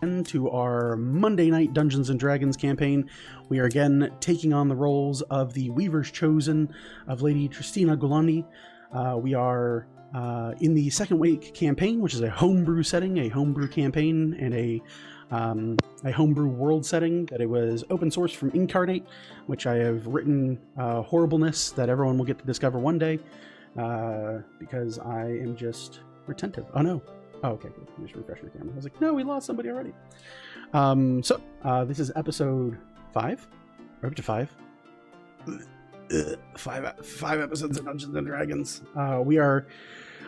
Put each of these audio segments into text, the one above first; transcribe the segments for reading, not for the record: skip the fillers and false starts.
to our Monday night Dungeons and Dragons campaign. We are again taking on the roles of the Weaver's Chosen of Lady Tristina Golandi. We are in the Second Wake campaign, which is a homebrew setting, a homebrew campaign, and a homebrew world setting that it was open source from Incarnate, which I have written horribleness that everyone will get to discover one day, because I am just retentive. Oh no. Oh, okay, good. Just refresh my camera. I was like, no, we lost somebody already. This is episode 5. We're up to 5. Five episodes of Dungeons and Dragons. We are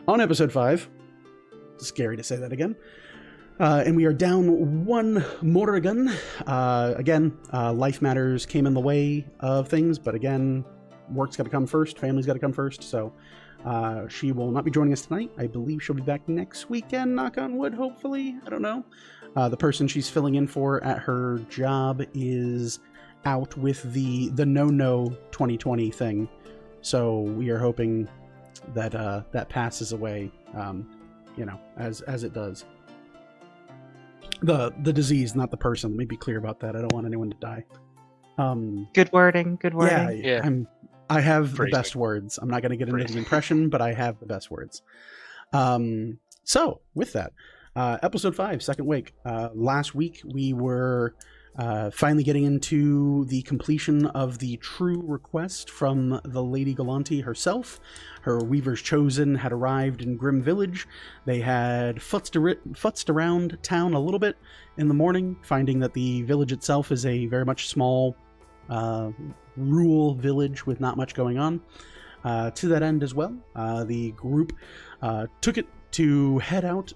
on episode 5. Scary to say that again. And we are down 1 Morrigan. Again, life matters came in the way of things, but again, work's got to come first, family's got to come first, so she will not be joining us tonight. I believe she'll be back next weekend, knock on wood, hopefully. I don't know. The person she's filling in for at her job is out with the no 2020 thing, so we are hoping that that passes away, as it does. The disease, not the person. Let me be clear about that. I don't want anyone to die. Good wording. Yeah. I have the best words. I'm not going to get into the impression, but I have the best words. So, with that, episode 5, Second Wake. Last week, we were finally getting into the completion of the true request from the Lady Galanti herself. Her Weaver's Chosen had arrived in Grim Village. They had futzed around town a little bit in the morning, finding that the village itself is a very much small rural village with not much going on. To that end as well, the group took it to head out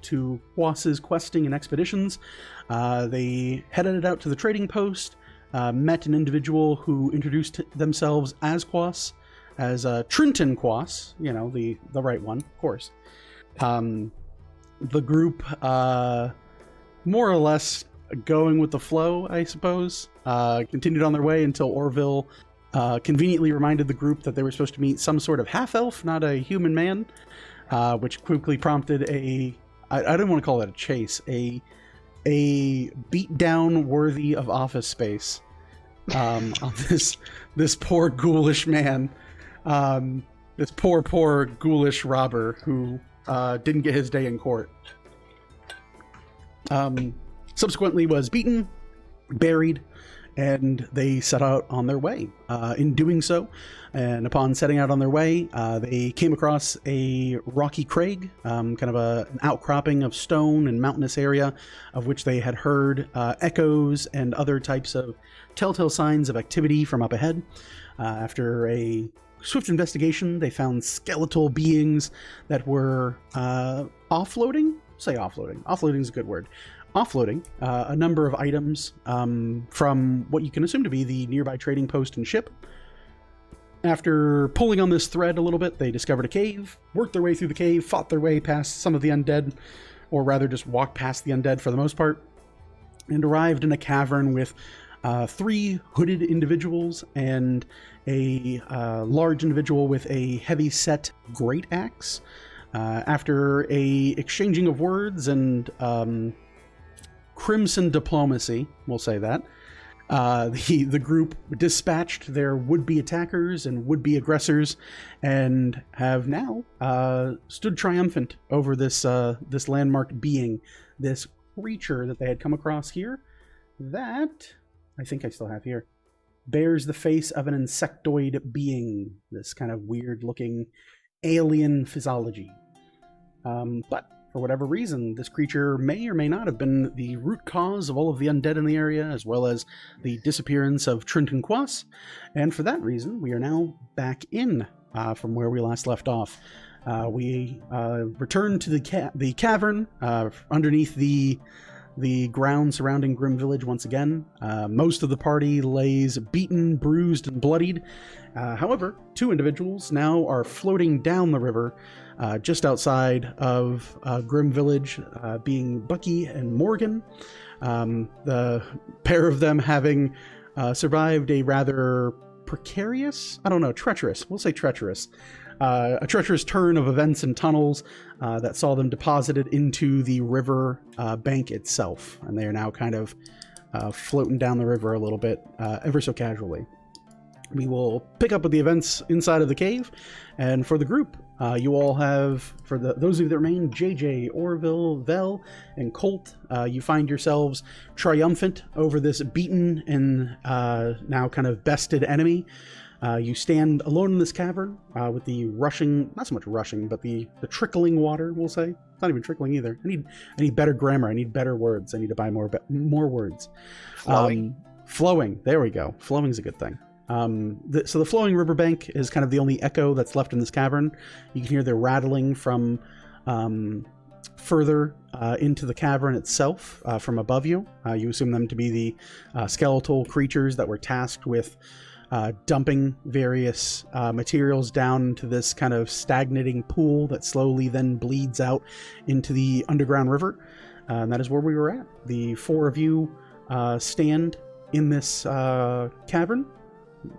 to Quas's questing and expeditions. They headed out to the trading post, met an individual who introduced themselves as Quas, as Trinton Quas, the right one, of course. The group, more or less going with the flow, I suppose, continued on their way until Orville conveniently reminded the group that they were supposed to meet some sort of half-elf, not a human man, which quickly prompted I don't want to call it a chase, a beatdown worthy of Office Space on this poor ghoulish man, this poor ghoulish robber who didn't get his day in court. Subsequently was beaten, buried, and they set out on their way. In doing so, and upon setting out on their way, they came across a rocky crag, kind of an outcropping of stone and mountainous area, of which they had heard echoes and other types of telltale signs of activity from up ahead. After a swift investigation, they found skeletal beings that were offloading. Say offloading. Offloading is a good word. Offloading a number of items from what you can assume to be the nearby trading post and ship. After pulling on this thread a little bit, they discovered a cave, worked their way through the cave, fought their way past some of the undead, or rather just walked past the undead for the most part, and arrived in a cavern with 3 hooded individuals and a large individual with a heavy-set great axe. After a exchanging of words and crimson diplomacy, we'll say that, the group dispatched their would-be attackers and would-be aggressors, and have now stood triumphant over this landmarked being, this creature that they had come across here, that I think I still have here, bears the face of an insectoid being, this kind of weird-looking alien physiology. But for whatever reason, this creature may or may not have been the root cause of all of the undead in the area, as well as the disappearance of Trinton Quas. And for that reason, we are now back in from where we last left off. We returned to the cavern underneath the ground surrounding Grim Village once again. Most of the party lays beaten, bruised, and bloodied. However, 2 individuals now are floating down the river just outside of Grim Village, being Bucky and Morgan. The pair of them having survived a rather precarious, treacherous, we'll say treacherous, a treacherous turn of events and tunnels that saw them deposited into the river bank itself, and they are now kind of floating down the river a little bit, ever so casually. We will pick up with the events inside of the cave, and for the group, you all have, for those of you that remain, JJ, Orville, Vel, and Colt, you find yourselves triumphant over this beaten and now kind of bested enemy. You stand alone in this cavern with the rushing, not so much rushing, but the trickling water, we'll say. It's not even trickling either. I need better grammar. I need better words. I need to buy more words. Flowing. There we go. Flowing's a good thing. So the flowing riverbank is kind of the only echo that's left in this cavern. You can hear the rattling from further into the cavern itself from above you. You assume them to be the skeletal creatures that were tasked with dumping various materials down into this kind of stagnating pool that slowly then bleeds out into the underground river. And that is where we were at. The four of you stand in this cavern.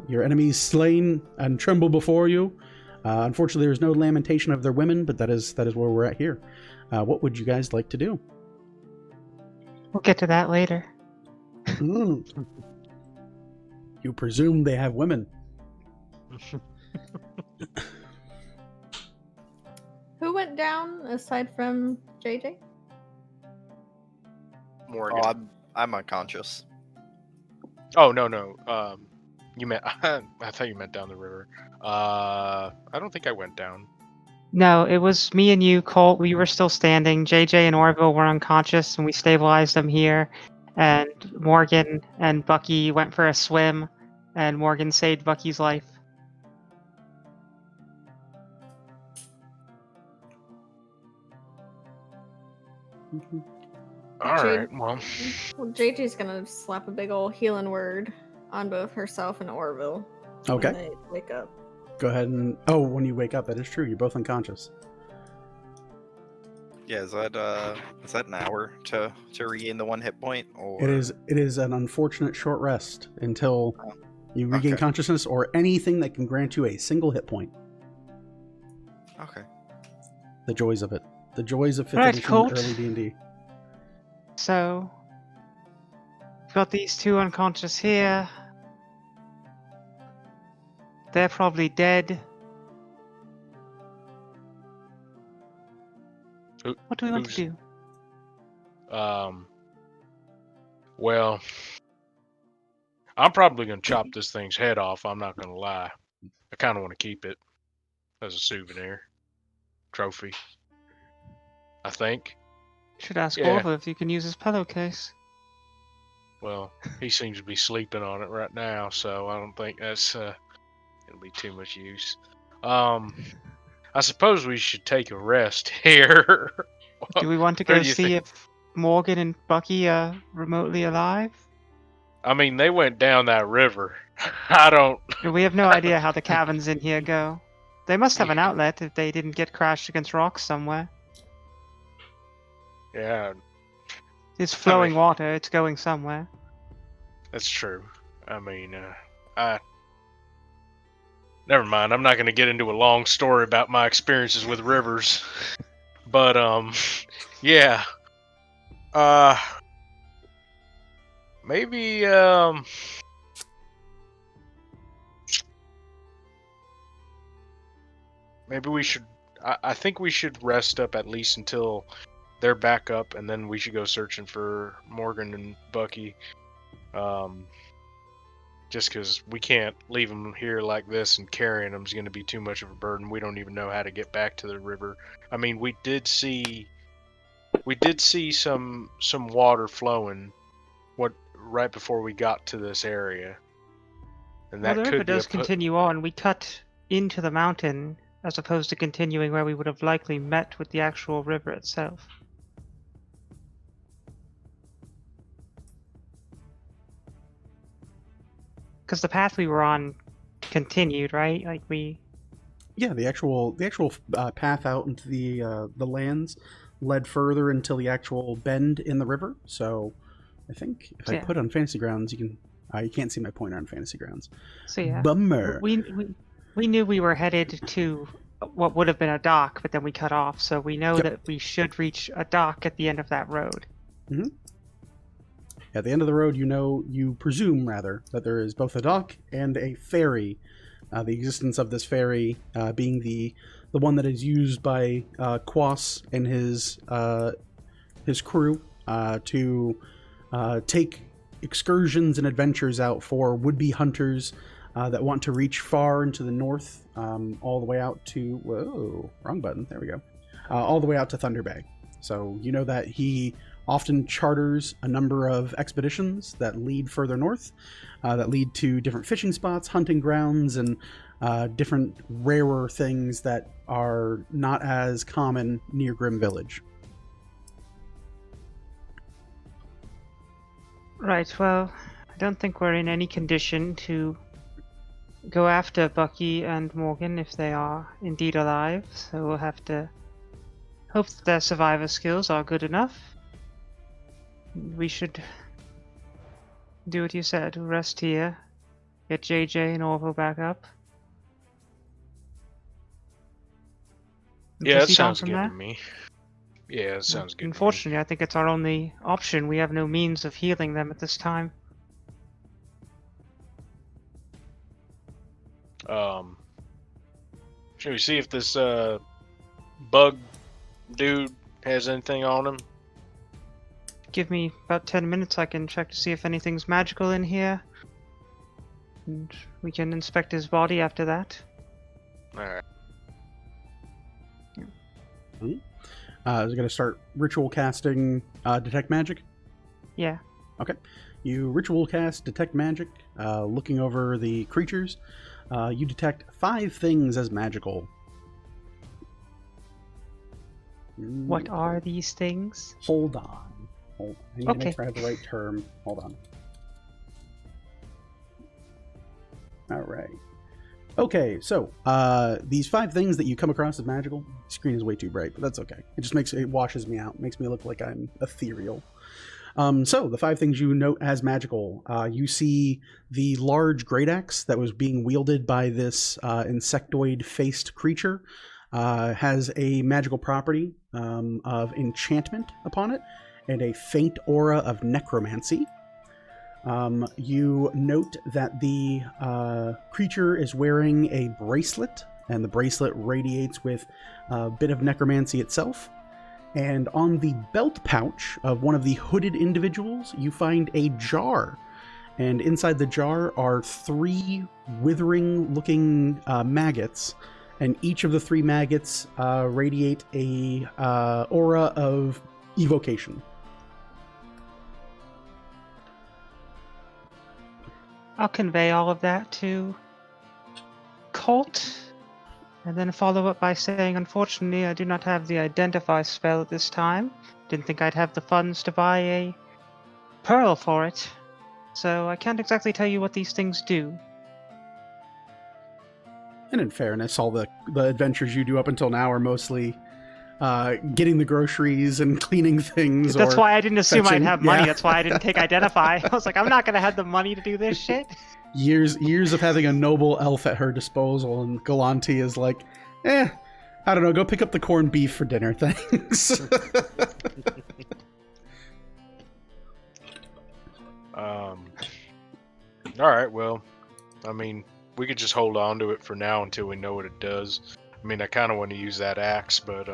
Your enemies slain and tremble before you. Unfortunately, there's no lamentation of their women, but that is where we're at here. What would you guys like to do? We'll get to that later. You presume they have women. Who went down aside from JJ? Morgan. Oh, I'm unconscious. Oh, no. You meant, I thought you meant down the river. I don't think I went down. No, it was me and you, Colt. We were still standing. JJ and Orville were unconscious, and we stabilized them here. And Morgan and Bucky went for a swim, and Morgan saved Bucky's life. All right, well, JJ's gonna slap a big old healing word on both herself and Orville. Okay. When they wake up. Go ahead and... Oh, when you wake up, that is true. You're both unconscious. Yeah, is that an hour to regain the 1 hit point? Or... It is an unfortunate short rest until you regain consciousness or anything that can grant you a single hit point. Okay. The joys of it. The joys of 5th edition early D&D. So, we've got these two unconscious here. They're probably dead. What do we want to do? Well, I'm probably going to chop this thing's head off, I'm not going to lie. I kind of want to keep it as a souvenir. Trophy. I think. Should ask Orville if you can use his pillowcase. Well, he seems to be sleeping on it right now, so I don't think that's it'll be too much use. I suppose we should take a rest here. Do we want to go see if Morgan and Bucky are remotely alive? I mean, they went down that river. I don't... We have no idea how the caverns in here go. They must have an outlet if they didn't get crashed against rocks somewhere. Yeah. It's flowing water. It's going somewhere. That's true. I mean, never mind. I'm not going to get into a long story about my experiences with rivers. But, yeah. Maybe, maybe we should... I think we should rest up at least until they're back up, and then we should go searching for Morgan and Bucky. Just because we can't leave them here like this, and carrying them is going to be too much of a burden. We don't even know how to get back to the river. I mean, we did see some water flowing right before we got to this area, and that the river could does continue on. We cut into the mountain as opposed to continuing where we would have likely met with the actual river itself. Because the path we were on continued, right? Like we... Yeah, the actual path out into the lands led further until the actual bend in the river. So I think if I put on Fantasy Grounds, you can't see my pointer on Fantasy Grounds. So yeah, bummer. We knew we were headed to what would have been a dock, but then we cut off. So we know Yep. that we should reach a dock at the end of that road. At the end of the road, you presume rather, that there is both a dock and a ferry. The existence of this ferry being the one that is used by Quas and his crew to take excursions and adventures out for would-be hunters that want to reach far into the north, all the way out to... Whoa, wrong button. There we go. All the way out to Thunder Bay. So you know that he often charters a number of expeditions that lead further north, that lead to different fishing spots, hunting grounds, and different rarer things that are not as common near Grim Village. Right, well, I don't think we're in any condition to go after Bucky and Morgan if they are indeed alive, so we'll have to hope that their survivor skills are good enough. We should do what you said, rest here, get JJ and Orville back up. and Yeah, that proceed on sounds from good there. to me. Yeah, that sounds good. Unfortunately, I think it's our only option. We have no means of healing them at this time. Should we see if this bug dude has anything on him? Give me about 10 minutes, I can check to see if anything's magical in here. And we can inspect his body after that. Alright. Is it going to start ritual casting Detect Magic? Yeah. Okay. You ritual cast Detect Magic, looking over the creatures. You detect 5 things as magical. What are these things? Hold on. I need to Okay. make sure I have the right term. Hold on. Alright. Okay, so these 5 things that you come across as magical. The screen is way too bright, but that's okay. It washes me out. Makes me look like I'm ethereal. So the 5 things you note as magical. You see the large great axe that was being wielded by this insectoid-faced creature. Has a magical property of enchantment upon it and a faint aura of necromancy. You note that the creature is wearing a bracelet, and the bracelet radiates with a bit of necromancy itself. And on the belt pouch of one of the hooded individuals, you find a jar. And inside the jar are 3 withering-looking maggots. And each of the 3 maggots radiate a aura of evocation. I'll convey all of that to Colt, and then follow up by saying, unfortunately, I do not have the Identify spell at this time. Didn't think I'd have the funds to buy a pearl for it, so I can't exactly tell you what these things do. And in fairness, all the adventures you do up until now are mostly getting the groceries and cleaning things. That's or why I didn't assume fetching- I'd have money. yeah. That's why I didn't take Identify. I was like, I'm not going to have the money to do this shit. Years of having a noble elf at her disposal, and Galanti is like, I don't know, go pick up the corned beef for dinner, thanks. Alright, well, I mean, we could just hold on to it for now until we know what it does. I mean, I kind of want to use that axe, but,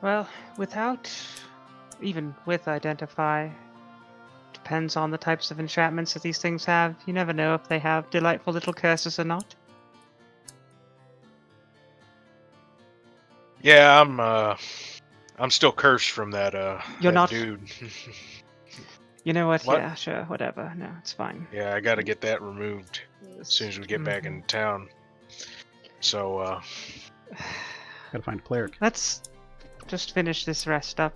Well, even with Identify, depends on the types of enchantments that these things have. You never know if they have delightful little curses or not. yeah, I'm still cursed from that, You're that not- dude. You know what? What? Yeah, sure, whatever. No, it's fine. Yeah, I gotta get that removed as soon as we get back Mhm. in town. So, Gotta find a cleric. Let's just finish this rest up,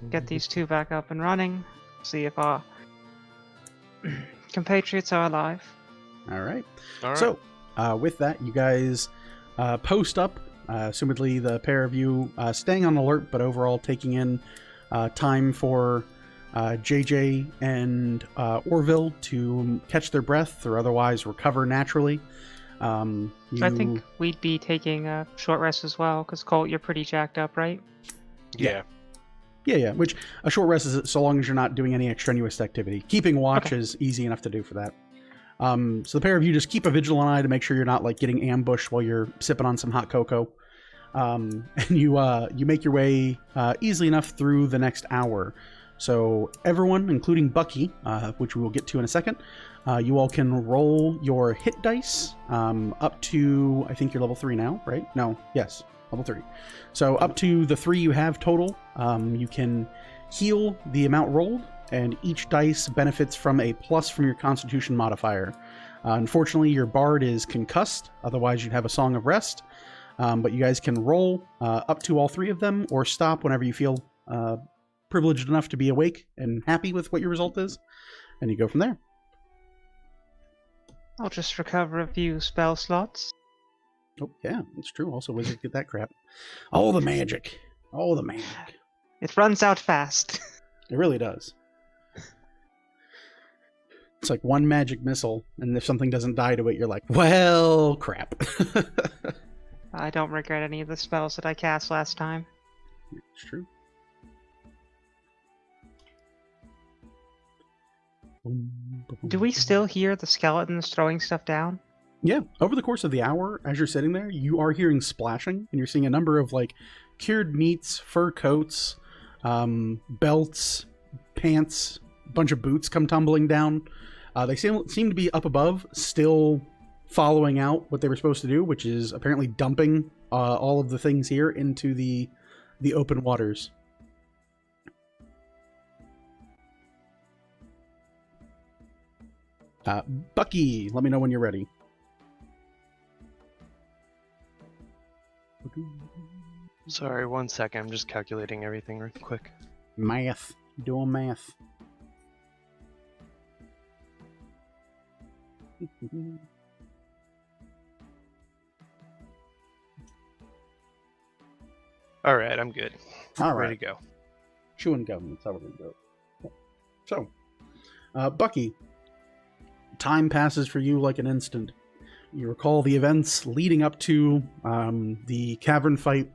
get these 2 back up and running, see if our compatriots are alive. Alright. alright. So, with that, you guys post up. Assumedly, the pair of you staying on alert, but overall taking in time for JJ and Orville to catch their breath or otherwise recover naturally. I think we'd be taking a short rest as well, because Colt, you're pretty jacked up, right? Yeah. Yeah. Which a short rest is so long as you're not doing any extraneous activity. Keeping watch is easy enough to do for that. So the pair of you just keep a vigilant eye to make sure you're not like getting ambushed while you're sipping on some hot cocoa. And you make your way easily enough through the next hour. So everyone, including Bucky, which we will get to in a second, you all can roll your hit dice up to, I think you're level 3 now, right? No, yes, level 3. So up to the 3 you have total, you can heal the amount rolled, and each dice benefits from a plus from your Constitution modifier. Unfortunately, your bard is concussed, otherwise you'd have a Song of Rest. But you guys can roll up to all 3 of them, or stop whenever you feel privileged enough to be awake and happy with what your result is, and you go from there. I'll just recover a few spell slots. Oh, yeah, it's true. Also, wizards get that crap. All the magic. All the magic. It runs out fast. It really does. It's like one magic missile, and if something doesn't die to it, you're like, well, crap. I don't regret any of the spells that I cast last time. It's true. Do we still hear the skeletons throwing stuff down? Yeah, over the course of the hour, as you're sitting there, you are hearing splashing, and you're seeing a number of like cured meats, fur coats, belts, pants, a bunch of boots come tumbling down. They seem to be up above, still following out what they were supposed to do, which is apparently dumping all of the things here into the open waters. Bucky, let me know when you're ready. Sorry, 1 second. I'm just calculating everything real quick. Math. Doing math. All right, I'm good. All Ready right. to go. Chewing gum. That's how we're going to do it. So, Bucky, time passes for you like an instant. You recall the events leading up to the cavern fight,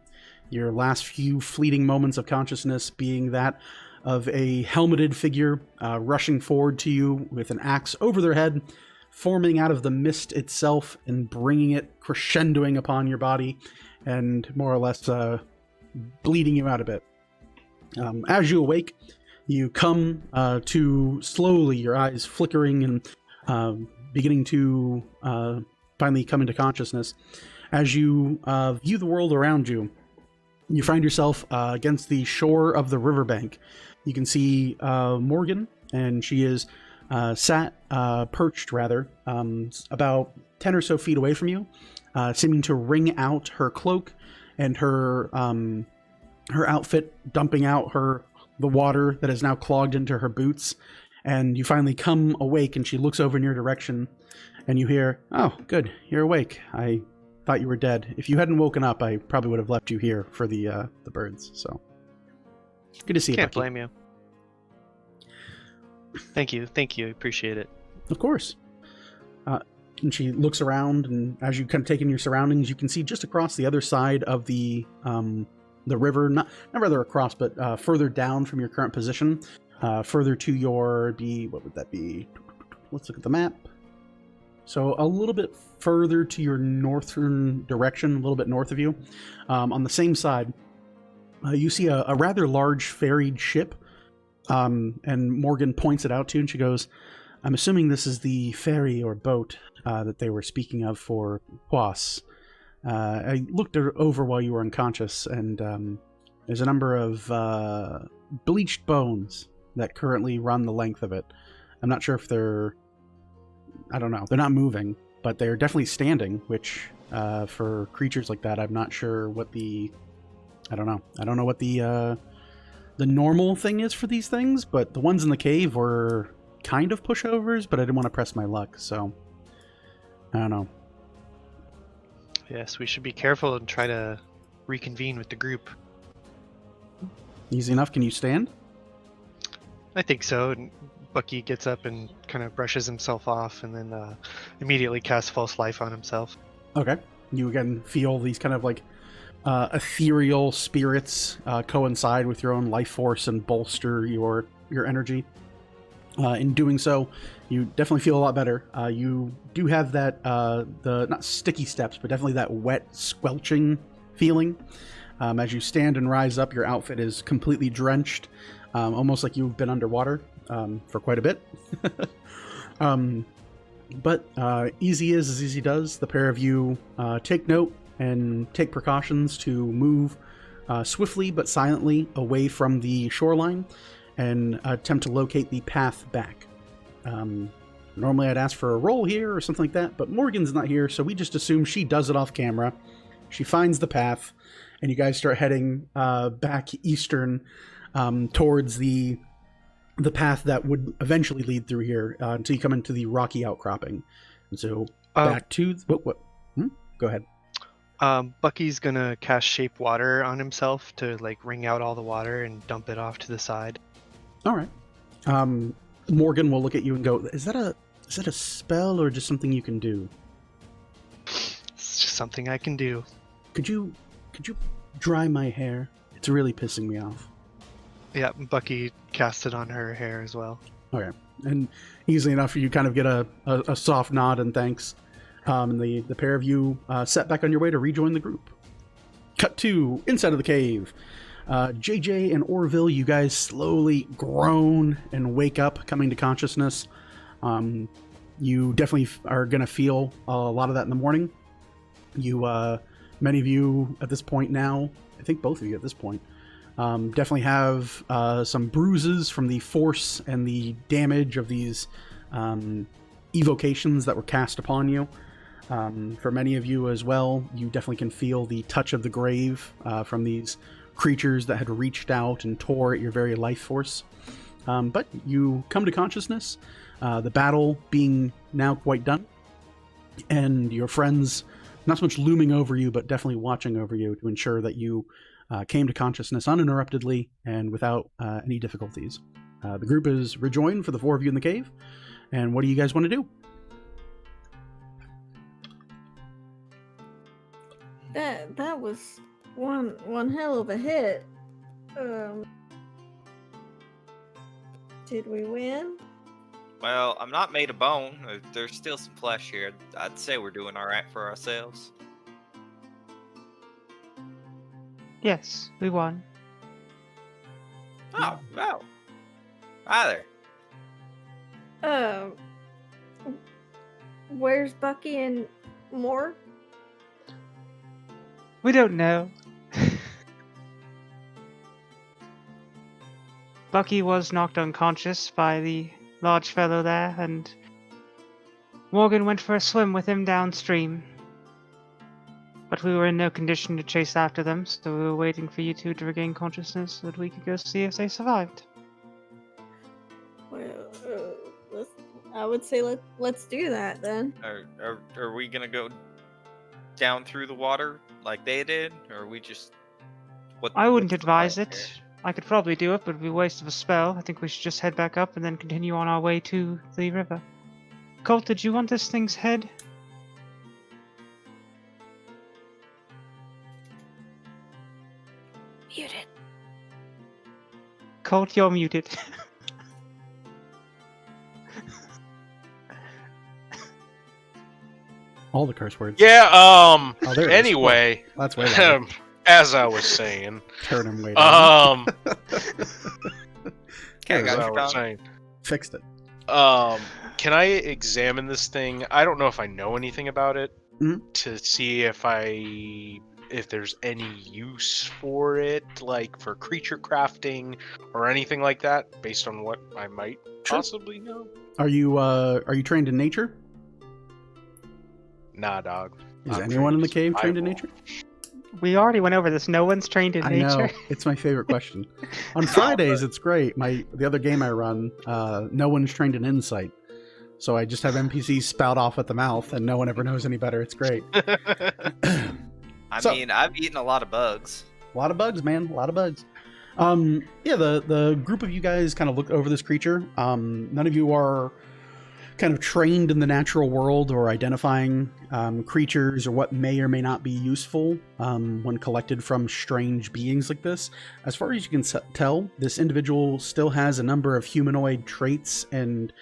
your last few fleeting moments of consciousness being that of a helmeted figure rushing forward to you with an axe over their head, forming out of the mist itself and bringing it crescendoing upon your body and more or less bleeding you out a bit. As you awake, you come to slowly, your eyes flickering and beginning to finally come into consciousness. As you view the world around you, you find yourself against the shore of the riverbank. You can see Morgan, and she is perched rather, about 10 or so feet away from you, seeming to wring out her cloak and her outfit, dumping out the water that is now clogged into her boots. And you finally come awake, and she looks over in your direction, and you hear, "Oh, good, you're awake. I thought you were dead. If you hadn't woken up, I probably would have left you here for the birds." So good to see you, Can't Bucky. blame you. Thank you. Appreciate it. Of course. And she looks around, and as you kind of take in your surroundings, you can see just across the other side of the river, not rather across, but further down from your current position, further to your what would that be? Let's look at the map. So a little bit further to your northern direction, a little bit north of you, on the same side, you see a rather large ferried ship. And Morgan points it out to you, and she goes, "I'm assuming this is the ferry or boat that they were speaking of for Quas. I looked over while you were unconscious, and there's a number of bleached bones that currently run the length of it. I'm not sure if they're not moving, but they're definitely standing, which for creatures like that, I'm not sure what I don't know what the normal thing is for these things, but the ones in the cave were kind of pushovers, but I didn't want to press my luck, so I don't know." Yes, we should be careful and try to reconvene with the group. Easy enough. Can you stand? I think so, Bucky gets up and kind of brushes himself off, and then immediately casts False Life on himself. Okay. You again feel these kind of like ethereal spirits coincide with your own life force and bolster your energy. In doing so, you definitely feel a lot better. You do have that the not sticky steps, but definitely that wet squelching feeling. As you stand and rise up, your outfit is completely drenched, almost like you've been underwater for quite a bit. But easy is as easy does. The pair of you take note and take precautions to move swiftly but silently away from the shoreline and attempt to locate the path back. Normally I'd ask for a roll here or something like that, but Morgan's not here, so we just assume she does it off camera. She finds the path, and you guys start heading back eastern towards the path that would eventually lead through here until you come into the rocky outcropping. And so back to what? Go ahead. Bucky's gonna cast Shape Water on himself to like wring out all the water and dump it off to the side. All right. Morgan will look at you and go, "Is that a spell or just something you can do?" It's just something I can do. Could you dry my hair? It's really pissing me off. Yeah, Bucky cast it on her hair as well. Okay. And easily enough, you kind of get a soft nod and thanks. And the pair of you set back on your way to rejoin the group. Cut to inside of the cave. JJ and Orville, you guys slowly groan and wake up, coming to consciousness. You definitely are going to feel a lot of that in the morning. Many of you at this point now, I think both of you at this point, definitely have some bruises from the force and the damage of these evocations that were cast upon you. For many of you as well, you definitely can feel the touch of the grave from these creatures that had reached out and tore at your very life force. But you come to consciousness, the battle being now quite done, and your friends not so much looming over you, but definitely watching over you to ensure that you came to consciousness uninterruptedly and without any difficulties. The group is rejoined for the four of you in the cave, and what do you guys want to do? That was one hell of a hit. Did we win? Well, I'm not made of bone. There's still some flesh here. I'd say we're doing all right for ourselves. Yes, we won. Oh, wow. Hi there. Where's Bucky and Moore? We don't know. Bucky was knocked unconscious by the large fellow there, and Morgan went for a swim with him downstream. But we were in no condition to chase after them, so we were waiting for you two to regain consciousness so that we could go see if they survived. Well, I would say let's do that then. Are we gonna go down through the water like they did, or are we just? I wouldn't what's the advise plan it. here? I could probably do it, but it would be a waste of a spell. I think we should just head back up and then continue on our way to the river. Colt, did you want this thing's head? Muted. Colt, you're muted. All the curse words. Yeah. Oh, there it is. Anyway, Well, that's way better. as I was saying, Turn him way down. Okay, I as got I you, was Tom. saying, Fixed it. can I examine this thing? I don't know if I know anything about it to see if there's any use for it, like for creature crafting or anything like that, based on what I might possibly know. Are you trained in nature? Nah, dog. Is I'm anyone in the trained cave trained in survival. nature? We already went over this. No one's trained in I nature. know. It's my favorite question. On Fridays, it's great. The other game I run, no one's trained in insight. So I just have NPCs spout off at the mouth, and no one ever knows any better. It's great. I mean, I've eaten a lot of bugs. A lot of bugs, man. A lot of bugs. Yeah, the group of you guys kind of look over this creature. None of you are kind of trained in the natural world or identifying creatures or what may or may not be useful when collected from strange beings like this. As far as you can tell, this individual still has a number of humanoid traits and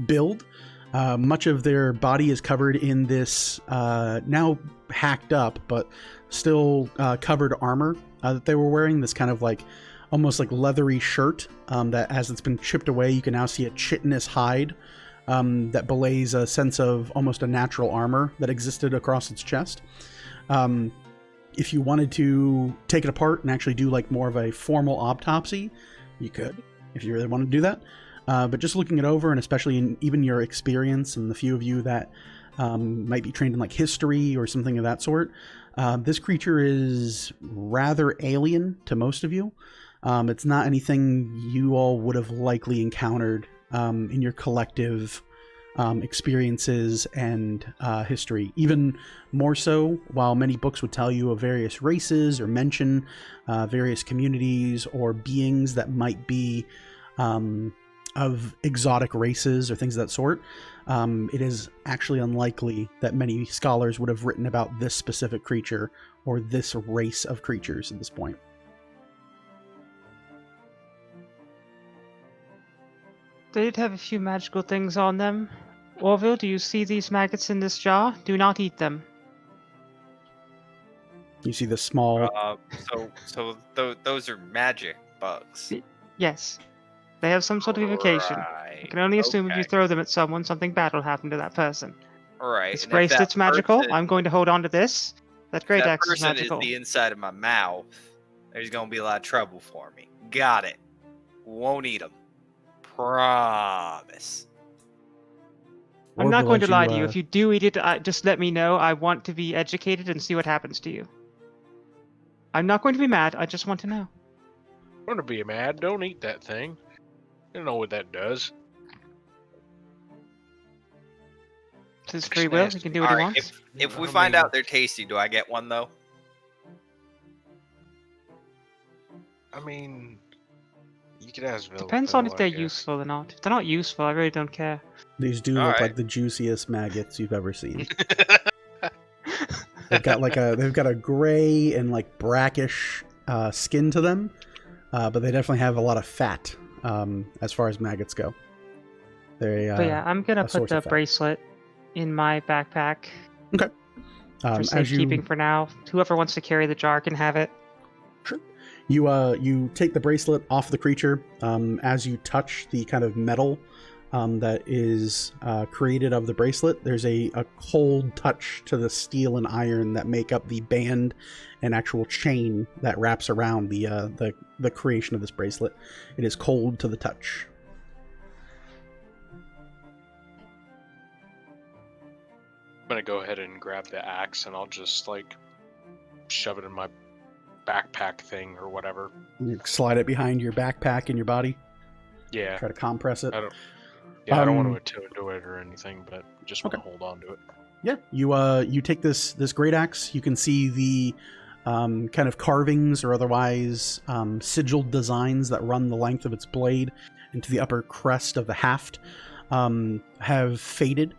build. Much of their body is covered in this now hacked up but still covered armor that they were wearing. This kind of like almost like leathery shirt that as it's been chipped away, you can now see a chitinous hide that belays a sense of almost a natural armor that existed across its chest. If you wanted to take it apart and actually do like more of a formal autopsy, you could, if you really want to do that. But just looking it over, and especially in even your experience and the few of you that might be trained in like history or something of that sort, this creature is rather alien to most of you. It's not anything you all would have likely encountered in your collective experiences and history. Even more so, while many books would tell you of various races or mention various communities or beings that might be of exotic races or things of that sort, it is actually unlikely that many scholars would have written about this specific creature or this race of creatures at this point. They did have a few magical things on them. Orville, do you see these maggots in this jar? Do not eat them. You see the small... Those are magic bugs. Yes. They have some sort of evocation. I Right. can only assume if you Okay. throw them at someone, something bad will happen to that person. Right. This and if that bracelet's magical. person- I'm going to hold on to this. That great that axe is person magical. is the inside of my mouth, there's gonna be a lot of trouble for me. Got it. Won't eat them. Promise. I'm not Orville, going to as lie to you. If you do eat it, just let me know. I want to be educated and see what happens to you. I'm not going to be mad. I just want to know. I'm gonna be mad. Don't eat that thing. You don't know what that does. It's his free will. He can do what he Alright, wants. if we I find mean- out they're tasty, do I get one though? I mean, you could ask Vil. Depends on if Vil, I they're guess. useful or not. If they're not useful, I really don't care. These do look Alright. like the juiciest maggots you've ever seen. They've got a gray and like brackish skin to them, but they definitely have a lot of fat as far as maggots go. They But yeah, I'm gonna a put source the of fat. bracelet in my backpack for as safekeeping for now. Whoever wants to carry the jar can have it. you take the bracelet off the creature. As you touch the kind of metal that is created of the bracelet, there's a cold touch to the steel and iron that make up the band and actual chain that wraps around the creation of this bracelet. It is cold to the touch. I'm gonna go ahead and grab the axe and I'll just like shove it in my backpack thing or whatever. You slide it behind your backpack and your body. Yeah. Try to compress it. I don't want Um, to attune to it or anything, but just want to hold on to it. Yeah, you take this great axe. You can see the kind of carvings or otherwise sigiled designs that run the length of its blade into the upper crest of the haft have faded.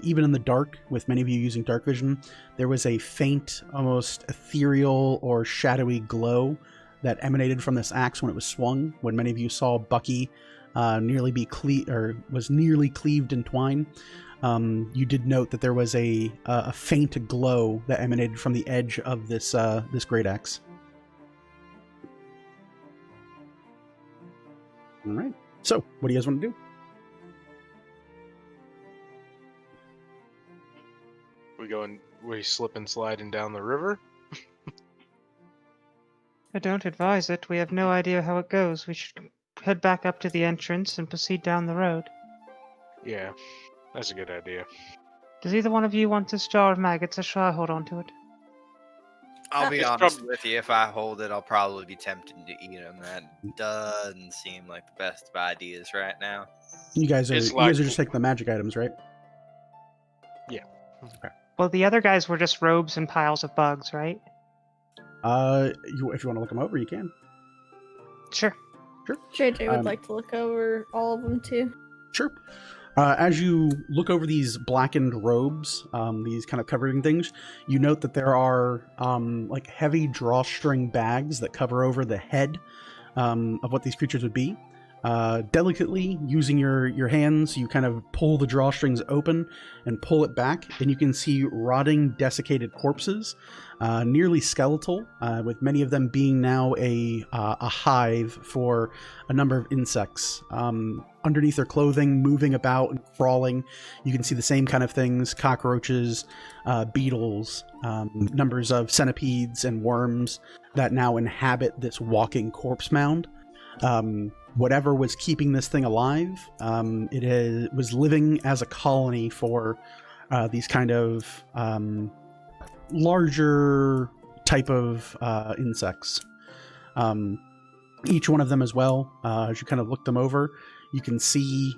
Even in the dark, with many of you using dark vision, there was a faint, almost ethereal or shadowy glow that emanated from this axe when it was swung. When many of you saw Bucky nearly cleaved in twine, you did note that there was a faint glow that emanated from the edge of this great axe. All right. So, what do you guys want to do? We slip and sliding down the river. I don't advise it. We have no idea how it goes. We should head back up to the entrance and proceed down the road. Yeah, that's a good idea. Does either one of you want this jar of maggots, or shall I hold on to it? I'll be It's honest prob- with you. If I hold it, I'll probably be tempted to eat them. That doesn't seem like the best of ideas right now. You guys are It's just taking the magic items, right? Well, the other guys were just robes and piles of bugs, right? If you want to look them over, you can. Sure. JJ would Um, like to look over all of them too. Sure. As you look over these blackened robes, these kind of covering things, you note that there are like heavy drawstring bags that cover over the head of what these creatures would be. Delicately, using your hands, you kind of pull the drawstrings open and pull it back, and you can see rotting, desiccated corpses, nearly skeletal, with many of them being now a hive for a number of insects. Underneath their clothing, moving about and crawling, you can see the same kind of things: cockroaches, beetles, numbers of centipedes and worms that now inhabit this walking corpse mound. Whatever was keeping this thing alive, was living as a colony for these kind of larger type of insects. Each one of them as well, as you kind of look them over, you can see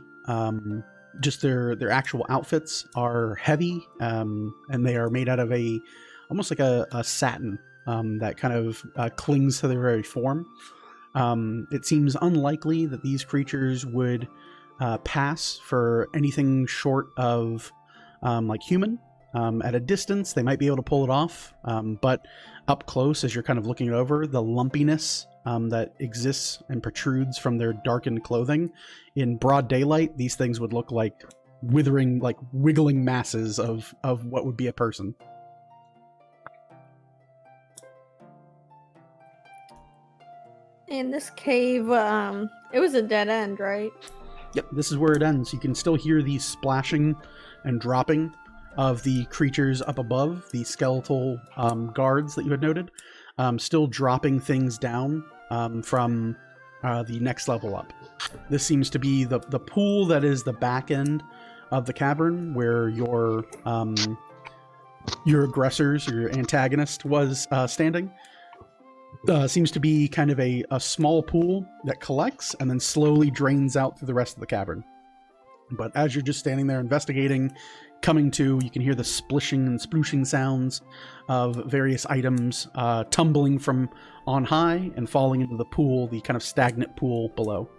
just their actual outfits are heavy, and they are made out of almost like a satin that kind of clings to their very form. It seems unlikely that these creatures would pass for anything short of like human. At a distance, they might be able to pull it off, but up close, as you're kind of looking it over, the lumpiness that exists and protrudes from their darkened clothing, in broad daylight, these things would look like withering, like wiggling masses of what would be a person. In this cave, it was a dead end, right? Yep, this is where it ends. You can still hear the splashing and dropping of the creatures up above, the skeletal guards that you had noted, still dropping things down from the next level up. This seems to be the pool that is the back end of the cavern where your aggressors, your antagonist, was standing. Seems to be kind of a small pool that collects and then slowly drains out through the rest of the cavern. But as you're just standing there investigating, coming to, you can hear the splishing and splooshing sounds of various items tumbling from on high and falling into the pool, the kind of stagnant pool below.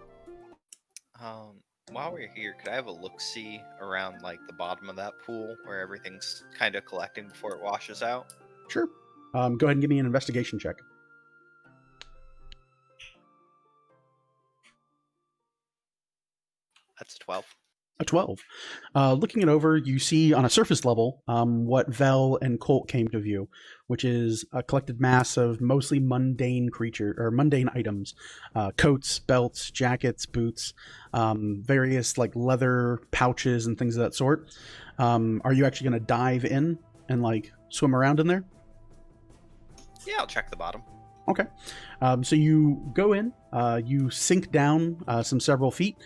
While we're here, could I have a look-see around like the bottom of that pool where everything's kind of collecting before it washes out? Sure. Go ahead and give me an investigation check. That's a 12. A 12. Looking it over, you see on a surface level what Vel and Colt came to view, which is a collected mass of mostly mundane items, coats, belts, jackets, boots, various like leather pouches and things of that sort. Are you actually going to dive in and like swim around in there? Yeah, I'll check the bottom. Okay. So you go in, you sink down some several feet.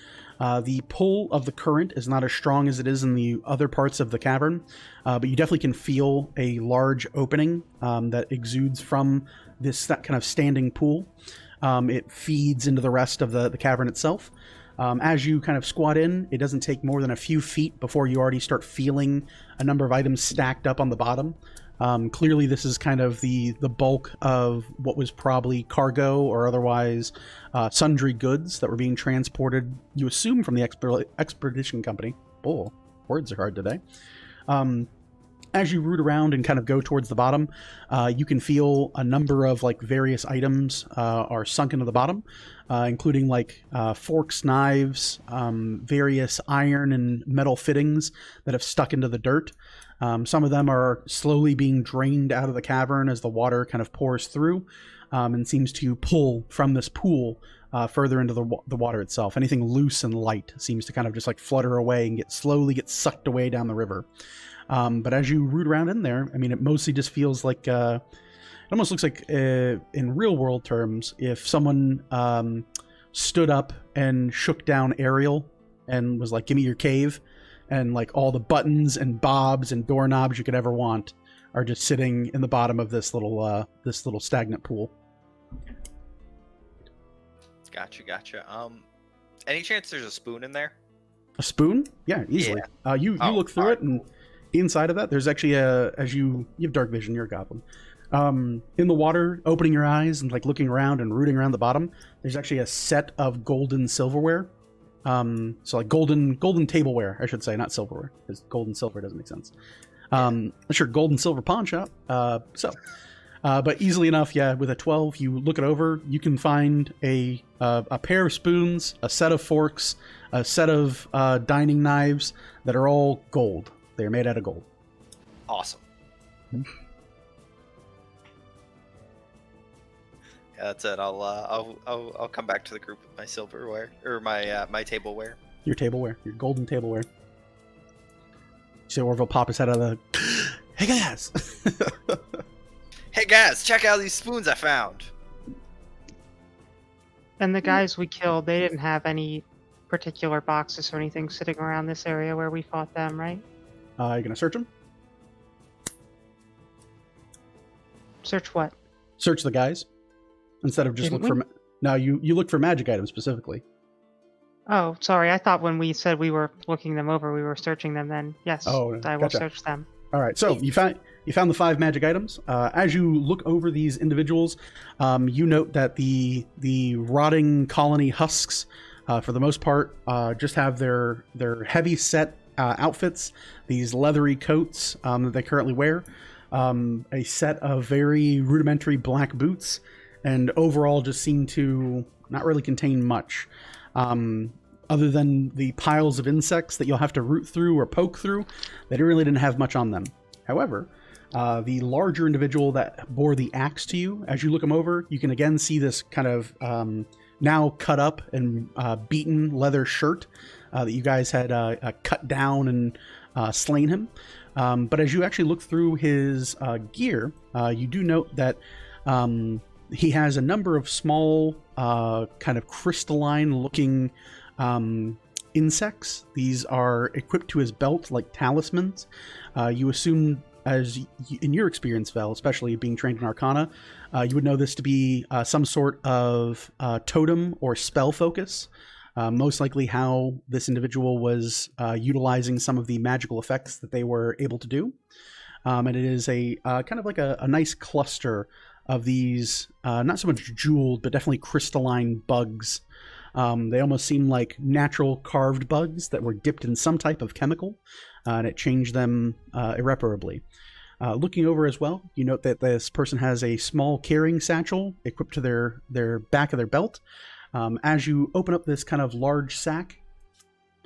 The pull of the current is not as strong as it is in the other parts of the cavern, but you definitely can feel a large opening that exudes from that kind of standing pool. It feeds into the rest of the cavern itself. As you kind of squat in, it doesn't take more than a few feet before you already start feeling a number of items stacked up on the bottom. Clearly, this is kind of the bulk of what was probably cargo or otherwise sundry goods that were being transported, you assume, from the expedition company. Oh, words are hard today. As you root around and kind of go towards the bottom, you can feel a number of like various items are sunk into the bottom, including like forks, knives, various iron and metal fittings that have stuck into the dirt. Some of them are slowly being drained out of the cavern as the water kind of pours through and seems to pull from this pool further into the water itself. Anything loose and light seems to kind of just like flutter away and slowly get sucked away down the river. But as you root around in there, I mean, it mostly just feels like it almost looks like in real world terms, if someone stood up and shook down Ariel and was like, "Give me your cave," and like all the buttons and bobs and doorknobs you could ever want are just sitting in the bottom of this little stagnant pool. Gotcha. Any chance there's a spoon in there? A spoon? Yeah, easily. You look through it, and inside of that, there's actually you have dark vision. You're a goblin. In the water, opening your eyes and like looking around and rooting around the bottom, there's actually a set of golden silverware. So like golden tableware, I should say, not silverware, because gold and silver doesn't make sense. Sure, gold and silver pawn shop. But easily enough, yeah, with a 12, you look it over, you can find a pair of spoons, a set of forks, a set of dining knives that are all gold. They're made out of gold. Awesome. Yeah, that's it. I'll come back to the group with my silverware or my tableware. Your tableware, your golden tableware. So Orville pop his head out of the. Hey guys! Hey guys, check out these spoons I found. And the guys we killed, they didn't have any particular boxes or anything sitting around this area where we fought them, right? You gonna search them? Search what? Search the guys instead of just Didn't look for. No, you look for magic items specifically. Oh, sorry. I thought when we said we were looking them over, we were searching them then. Yes, Oh, I will gotcha. search them. All right, so you found the 5 magic items. As you look over these individuals, you note that the rotting colony husks, for the most part, just have their heavy set outfits, these leathery coats that they currently wear, a set of very rudimentary black boots, and overall just seem to not really contain much. Other than the piles of insects that you'll have to root through or poke through, they really didn't have much on them. However, the larger individual that bore the axe to you, as you look him over, you can again see this kind of now cut up and beaten leather shirt that you guys had cut down and slain him. But as you actually look through his gear, you do note that he has a number of small kind of crystalline-looking insects. These are equipped to his belt like talismans. You assume, in your experience, Vel, especially being trained in Arcana, you would know this to be some sort of totem or spell focus. Most likely how this individual was utilizing some of the magical effects that they were able to do. And it is a kind of like a nice cluster of these, not so much jeweled, but definitely crystalline bugs. They almost seem like natural carved bugs that were dipped in some type of chemical, and it changed them irreparably. Looking over as well, you note that this person has a small carrying satchel equipped to their back of their belt. As you open up this kind of large sack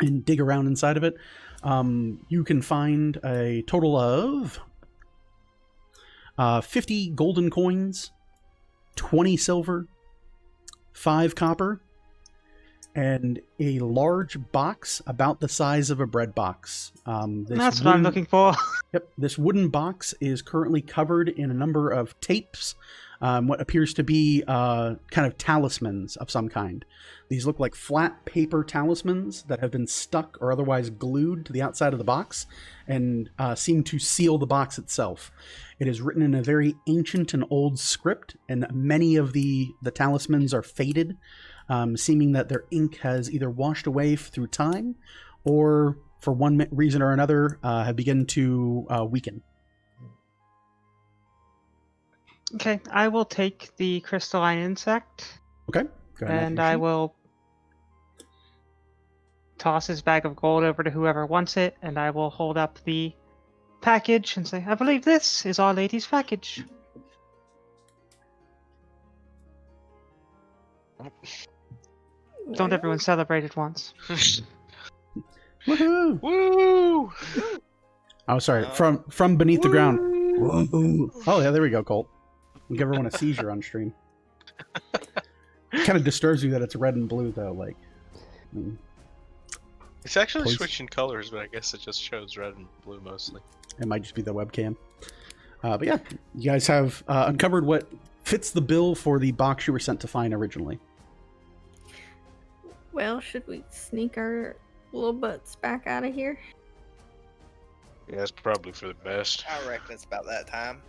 and dig around inside of it, you can find a total of 50 golden coins, 20 silver, 5 copper, and a large box about the size of a bread box. That's what I'm looking for. Yep, this wooden box is currently covered in a number of tapes, what appears to be kind of talismans of some kind. These look like flat paper talismans that have been stuck or otherwise glued to the outside of the box and seem to seal the box itself. It is written in a very ancient and old script, and many of the talismans are faded, seeming that their ink has either washed away through time or, for one reason or another, have begun to weaken. Okay, I will take the crystalline insect. Okay. Go ahead And I will toss his bag of gold over to whoever wants it, and I will hold up the package and say, I believe this is Our Lady's package. Don't everyone celebrate at once? Woohoo! Woo! Oh, sorry. From beneath the ground. Woo. Oh, yeah, there we go, Colt. We give everyone a seizure on stream. Kind of disturbs you that it's red and blue, though. Like, It's actually Please. switching colors, but I guess it just shows red and blue mostly. it might just be the webcam. But yeah, you guys have uncovered what fits the bill for the box you were sent to find originally. Well, should we sneak our little butts back out of here? Yeah, it's probably for the best. I reckon it's about that time.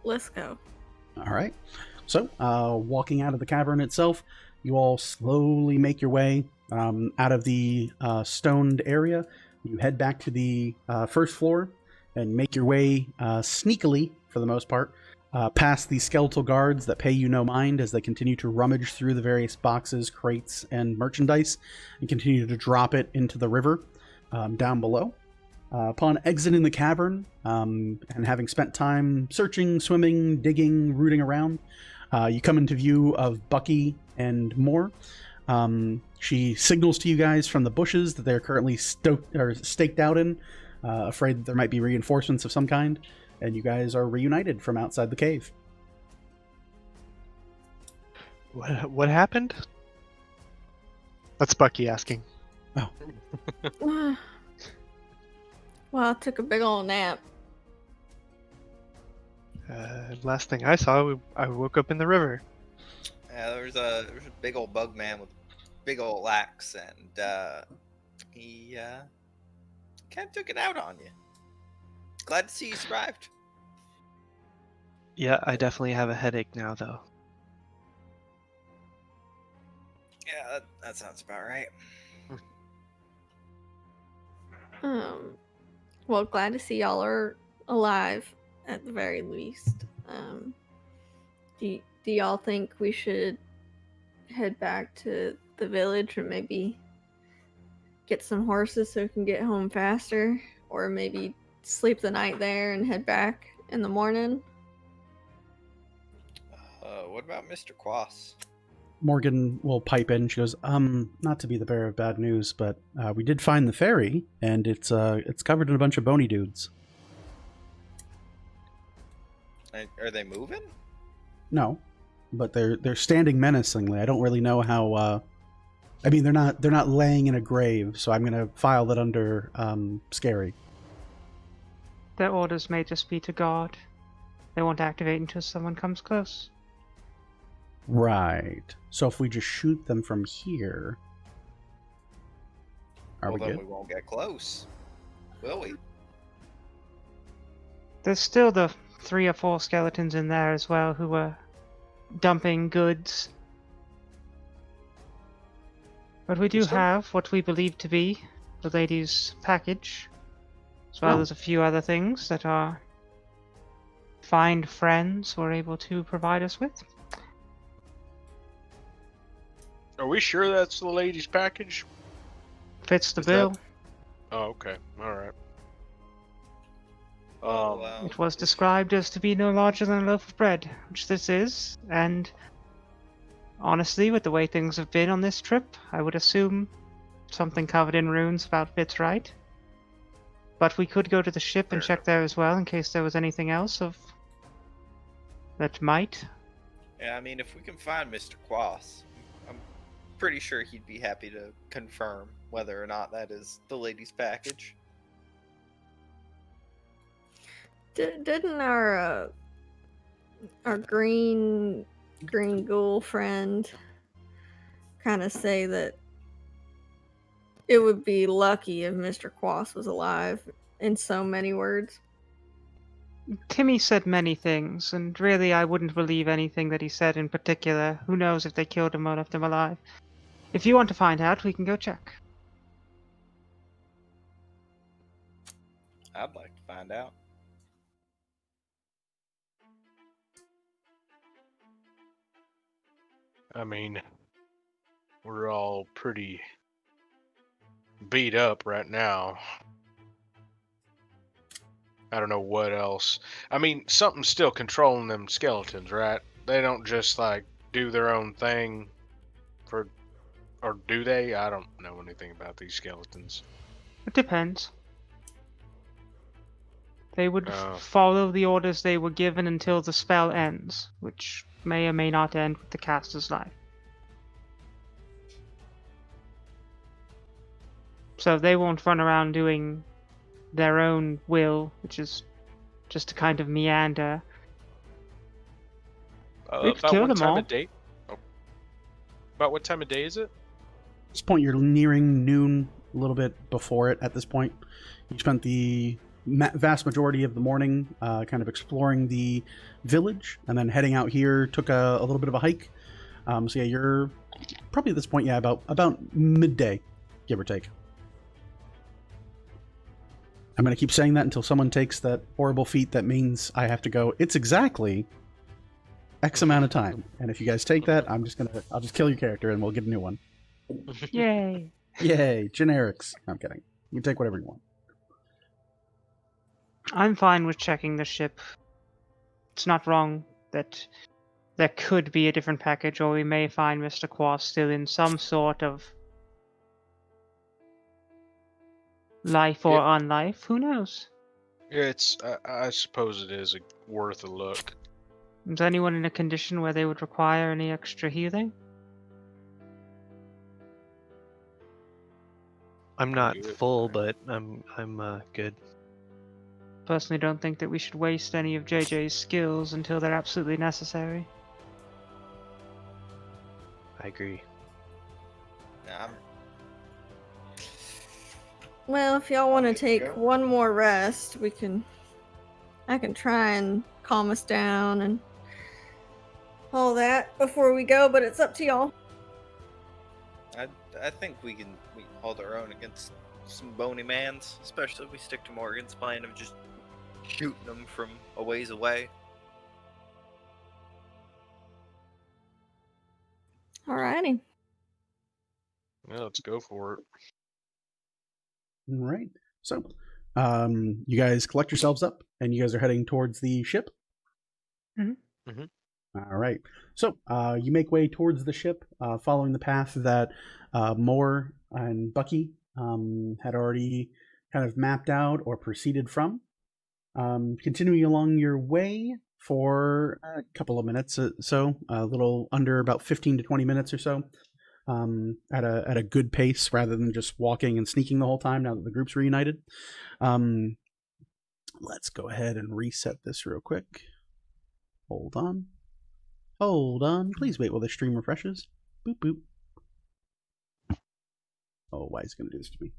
Let's go. All right. So, walking out of the cavern itself, you all slowly make your way out of the stoned area. You head back to the first floor and make your way sneakily for the most part, past the skeletal guards that pay you no mind as they continue to rummage through the various boxes, crates, and merchandise, and continue to drop it into the river down below. Upon exiting the cavern, and having spent time searching, swimming, digging, rooting around, you come into view of Bucky and Moore. She signals to you guys from the bushes that they're currently staked out in, afraid that there might be reinforcements of some kind, and you guys are reunited from outside the cave. What happened? That's Bucky asking. Well, I took a big old nap. Last thing I saw, I woke up in the river. Yeah, there's a big old bug man with big old axe, and he kind of took it out on you. Glad to see you survived. Yeah, I definitely have a headache now, though. Yeah, that sounds about right. Well, glad to see y'all are alive at the very least. Do y'all think we should head back to the village and maybe get some horses so we can get home faster, or maybe sleep the night there and head back in the morning? What about Mr. Quass? Morgan will pipe in. She goes, not to be the bearer of bad news, but we did find the ferry, and it's covered in a bunch of bony dudes. Are they moving? No, but they're standing menacingly. I don't really know how. I mean, they're not laying in a grave, so I'm gonna file that under scary. Their orders may just be to guard. They won't activate until someone comes close. Right. So if we just shoot them from here, are we Then good? we won't get close, will we? There's still the 3 or 4 skeletons in there as well who were dumping goods. But we do have what we believe to be the lady's package, as well as a few other things that our find friends were able to provide us with. Are we sure that's the lady's package? Fits the Is bill. Oh, okay. All right. It was described as to be no larger than a loaf of bread, which this is, and honestly, with the way things have been on this trip, I would assume something covered in runes about fits right. But we could go to the ship and check there as well in case there was anything else that might. Yeah, I mean, if we can find Mr. Quass, I'm pretty sure he'd be happy to confirm whether or not that is the lady's package. Didn't our green ghoul friend kind of say that it would be lucky if Mr. Quass was alive in so many words? Timmy said many things, and really I wouldn't believe anything that he said in particular. Who knows if they killed him or left him alive. If you want to find out, we can go check. I'd like to find out. I mean, we're all pretty beat up right now. I don't know what else. I mean, something's still controlling them skeletons, right? They don't just, like, do their own thing or do they? I don't know anything about these skeletons. It depends. They would follow the orders they were given until the spell ends, which may or may not end with the caster's life. So they won't run around doing their own will, which is just to kind of meander. We could About kill what them time all. of day? Oh. About what time of day is it? At this point, you're nearing noon, a little bit before it at this point. You spent the vast majority of the morning kind of exploring the village, and then heading out here, took a little bit of a hike. So yeah, you're probably at this point, yeah, about midday, give or take. I'm going to keep saying that until someone takes that horrible feat that means I have to go. It's exactly X amount of time. And if you guys take that, I'll just kill your character and we'll get a new one. Yay. Yay, generics. I'm kidding. You can take whatever you want. I'm fine with checking the ship. It's not wrong that there could be a different package, or we may find Mr. Quas still in some sort of life or unlife. Who knows? Yeah, I suppose it is worth a look. Is anyone in a condition where they would require any extra healing? I'm not Good. full, but I'm good. Personally, don't think that we should waste any of JJ's skills until they're absolutely necessary. I agree. Nah, Well, if y'all want to Okay, take go. one more rest, I can try and calm us down and all that before we go, but it's up to y'all. I think we can hold our own against some bony mans, especially if we stick to Morgan's plan of just shooting them from a ways away. Alrighty. Yeah, let's go for it. All right. So, you guys collect yourselves up, and you guys are heading towards the ship. Mhm. Mhm. All right. So, you make way towards the ship, following the path that Moore and Bucky had already kind of mapped out or proceeded from. Continuing along your way for a couple of minutes, so a little under about 15 to 20 minutes or so. At a good pace rather than just walking and sneaking the whole time now that the group's reunited. Let's go ahead and reset this real quick. Hold on. Please wait while the stream refreshes. Boop boop. Oh, why is it going to do this to me?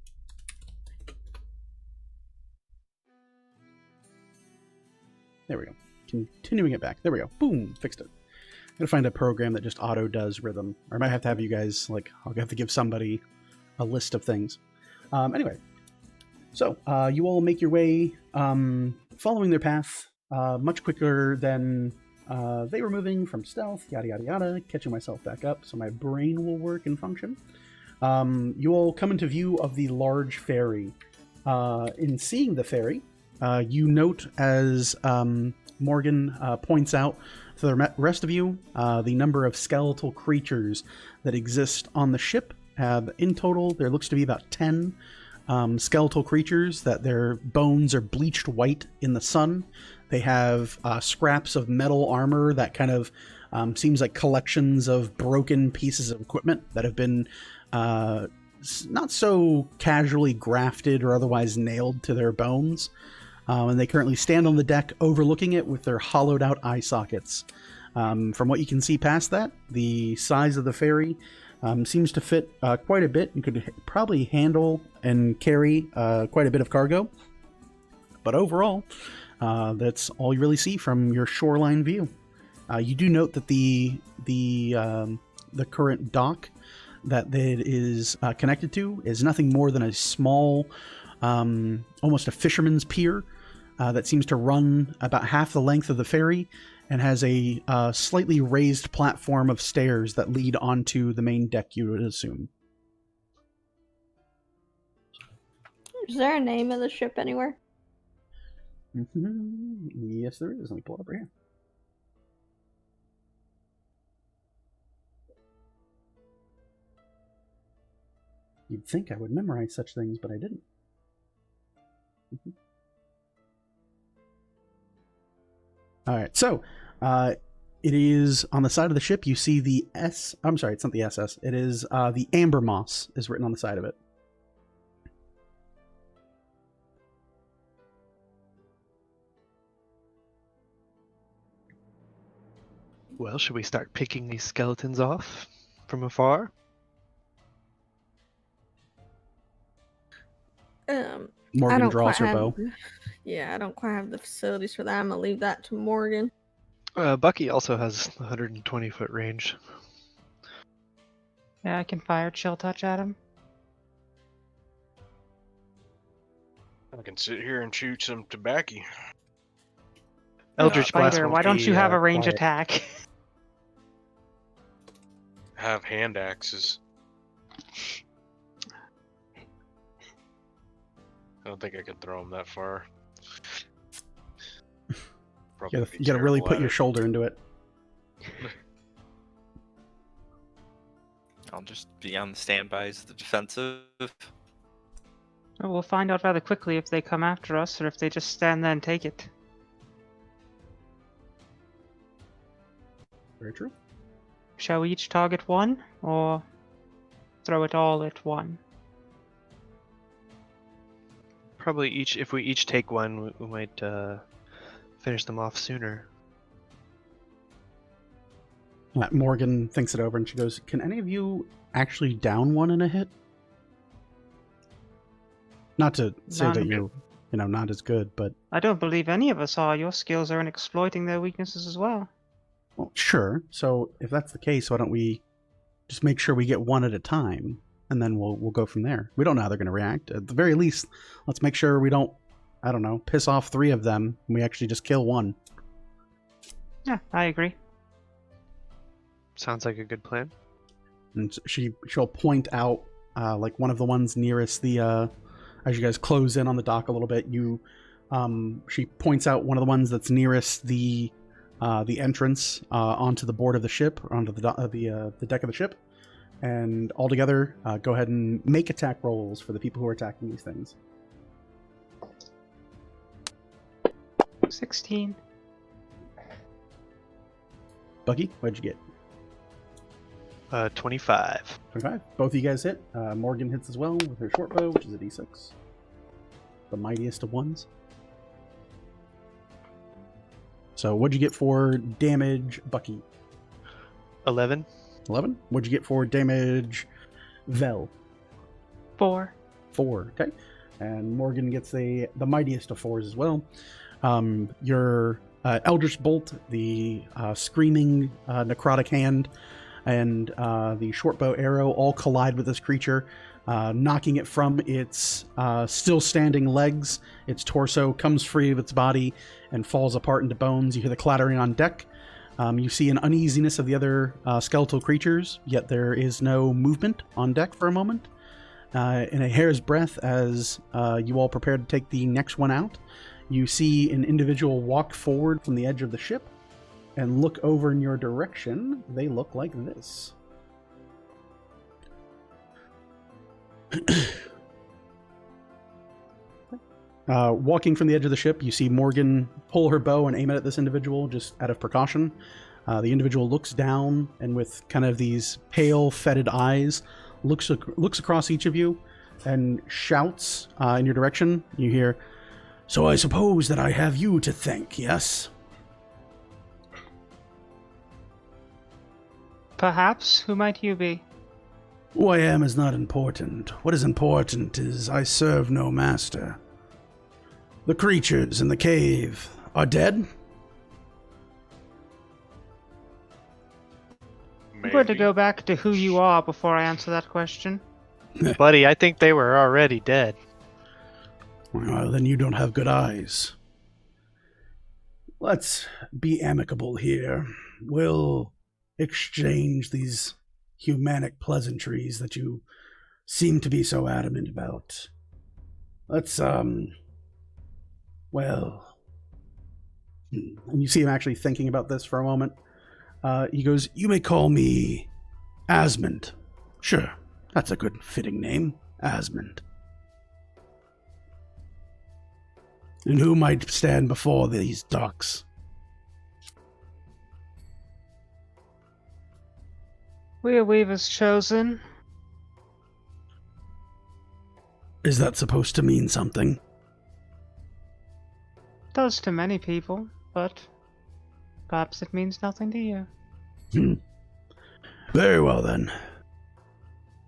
There we go. Continuing it back. There we go. Boom. Fixed it. I'm going to find a program that just auto does rhythm. Or I might have to have you guys, I'll have to give somebody a list of things. Anyway. So, you all make your way, following their path, much quicker than they were moving from stealth, yada yada yada, catching myself back up so my brain will work and function. You all come into view of the large ferry. In seeing the ferry, you note as Morgan points out to the rest of you the number of skeletal creatures that exist on the ship. In total, there looks to be about 10 skeletal creatures that their bones are bleached white in the sun. They have scraps of metal armor that kind of seems like collections of broken pieces of equipment that have been not so casually grafted or otherwise nailed to their bones. And they currently stand on the deck overlooking it with their hollowed out eye sockets. From what you can see past that, the size of the ferry seems to fit quite a bit. You could probably handle and carry quite a bit of cargo. But overall, that's all you really see from your shoreline view. You do note that the current dock that it is connected to is nothing more than a small, almost a fisherman's pier that seems to run about half the length of the ferry and has a slightly raised platform of stairs that lead onto the main deck, you would assume. Is there a name of the ship anywhere? Mm-hmm. Yes, there is. Let me pull it up right here. You'd think I would memorize such things, but I didn't. Mm-hmm. All right, so it is on the side of the ship. You see the S. I'm sorry, it's not the SS. It is the Amber Moss is written on the side of it. Well, should we start picking these skeletons off from afar? Morgan draws her bow. Yeah, I don't quite have the facilities for that. I'm gonna leave that to Morgan. Bucky also has 120-foot range. Yeah, I can fire chill touch at him. I can sit here and shoot some tobacco. Eldritch Blast Spider, won't why don't be, you have a range quiet. attack? Have hand axes. I don't think I could throw them that far. Probably You be gotta really terrible put at your it. shoulder into it. I'll just be on the standby as the defensive. Well, we'll find out rather quickly if they come after us or if they just stand there and take it. Very true. Shall we each target one, or throw it all at one? Probably if we each take one, we might finish them off sooner. Morgan thinks it over and she goes, "Can any of you actually down one in a hit?" Not to say that None. you're, not as good, but I don't believe any of us are. Your skills are in exploiting their weaknesses as well. well, sure. So if that's the case, why don't we just make sure we get one at a time, and then we'll go from there. We don't know how they're going to react. At the very least, let's make sure we don't, I don't know, piss off 3 of them, and we actually just kill one. Yeah, I agree. Sounds like a good plan. And she'll point out like one of the ones nearest the as you guys close in on the dock a little bit, she points out one of the ones that's nearest the entrance onto the board of the ship, onto the deck of the ship, and all together go ahead and make attack rolls for the people who are attacking these things. 16. Bucky, what'd you get? 25. 25. Both of you guys hit. Morgan hits as well with her short bow, which is a d6. The mightiest of ones. So what'd you get for damage, Bucky? 11. 11. What'd you get for damage, Vel? 4. 4. Okay. And Morgan gets the mightiest of 4s as well. Your Eldritch Bolt, the screaming necrotic hand, and the short bow arrow all collide with this creature, knocking it from its still standing legs. Its torso comes free of its body and falls apart into bones. You hear the clattering on deck. You see an uneasiness of the other skeletal creatures, yet there is no movement on deck for a moment. In a hair's breadth, as you all prepare to take the next one out, you see an individual walk forward from the edge of the ship and look over in your direction. They look like this. Walking from the edge of the ship, you see Morgan pull her bow and aim it at this individual just out of precaution. The individual looks down and with kind of these pale, fetid eyes, looks across each of you and shouts in your direction. You hear, "So I suppose that I have you to thank, yes?" Perhaps? Who might you be? Who I am is not important. What is important is I serve no master. The creatures in the cave are dead? I'm going to Maybe. go back to who you are before I answer that question. Buddy, I think they were already dead. Well, then you don't have good eyes. Let's be amicable here. We'll exchange these humanic pleasantries that you seem to be so adamant about. Let's, well... And you see him actually thinking about this for a moment. He goes, "You may call me Asmund." "Sure, that's a good fitting name, Asmund." "And who might stand before these docks?" We are Weaver's chosen. "Is that supposed to mean something?" Does to many people, but perhaps it means nothing to you. Very well then.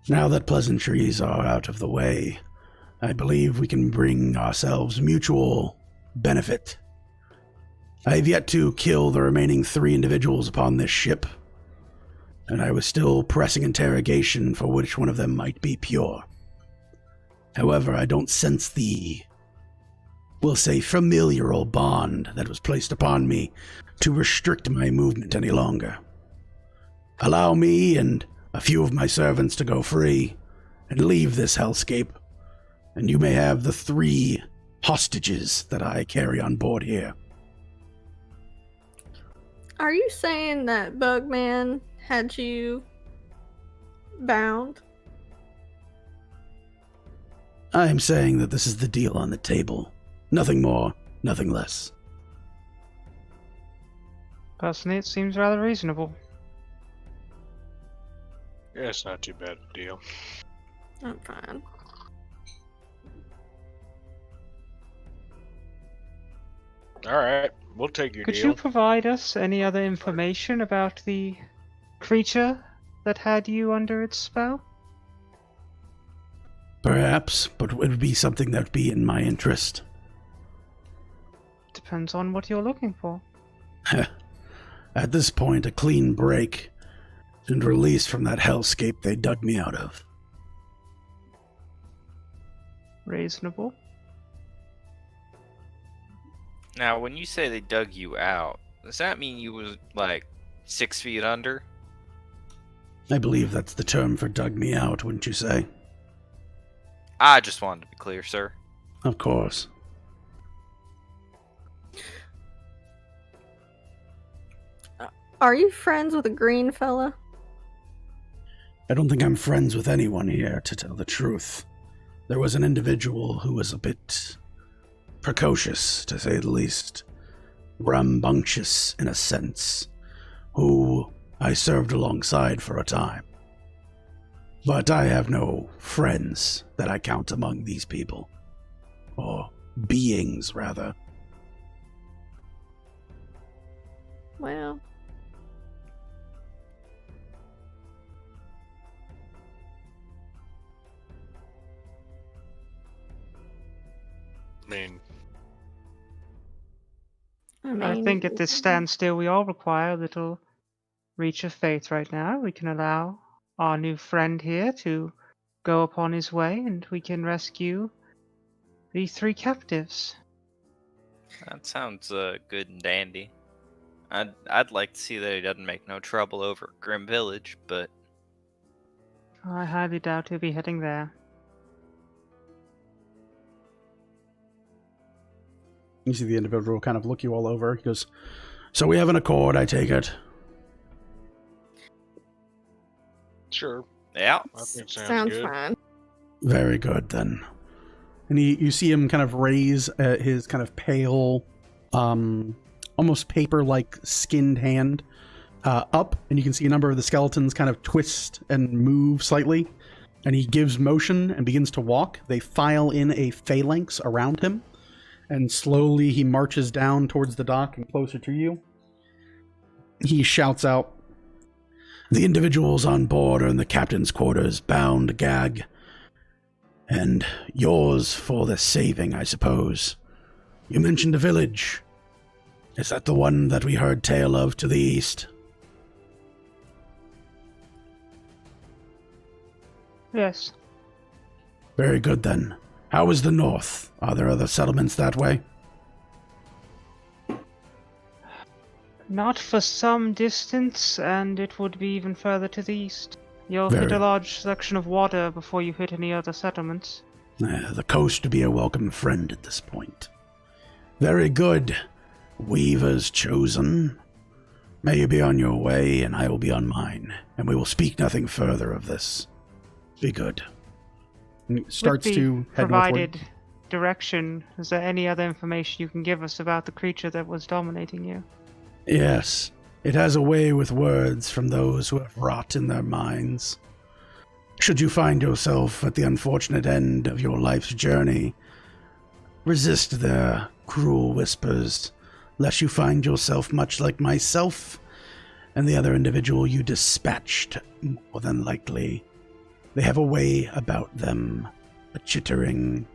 Now that pleasantries are out of the way, I believe we can bring ourselves mutual benefit. I have yet to kill the remaining 3 individuals upon this ship, and I was still pressing interrogation for which one of them might be pure. However, I don't sense the we'll say, familial bond that was placed upon me to restrict my movement any longer. Allow me and a few of my servants to go free and leave this hellscape, and you may have the 3 hostages that I carry on board here. Are you saying that Bugman had you bound? I am saying that this is the deal on the table. Nothing more, nothing less. Personally, it seems rather reasonable. Yeah, it's not too bad a deal. I'm fine. All right, we'll take your Could deal. you provide us any other information about the creature that had you under its spell? Perhaps, but it would be something that would be in my interest. Depends on what you're looking for. At this point, a clean break and release from that hellscape they dug me out of. Reasonable. Now, when you say they dug you out, does that mean you was like 6 feet under? I believe that's the term for dug me out, wouldn't you say? I just wanted to be clear, sir. Of course. Are you friends with a green fella? I don't think I'm friends with anyone here, to tell the truth. There was an individual who was a bit precocious, to say the least. Rambunctious, in a sense, who I served alongside for a time. But I have no friends that I count among these people. Or beings, rather. Well, I think at this standstill we all require a little reach of faith right now. We can allow our new friend here to go upon his way, and we can rescue the 3 captives. That sounds good and dandy. I'd like to see that he doesn't make no trouble over at Grim Village, but I highly doubt he'll be heading there. You see the individual kind of look you all over. He goes, "So we have an accord, I take it." Sure. yeah. I think sounds good. fine. Very good, then. And you see him kind of raise his kind of pale, almost paper-like skinned hand up, and you can see a number of the skeletons kind of twist and move slightly. And he gives motion and begins to walk. They file in a phalanx around him, and slowly he marches down towards the dock and closer to you. He shouts out, "The individuals on board are in the captain's quarters, bound, gag. And yours for the saving, I suppose. You mentioned a village. Is that the one that we heard tale of to the east?" Yes. Very good, then. How is the north? Are there other settlements that way? Not for some distance, and it would be even further to the east. You'll hit Very- a large section of water before you hit any other settlements. The coast to be a welcome friend at this point. Very good. Weavers chosen. May you be on your way, and I will be on mine, and we will speak nothing further of this. Be good. And he starts With the to head provided northward. direction, is there any other information you can give us about the creature that was dominating you? Yes, it has a way with words from those who have rot in their minds. Should you find yourself at the unfortunate end of your life's journey, resist their cruel whispers, lest you find yourself much like myself and the other individual you dispatched. More than likely, they have a way about them, a chittering,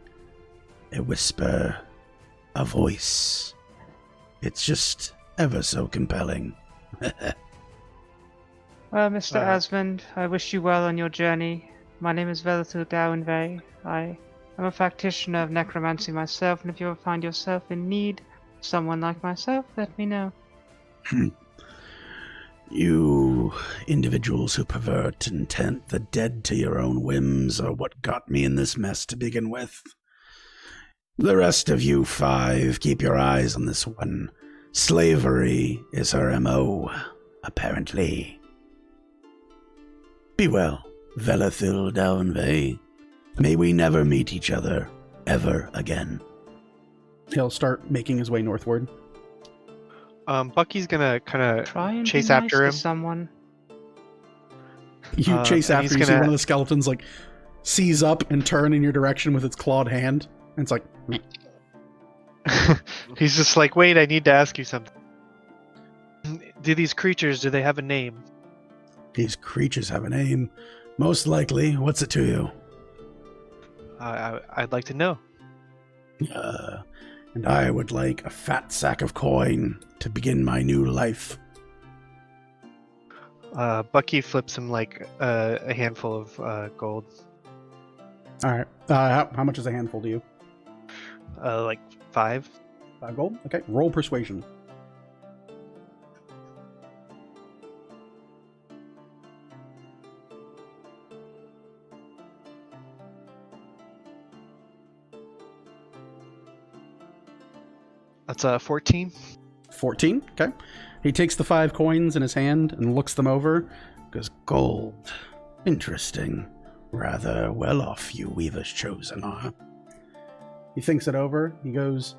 a whisper, a voice. It's just ever so compelling. Well, Mr. Asmund, I wish you well on your journey. My name is Velathur Dowenvey. I I'm a practitioner of necromancy myself, and if you ever find yourself in need of someone like myself, let me know. You individuals who pervert and tempt the dead to your own whims are what got me in this mess to begin with. The rest of you 5, keep your eyes on this one. Slavery is her M.O., apparently. Be well, Velethil Downvey. May we never meet each other, ever again. He'll start making his way northward. Bucky's gonna kind Try and of chase be nice after to him. someone. You chase and after, he's you see gonna- one of the skeletons, like, seize up and turn in your direction with its clawed hand. And it's like, He's just like, wait, I need to ask you something. Do these creatures, do they have a name? these creatures have a name. Most likely. What's it to you? I'd like to know. And I would like a fat sack of coin to begin my new life. Bucky flips him like a handful of gold. All right. How much is a handful to you? Like 5. 5 gold? Okay. Roll persuasion. That's 14. 14. Okay. He takes the 5 coins in his hand and looks them over. Goes, gold. Interesting. Rather well off you weavers chosen are. He thinks it over. He goes,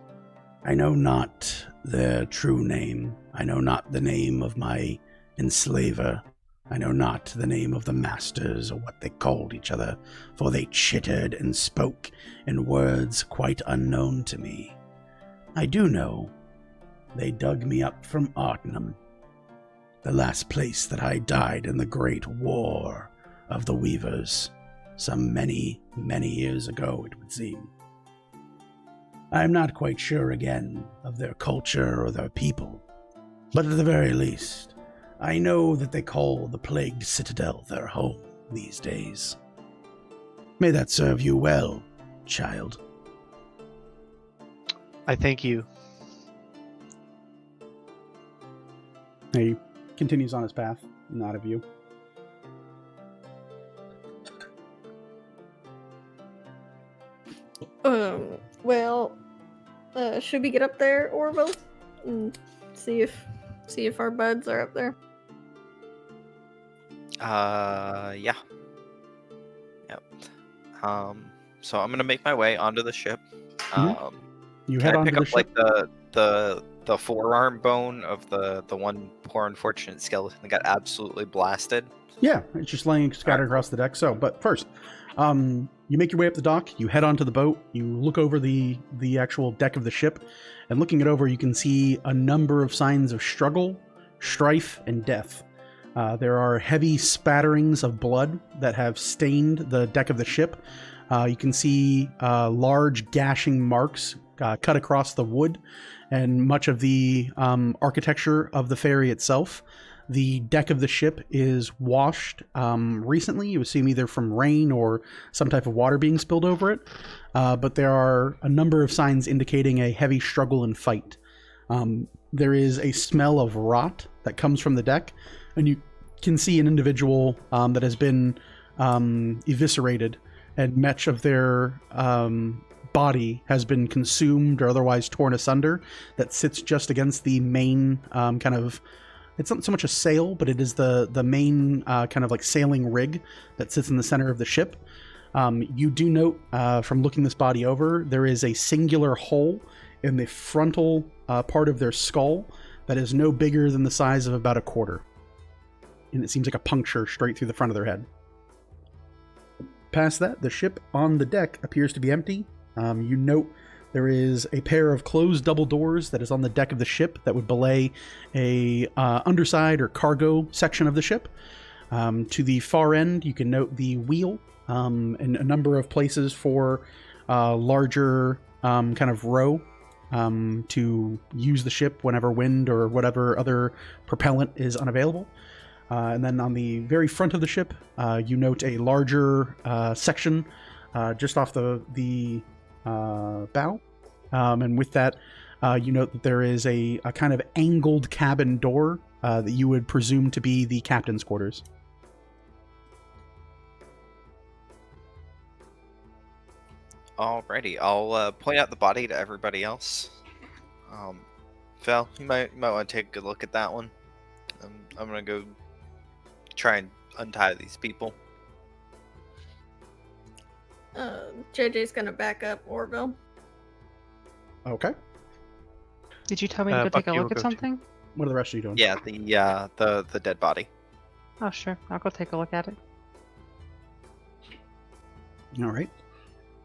I know not their true name. I know not the name of my enslaver. I know not the name of the masters or what they called each other, for they chittered and spoke in words quite unknown to me. I do know they dug me up from Artnum, the last place that I died in the great war of the Weavers, some many, many years ago, it would seem. I am not quite sure again of their culture or their people, but at the very least, I know that they call the plagued citadel their home these days. May that serve you well, child. I thank you. He continues on his path, not of you. Well, should we get up there, Orville, and see if our buds are up there? Yeah. Yep. So I'm gonna make my way onto the ship. You Can head I onto pick the up ship. like the forearm bone of the one poor unfortunate skeleton that got absolutely blasted? Yeah, it's just laying scattered across the deck. So, but first, you make your way up the dock. You head onto the boat. You look over the actual deck of the ship, and looking it over, you can see a number of signs of struggle, strife, and death. There are heavy spatterings of blood that have stained the deck of the ship. You can see large gashing marks cut across the wood and much of the architecture of the ferry itself. The deck of the ship is washed recently. You assume either from rain or some type of water being spilled over it. But there are a number of signs indicating a heavy struggle and fight. There is a smell of rot that comes from the deck, and you can see an individual that has been eviscerated, and much of their body has been consumed or otherwise torn asunder, that sits just against the main kind of, it's not so much a sail, but it is the main kind of like sailing rig that sits in the center of the ship. You do note from looking this body over, there is a singular hole in the frontal part of their skull that is no bigger than the size of about a quarter. And it seems like a puncture straight through the front of their head. Past that, the ship on the deck appears to be empty. You note there is a pair of closed double doors that is on the deck of the ship that would belay a underside or cargo section of the ship. To the far end, you can note the wheel and a number of places for larger kind of row to use the ship whenever wind or whatever other propellant is unavailable. And then on the very front of the ship, you note a larger section just off the bow. And with that, you note that there is a kind of angled cabin door that you would presume to be the captain's quarters. Alrighty, I'll point out the body to everybody else. Val, you might want to take a good look at that one. I'm gonna go try and untie these people. JJ's gonna back up Orville. Okay. Did you tell me to go take Bucky a will look at go too. something? What are the rest of you doing? Yeah, the dead body. Oh, sure. I'll go take a look at it. All right.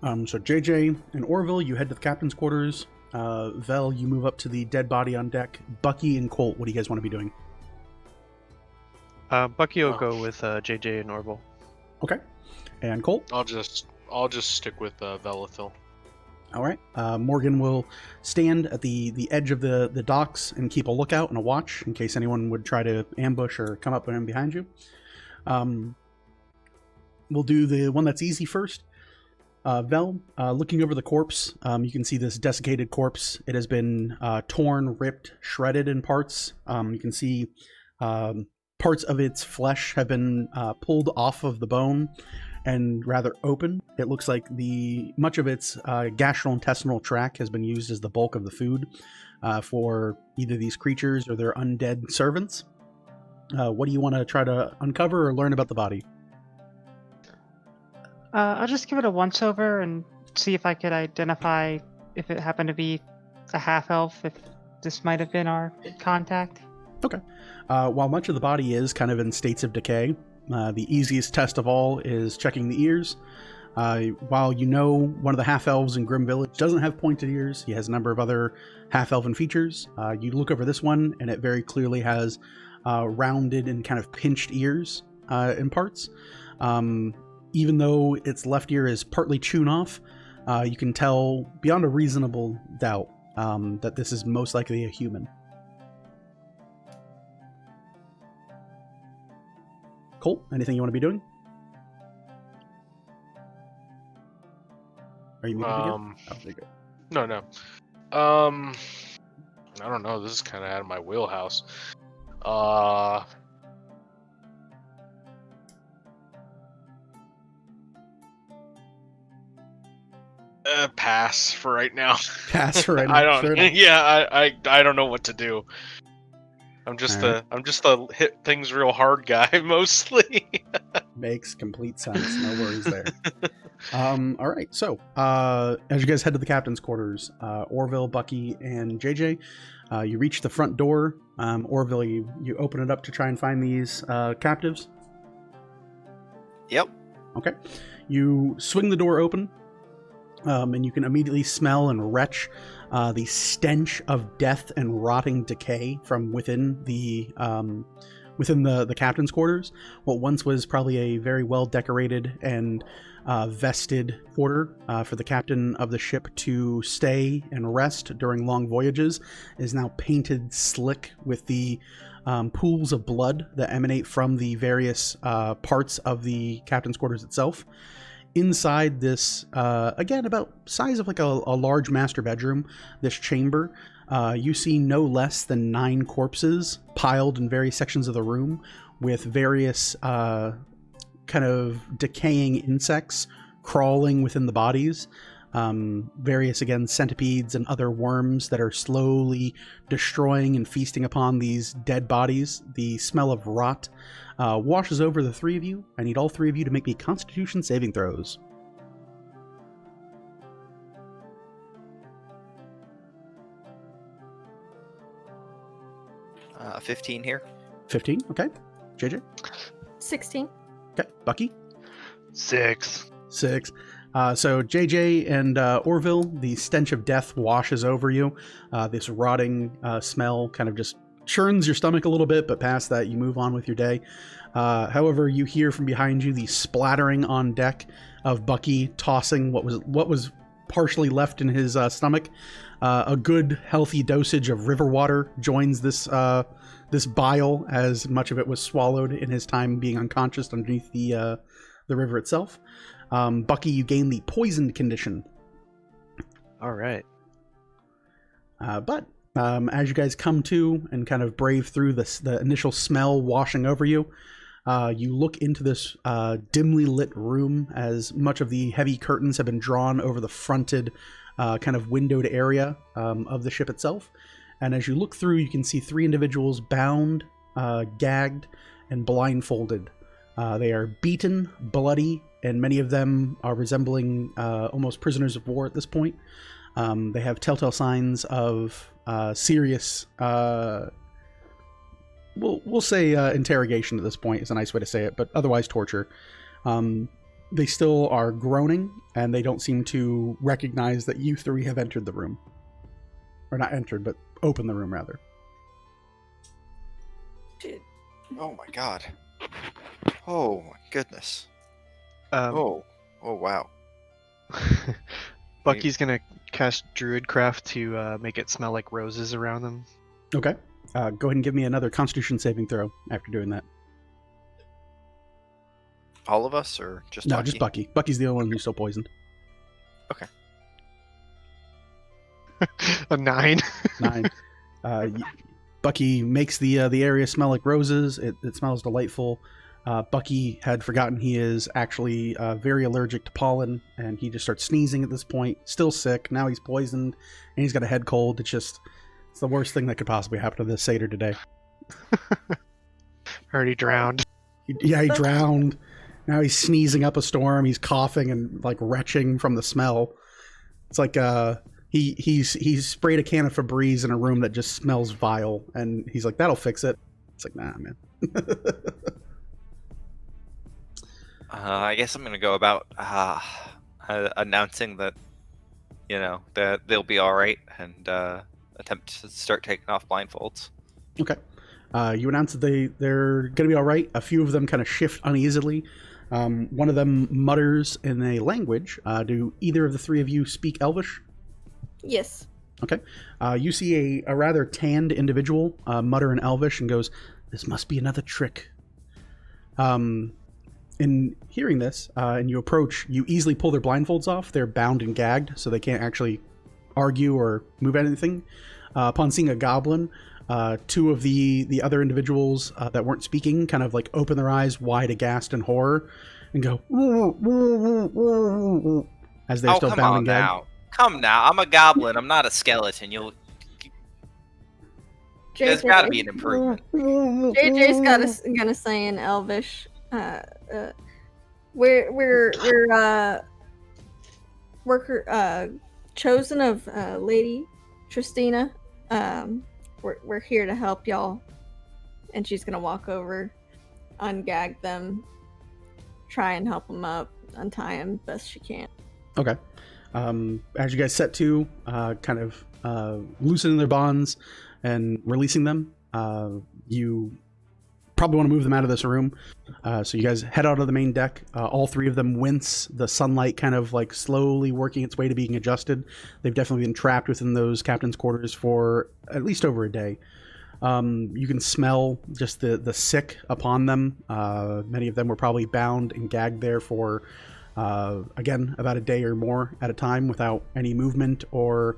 So JJ and Orville, you head to the captain's quarters. Vel, you move up to the dead body on deck. Bucky and Colt, what do you guys want to be doing? Bucky will go with JJ and Orville. Okay. And Colt? I'll just stick with Velithil. All right. Morgan will stand at the edge of the docks and keep a lookout and a watch in case anyone would try to ambush or come up and behind you. We'll do the one that's easy first. Vel, looking over the corpse, you can see this desiccated corpse. It has been torn, ripped, shredded in parts. You can see parts of its flesh have been pulled off of the bone and rather open. It looks like much of its gastrointestinal tract has been used as the bulk of the food for either these creatures or their undead servants. What do you want to try to uncover or learn about the body? I'll just give it a once-over and see if I could identify if it happened to be a half-elf, if this might have been our contact. Okay. While much of the body is kind of in states of decay, the easiest test of all is checking the ears. While you know one of the half-elves in Grim Village doesn't have pointed ears, he has a number of other half-elven features. You look over this one, and it very clearly has rounded and kind of pinched ears in parts. Even though its left ear is partly chewn off, you can tell beyond a reasonable doubt that this is most likely a human. Colt, anything you want to be doing? Are you moving again? Oh, there you go. No. I don't know. This is kind of out of my wheelhouse. Pass for right now. Pass for right now. I don't. Sure enough. Yeah, I don't know what to do. I'm just the hit things real hard guy mostly. Makes complete sense. No worries there. All right. So, as you guys head to the captain's quarters, Orville, Bucky, and JJ, you reach the front door. Orville, you open it up to try and find these captives. Yep. Okay. You swing the door open, and you can immediately smell and retch the stench of death and rotting decay from within the captain's quarters. What once was probably a very well decorated and vested quarter for the captain of the ship to stay and rest during long voyages is now painted slick with the pools of blood that emanate from the various parts of the captain's quarters itself. Inside this, again, about size of like a large master bedroom, this chamber, you see no less than 9 corpses piled in various sections of the room with various kind of decaying insects crawling within the bodies. Various, again, centipedes and other worms that are slowly destroying and feasting upon these dead bodies. The smell of rot washes over the 3 of you. I need all 3 of you to make me Constitution saving throws. Uh, 15 here. 15, okay. JJ? 16. Okay. Bucky? 6. 6. So JJ and Orville, the stench of death washes over you. This rotting smell kind of just churns your stomach a little bit, but past that, you move on with your day. However, you hear from behind you the splattering on deck of Bucky tossing what was partially left in his stomach. A good, healthy dosage of river water joins this bile, as much of it was swallowed in his time being unconscious underneath the river itself. Bucky, you gain the poisoned condition. All right. But as you guys come to and kind of brave through the initial smell washing over you, you look into this dimly lit room as much of the heavy curtains have been drawn over the fronted kind of windowed area of the ship itself. And as you look through, you can see 3 individuals bound, gagged, and blindfolded. They are beaten, bloody, and many of them are resembling almost prisoners of war at this point. They have telltale signs of serious, we'll say interrogation at this point is a nice way to say it, but otherwise torture. They still are groaning, and they don't seem to recognize that you 3 have entered the room. Or not entered, but opened the room, rather. Oh my god. Oh my goodness. Um, Oh wow. Bucky's gonna cast Druidcraft to make it smell like roses around them. Okay. Go ahead and give me another Constitution saving throw after doing that. All of us, or just No, Bucky? just Bucky. Bucky's the only one who's still poisoned. Okay. A 9. 9. Bucky makes the area smell like roses. It smells delightful. Bucky had forgotten he is actually very allergic to pollen, and he just starts sneezing at this point. Still sick. Now he's poisoned, and he's got a head cold. It's the worst thing that could possibly happen to this satyr today. Already drowned. He drowned. Now he's sneezing up a storm. He's coughing and like retching from the smell. It's like he's sprayed a can of Febreze in a room that just smells vile, and he's like, that'll fix it. It's like, nah, man. I guess I'm gonna go about announcing that, that they'll be all right, and attempt to start taking off blindfolds. Okay. You announce that they're going to be all right. A few of them kind of shift uneasily. One of them mutters in a language. Do either of the 3 of you speak Elvish? Yes. Okay. You see a rather tanned individual mutter in Elvish and goes, "This must be another trick." In hearing this, and you approach, you easily pull their blindfolds off. They're bound and gagged, so they can't actually argue or move anything. Upon seeing a goblin, 2 of the other individuals that weren't speaking kind of like open their eyes wide aghast in horror and go as they're still bound and gagged. Now. Come now, I'm a goblin. I'm not a skeleton. There's got to be an improvement. JJ's gonna say in Elvish, we're chosen of Lady Tristina. We're here to help y'all, and she's gonna walk over, ungag them, try and help them up, untie them best she can. Okay. As you guys set to, kind of loosening their bonds and releasing them, you probably want to move them out of this room. So you guys head out of the main deck. All 3 of them wince, the sunlight kind of like slowly working its way to being adjusted. They've definitely been trapped within those captain's quarters for at least over a day. You can smell just the sick upon them. Many of them were probably bound and gagged there for again about a day or more at a time without any movement or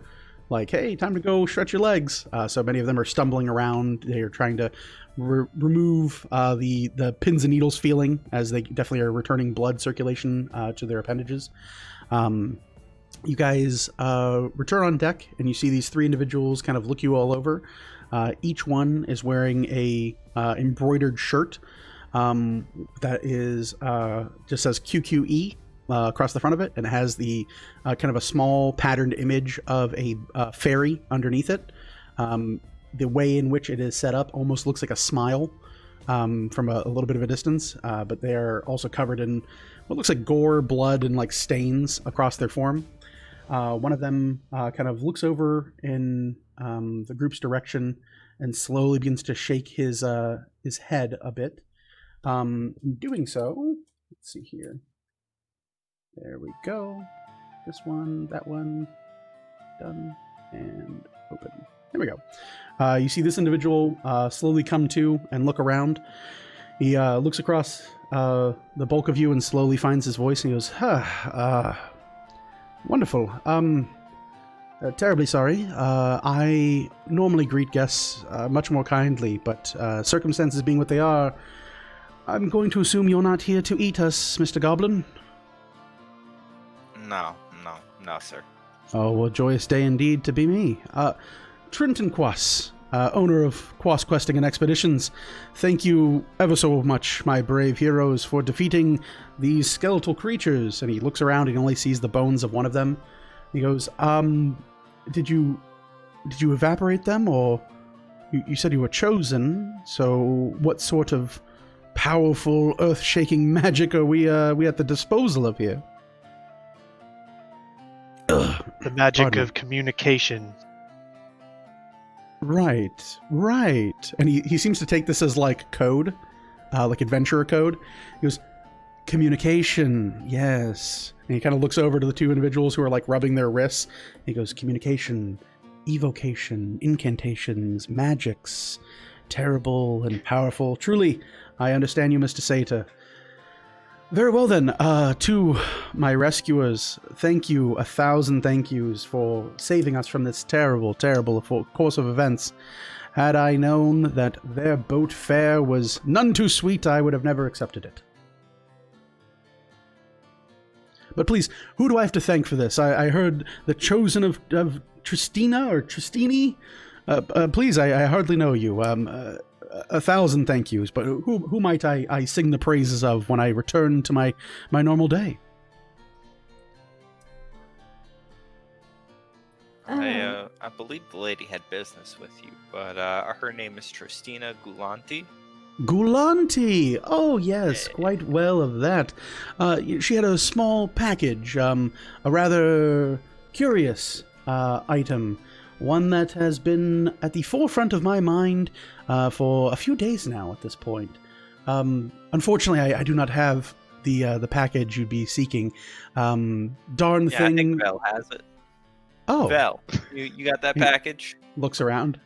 like, hey, time to go stretch your legs. So many of them are stumbling around. They are trying to remove the pins and needles feeling, as they definitely are returning blood circulation to their appendages. You guys return on deck, and you see these 3 individuals kind of look you all over. Each one is wearing a embroidered shirt that is just says QQE across the front of it, and it has the kind of a small patterned image of a ferry underneath it. The way in which it is set up almost looks like a smile from a little bit of a distance, but they are also covered in what looks like gore, blood, and like stains across their form. One of them kind of looks over in the group's direction and slowly begins to shake his head a bit. In doing so, let's see here. There we go. This one, that one, done, and open. There we go. You see this individual slowly come to and look around. He looks across the bulk of you and slowly finds his voice and he goes, wonderful. Terribly sorry. I normally greet guests much more kindly, but circumstances being what they are, I'm going to assume you're not here to eat us, Mr. Goblin. No, sir. Oh, well, joyous day indeed to be me. Trenton Quas, owner of Quas Questing and Expeditions. Thank you ever so much, my brave heroes, for defeating these skeletal creatures. And he looks around and only sees the bones of one of them. He goes, did you evaporate them, or you said you were chosen? So what sort of powerful, earth-shaking magic are we at the disposal of here? The magic Pardon. of communication. Right. And he seems to take this as like code, like adventurer code. He goes, communication, yes. And he kind of looks over to the two individuals who are like rubbing their wrists. He goes, communication, evocation, incantations, magics, terrible and powerful. Truly, I understand you, Mr. Sata. Very well then, to my rescuers, thank you, 1,000 thank yous for saving us from this terrible, terrible course of events. Had I known that their boat fare was none too sweet, I would have never accepted it. But please, who do I have to thank for this? I heard the chosen of Tristina or Tristini. Please, I hardly know you. 1,000 thank yous, but who might I sing the praises of when I return to my normal day? I believe the lady had business with you, but her name is Tristina Gulanti. Gulanti! Oh, yes, quite well of that. She had a small package, a rather curious item. One that has been at the forefront of my mind for a few days now at this point. Unfortunately, I do not have the package you'd be seeking. Darn thing. I think Vel has it. Oh. Vel, you got that package? Looks around.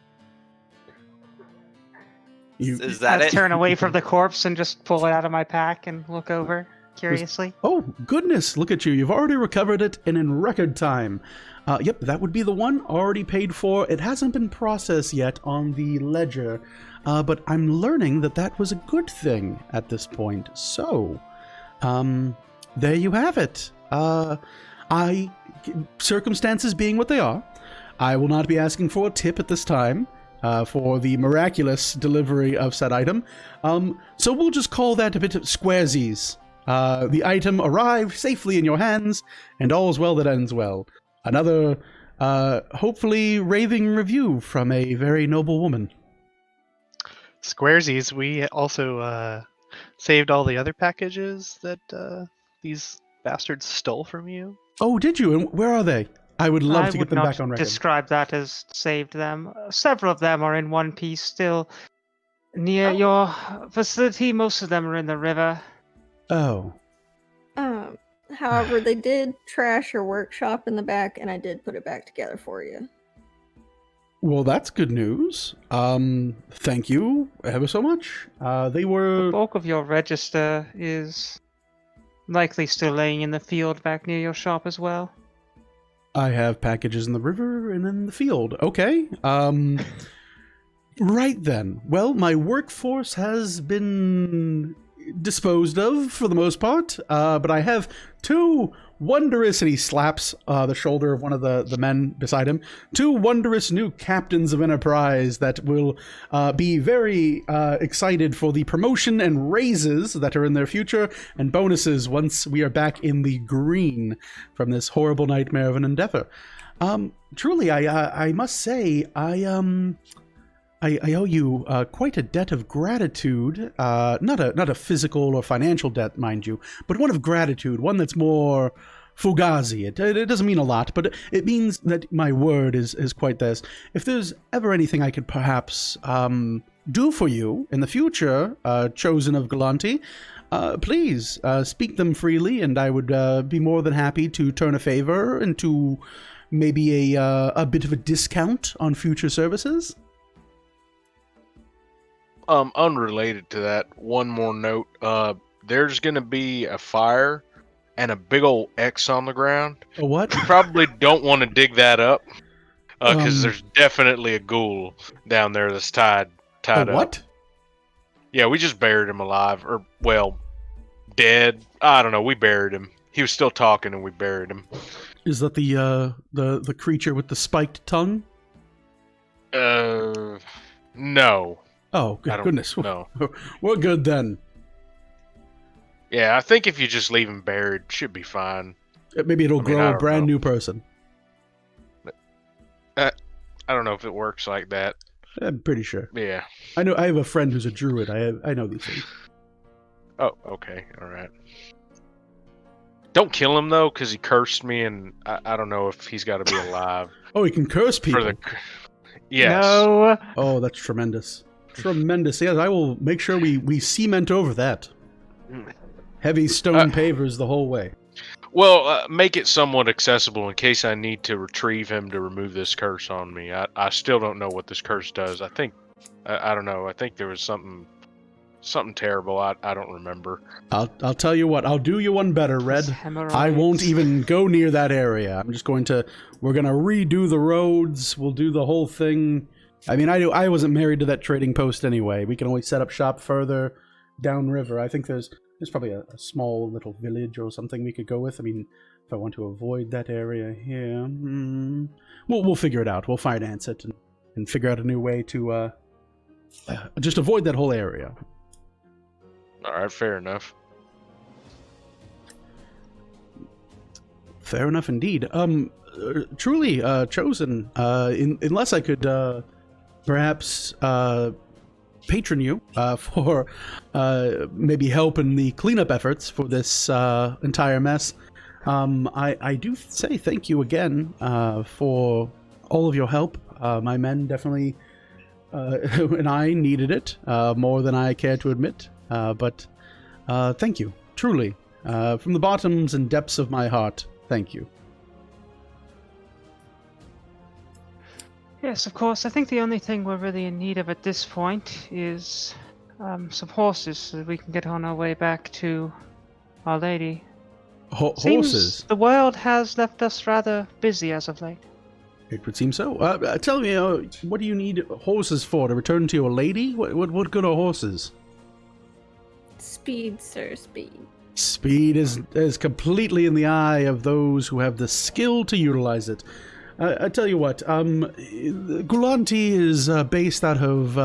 Is that I it? turn away from the corpse and just pull it out of my pack and look over curiously. Oh, goodness, look at you. You've already recovered it and in record time. Yep, that would be the one, already paid for. It hasn't been processed yet on the ledger, but I'm learning that was a good thing at this point. So, there you have it. Circumstances being what they are, I will not be asking for a tip at this time for the miraculous delivery of said item. So we'll just call that a bit of squaresies. The item arrived safely in your hands, and all's well that ends well. Another, hopefully, raving review from a very noble woman. Squaresies, we also saved all the other packages that these bastards stole from you. Oh, did you? And where are they? I would love to get them back on record. Describe that as saved them. Several of them are in one piece still near your facility. Most of them are in the river. Oh. However, they did trash your workshop in the back, and I did put it back together for you. Well, that's good news. Thank you ever so much. They were... The bulk of your register is likely still laying in the field back near your shop as well. I have packages in the river and in the field. Okay. Right then. Well, my workforce has been disposed of for the most part, but I have two wondrous, and he slaps the shoulder of one of the men beside him, two wondrous new captains of Enterprise that will be very excited for the promotion and raises that are in their future and bonuses once we are back in the green from this horrible nightmare of an endeavor. Truly, I must say, I owe you quite a debt of gratitude. Not a physical or financial debt, mind you, but one of gratitude, one that's more fugazi. It doesn't mean a lot, but it means that my word is quite this. If there's ever anything I could perhaps do for you in the future, chosen of Galanti, please speak them freely, and I would be more than happy to turn a favor into maybe a bit of a discount on future services. Unrelated to that, one more note. there's gonna be a fire and a big old X on the ground. A what? You probably don't want to dig that up because Um, there's definitely a ghoul down there that's tied A up. what? Yeah, we just buried him alive, or well, dead. I don't know. We buried him. He was still talking, and we buried him. Is that the creature with the spiked tongue? No. Oh, good goodness. No. We're good then. Yeah, I think if you just leave him buried, should be fine. Maybe it'll I mean, grow I a don't brand know. new person. I don't know if it works like that. I'm pretty sure. Yeah. I know. I have a friend who's a druid. I know these things. Oh, okay. All right. Don't kill him though, because he cursed me, and I don't know if he's got to be alive. Oh, he can curse people. For the. Yes. No. Oh, that's tremendous. Tremendous. Yes, I will make sure we cement over that. Heavy stone pavers the whole way. Well, make it somewhat accessible in case I need to retrieve him to remove this curse on me. I still don't know what this curse does. I think I don't know. I think there was something terrible. I don't remember. I'll tell you what. I'll do you one better, Red. I won't even go near that area. I'm just we're gonna redo the roads. We'll do the whole thing. I mean, I wasn't married to that trading post anyway. We can always set up shop further downriver. I think there's probably a small little village or something we could go with. I mean, if I want to avoid that area here, we'll figure it out. We'll finance it and figure out a new way to just avoid that whole area. All right, fair enough. Fair enough indeed. Truly, Chosen, unless I could perhaps patron you for maybe help in the cleanup efforts for this entire mess. I do say thank you again for all of your help. My men definitely and I needed it more than I care to admit. But thank you, truly, from the bottoms and depths of my heart. Thank you. Yes, of course. I think the only thing we're really in need of at this point is some horses so that we can get on our way back to Our Lady. Seems Horses? the world has left us rather busy as of late. It would seem so. Tell me, what do you need horses for? To return to your lady? What good are horses? Speed, sir, speed. Speed is completely in the eye of those who have the skill to utilize it. I tell you what, Gulanti is based out of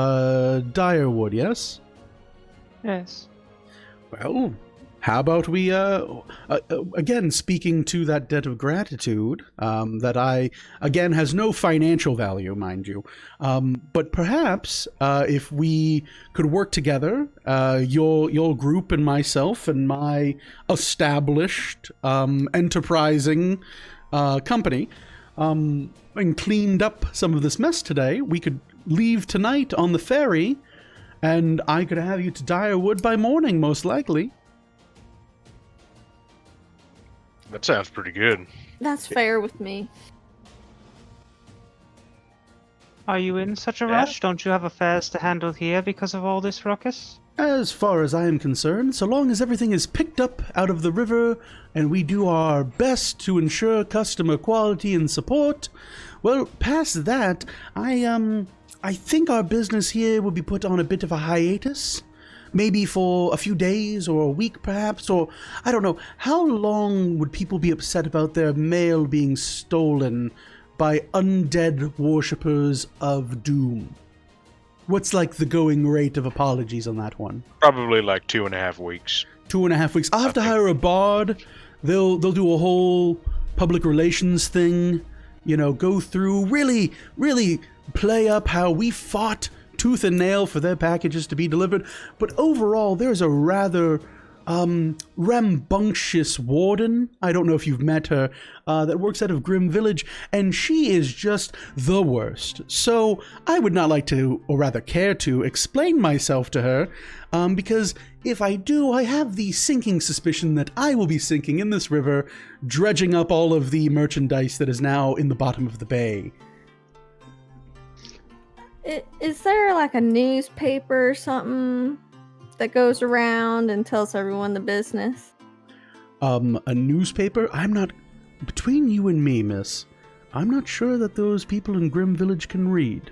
Direwood, yes? Yes. Well, how about we, again, speaking to that debt of gratitude, that again, has no financial value, mind you, but perhaps if we could work together, your group and myself and my established, enterprising company, and cleaned up some of this mess today, we could leave tonight on the ferry, and I could have you to Direwood by morning, most likely. That sounds pretty good. That's fair with me. Are you in such a rush? Don't you have affairs to handle here because of all this ruckus? As far as I am concerned, so long as everything is picked up out of the river and we do our best to ensure customer quality and support, well, past that, I think our business here will be put on a bit of a hiatus. Maybe for a few days or a week perhaps, or I don't know. How long would people be upset about their mail being stolen by undead worshippers of doom? What's like the going rate of apologies on that one? Probably like 2.5 weeks. 2.5 weeks. I'll have to hire a bard. They'll do a whole public relations thing. You know, go through, really play up how we fought tooth and nail for their packages to be delivered. But overall, there's a rather rambunctious warden. I don't know if you've met her, that works out of Grim Village, and she is just the worst. So I would not like to, or rather care to, explain myself to her, because if I do, I have the sinking suspicion that I will be sinking in this river, dredging up all of the merchandise that is now in the bottom of the bay. Is there like a newspaper or something that goes around and tells everyone the business? A newspaper? I'm not... Between you and me, miss, I'm not sure that those people in Grim Village can read.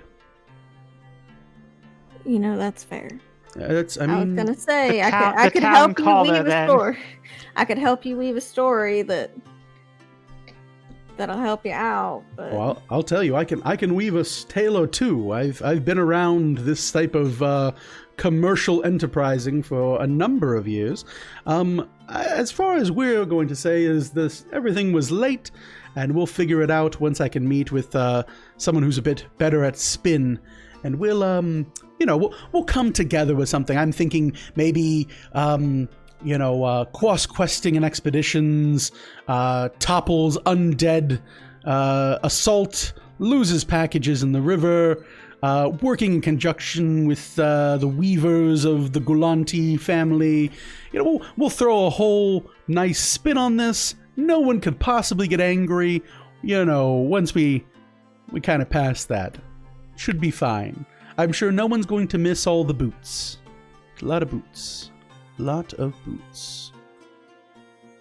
That's fair. I was mean... gonna say the town- I the could town help you caller, weave a then. story. I could help you weave a story that'll help you out. But Well, I'll tell you, I can weave a tale or two. I've been around this type of commercial enterprising for a number of years. As far as we're going to say is this: everything was late, and we'll figure it out once I can meet with someone who's a bit better at spin, and we'll we'll come together with something. I'm thinking maybe cross-questing and expeditions, topples undead, assault, loses packages in the river, working in conjunction with the weavers of the Gulanti family. We'll throw a whole nice spin on this. No one could possibly get angry. Once we kind of pass that, should be fine. I'm sure no one's going to miss all the boots. A lot of boots. Lot of boots.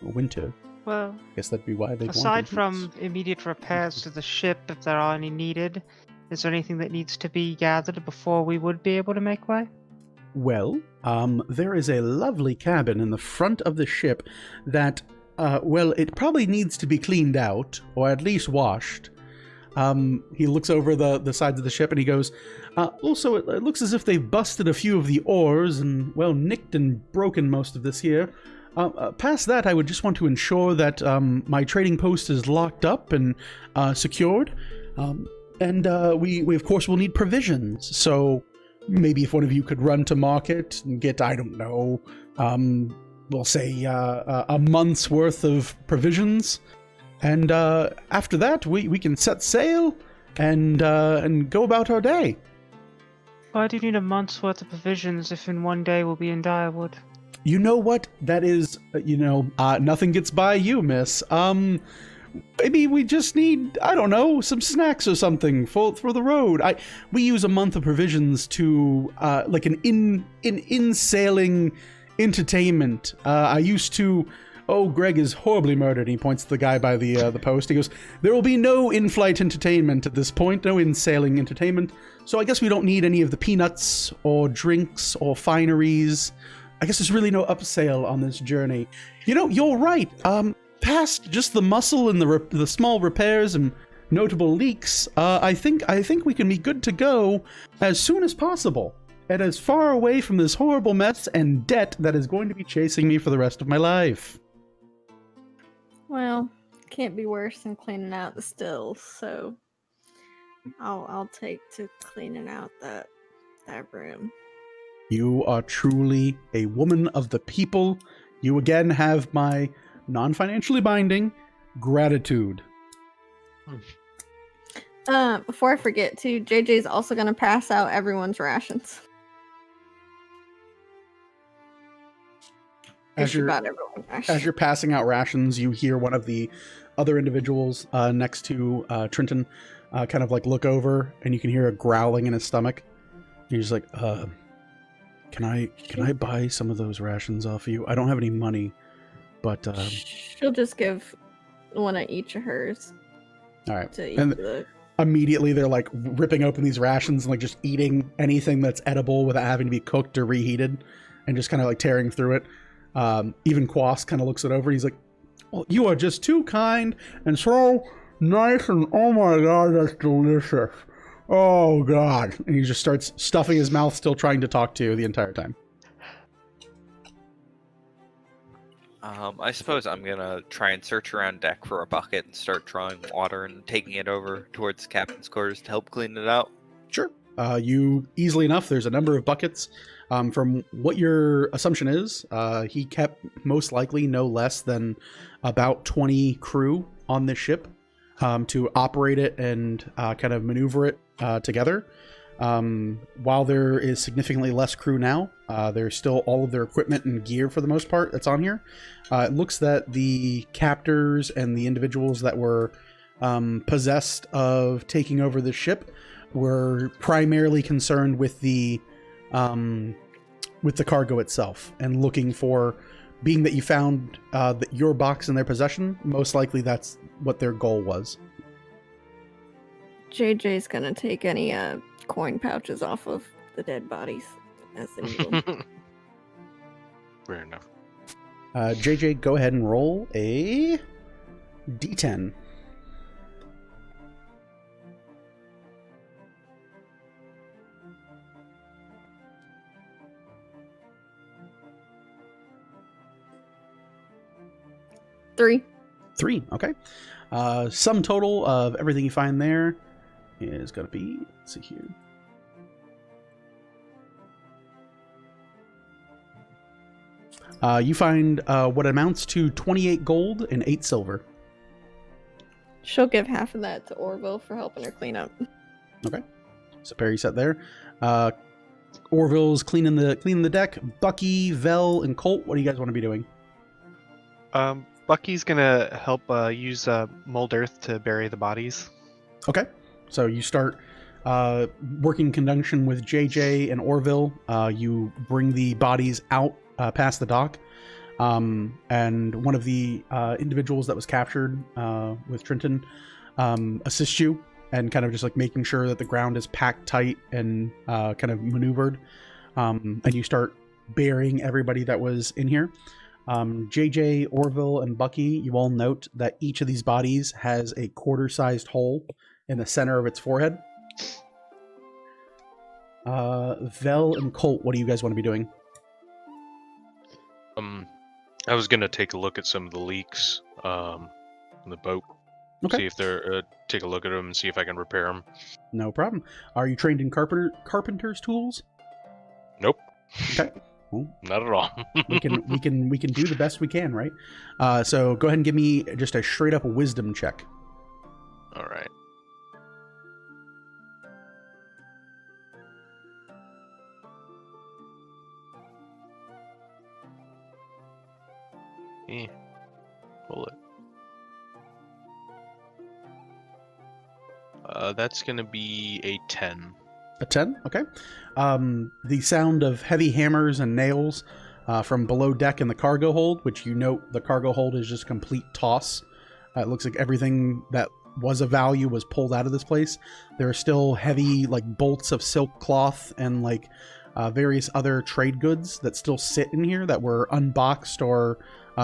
Winter. Well, I guess that'd be why they aside wanted from boots. immediate repairs to the ship, if there are any needed, is there anything that needs to be gathered before we would be able to make way? Well, there is a lovely cabin in the front of the ship that, it probably needs to be cleaned out, or at least washed. He looks over the sides of the ship and he goes, also, it looks as if they've busted a few of the oars and, nicked and broken most of this here. Past that, I would just want to ensure that my trading post is locked up and secured. And we, of course, will need provisions. So maybe if one of you could run to market and get, I don't know, we'll say a month's worth of provisions. And after that, we can set sail and go about our day. Why do you need a month's worth of provisions if in one day we'll be in Direwood? You know what? That is, nothing gets by you, miss. Maybe we just need, I don't know, some snacks or something for the road. We use a month of provisions to, like an in-sailing entertainment. I used to... Oh, Greg is horribly murdered. He points to the guy by the post. He goes, there will be no in-flight entertainment at this point, no in-sailing entertainment. So I guess we don't need any of the peanuts or drinks or fineries. I guess there's really no upsale on this journey. You're right. Past just the muscle and the small repairs and notable leaks, I think we can be good to go as soon as possible. And as far away from this horrible mess and debt that is going to be chasing me for the rest of my life. Well, can't be worse than cleaning out the stills, so I'll take to cleaning out that room. You are truly a woman of the people. You again have my non-financially binding gratitude. Before I forget too, JJ's also gonna pass out everyone's rations. As you're passing out rations, you hear one of the other individuals next to Trenton kind of like look over, and you can hear a growling in his stomach. He's like, can I buy some of those rations off you? I don't have any money, but she'll just give one of each of hers. All right. To each And of the... immediately they're like ripping open these rations and like just eating anything that's edible without having to be cooked or reheated, and just kind of like tearing through it. Even Quas kind of looks it over. He's like, well, you are just too kind and so nice, and oh my god, that's delicious. Oh god. And he just starts stuffing his mouth, still trying to talk to you the entire time. I suppose I'm gonna try and search around deck for a bucket and start drawing water and taking it over towards the captain's quarters to help clean it out. Sure. You easily enough, there's a number of buckets. From what your assumption is, he kept most likely no less than about 20 crew on this ship to operate it and kind of maneuver it together. While there is significantly less crew now, there's still all of their equipment and gear for the most part that's on here. It looks that the captors and the individuals that were possessed of taking over the ship were primarily concerned with the the cargo itself and looking for, being that you found your box in their possession, most likely that's what their goal was. JJ's gonna take any coin pouches off of the dead bodies as they need them. Fair enough. JJ, go ahead and roll a D10. Three, okay. Sum total of everything you find there is going to be, let's see here. You find what amounts to 28 gold and 8 silver. She'll give half of that to Orville for helping her clean up. Okay. So Perry set there. Orville's cleaning the deck. Bucky, Vel, and Colt, what do you guys want to be doing? Bucky's gonna help use mold earth to bury the bodies. Okay. So you start working in conjunction with JJ and Orville. You bring the bodies out past the dock. And one of the individuals that was captured with Trenton assists you and kind of just like making sure that the ground is packed tight and kind of maneuvered. And you start burying everybody that was in here. JJ, Orville, and Bucky, you all note that each of these bodies has a quarter-sized hole in the center of its forehead. Vel and Colt, what do you guys want to be doing? I was gonna take a look at some of the leaks on the boat. Okay. See if they're take a look at them and see if I can repair them. No problem. Are you trained in carpenter's tools? Nope. Okay. Well, Not at all. we can do the best we can, right? So go ahead and give me just a straight up wisdom check. All right. Pull it. That's gonna be a 10. A 10? Okay. The sound of heavy hammers and nails from below deck in the cargo hold, which you note the cargo hold is just complete toss. It looks like everything that was of value was pulled out of this place. There are still heavy like bolts of silk cloth and like various other trade goods that still sit in here that were unboxed or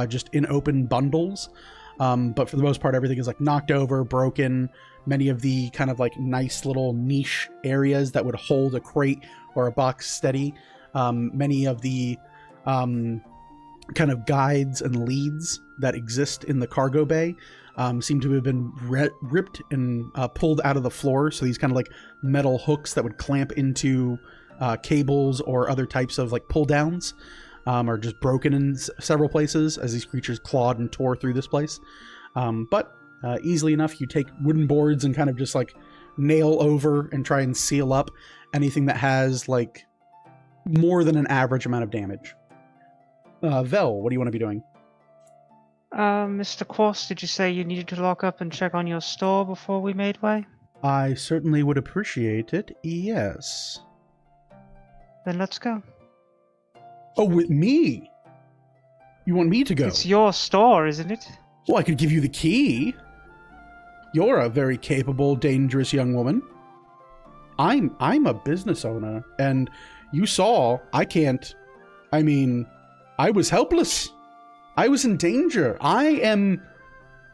just in open bundles. But for the most part, everything is like knocked over, broken. Many of the kind of like nice little niche areas that would hold a crate or a box steady. Many of the kind of guides and leads that exist in the cargo bay seem to have been ripped and pulled out of the floor. So these kind of like metal hooks that would clamp into cables or other types of like pull downs are just broken in several places as these creatures clawed and tore through this place. But easily enough, you take wooden boards and kind of just like nail over and try and seal up anything that has like more than an average amount of damage. Vel, what do you want to be doing? Mr. Quast, did you say you needed to lock up and check on your store before we made way? I certainly would appreciate it, yes. Then let's go. Oh, with me? You want me to go? It's your store, isn't it? Well, I could give you the key. You're a very capable, dangerous young woman. I'm a business owner, and you saw I was helpless. I was in danger. I am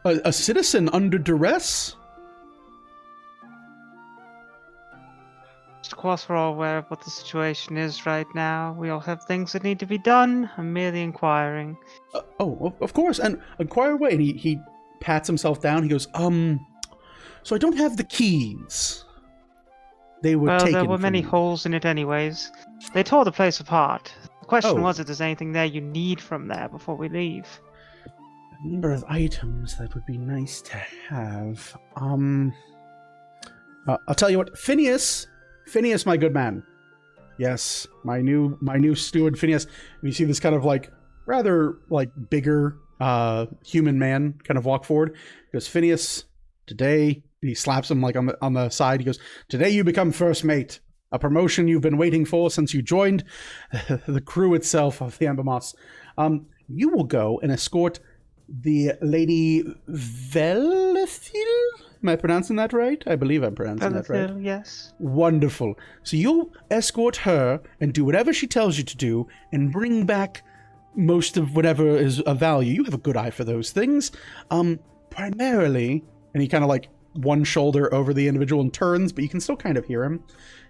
a citizen under duress. Of course, we're all aware of what the situation is right now. We all have things that need to be done. I'm merely inquiring. Of course, and inquire away. And he pats himself down. He goes, so I don't have the keys. They were taken. Well, there were from many me. holes in it anyways. They tore the place apart. The question Oh. was if there's anything there you need from there before we leave. A number of items that would be nice to have. I'll tell you what, Phineas, my good man. Yes, my new steward, Phineas. You see this kind of like rather like bigger human man kind of walk forward. He goes, Phineas, today. He slaps him like on the side. He goes, today you become first mate. a promotion you've been waiting for since you joined the crew itself of the Amber Moss. You will go and escort the Lady Velethil? Am I pronouncing that right? I believe I'm pronouncing that right. Yes. Wonderful. So you'll escort her and do whatever she tells you to do and bring back most of whatever is of value. You have a good eye for those things. Primarily, and he kind of like one shoulder over the individual and turns, but you can still kind of hear him.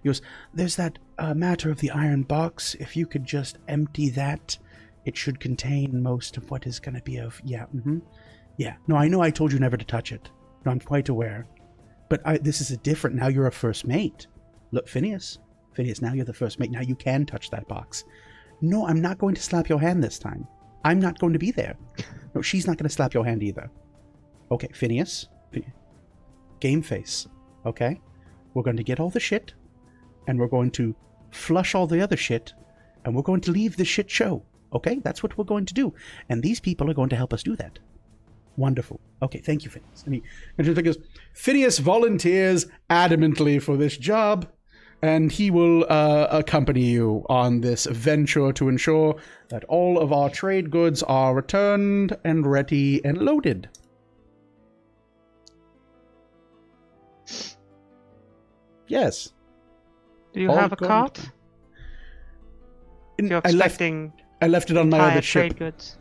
He goes, there's that matter of the iron box. If you could just empty that, it should contain most of what is going to be of... Yeah, yeah. No, I know I told you never to touch it. No, I'm quite aware. But this is a different... Now you're a first mate. Look, Phineas, now you're the first mate. Now you can touch that box. No, I'm not going to slap your hand this time. I'm not going to be there. No, she's not going to slap your hand either. Okay, Phineas. Game face. Okay? We're going to get all the shit, and we're going to flush all the other shit, and we're going to leave the shit show. Okay? That's what we're going to do. And these people are going to help us do that. Wonderful. Okay, thank you, Phineas. And Phineas volunteers adamantly for this job, and he will accompany you on this venture to ensure that all of our trade goods are returned and ready and loaded. Yes. Do you have a cart? You're expecting I left it on my other trade ship. goods.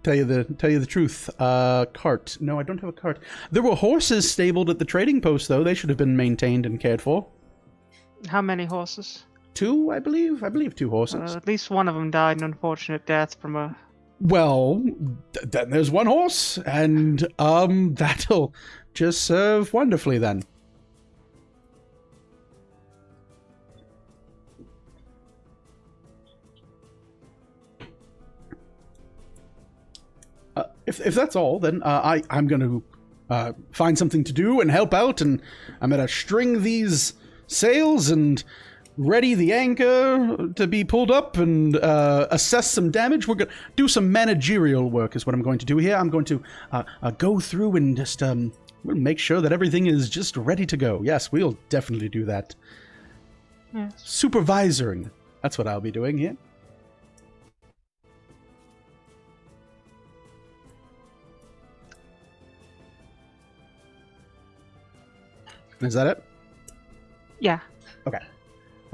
Tell you the truth. Cart. No, I don't have a cart. There were horses stabled at the trading post, though. They should have been maintained and cared for. How many horses? 2, I believe. I believe 2 horses. At least one of them died an unfortunate death from a... Well, then there's 1 horse, and that'll just serve wonderfully then. If that's all, then I'm going to find something to do and help out, and I'm going to string these sails and ready the anchor to be pulled up and assess some damage. We're going to do some managerial work is what I'm going to do here. I'm going to go through and just we'll make sure that everything is just ready to go. Yes, we'll definitely do that. Yes. Supervisoring. That's what I'll be doing here. Is that it? Yeah. Okay.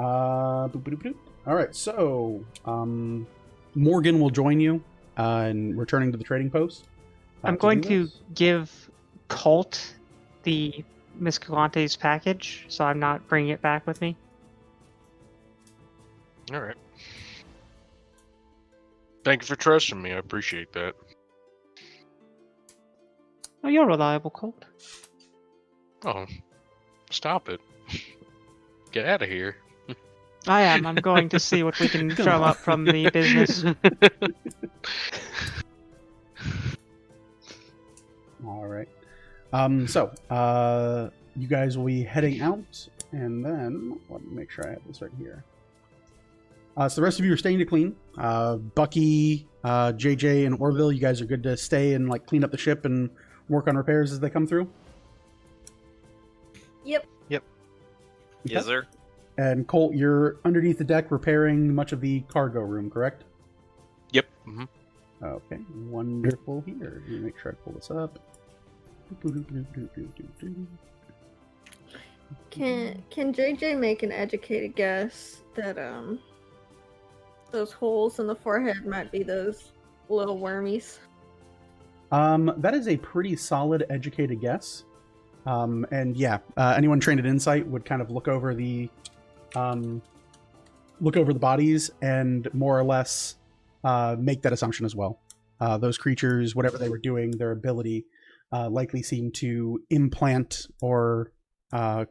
Boop, boop, boop. All right. So, Morgan will join you in returning to the trading post. I'm going to give Colt the Miss Galante's package, so I'm not bringing it back with me. All right. Thank you for trusting me. I appreciate that. Oh, you're reliable, Colt. Oh, stop it. Get out of here. I am. I'm going to see what we can drum up from the business. All right. So, you guys will be heading out, and then let me make sure I have this right here. So the rest of you are staying to clean. Bucky, JJ, and Orville, you guys are good to stay and like clean up the ship and work on repairs as they come through. Yep. Yes, sir. And Colt, you're underneath the deck repairing much of the cargo room, correct? Yep. Mm-hmm. Okay, wonderful. Here, let me make sure I pull this up. Can JJ make an educated guess that those holes in the forehead might be those little wormies? That is a pretty solid educated guess. And yeah, anyone trained in insight would kind of look over the bodies and more or less make that assumption as well. Those creatures, whatever they were doing, their ability likely seemed to implant or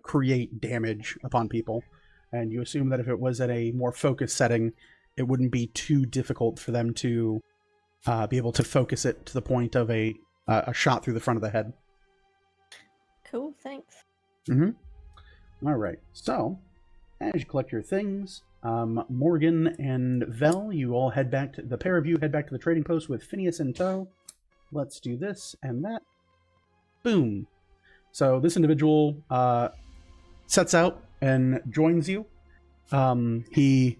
create damage upon people. And you assume that if it was at a more focused setting, it wouldn't be too difficult for them to be able to focus it to the point of a shot through the front of the head. Cool, thanks. Mm-hmm. All right. So, as you collect your things, Morgan and Vel, you all head back to the pair of you head back to the trading post with Phineas in tow. Let's do this and that. Boom. So this individual sets out and joins you. He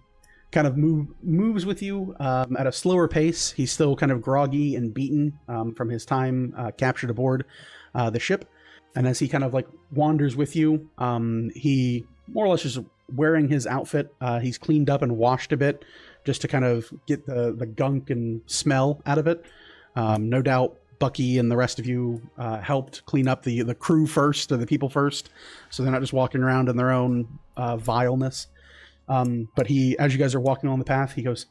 kind of moves with you at a slower pace. He's still kind of groggy and beaten from his time captured aboard the ship. And as he kind of like wanders with you, he more or less is wearing his outfit. He's cleaned up and washed a bit just to kind of get the gunk and smell out of it. No doubt Bucky and the rest of you helped clean up the crew first, or the people first, so they're not just walking around in their own vileness. But he, as you guys are walking on the path, he goes,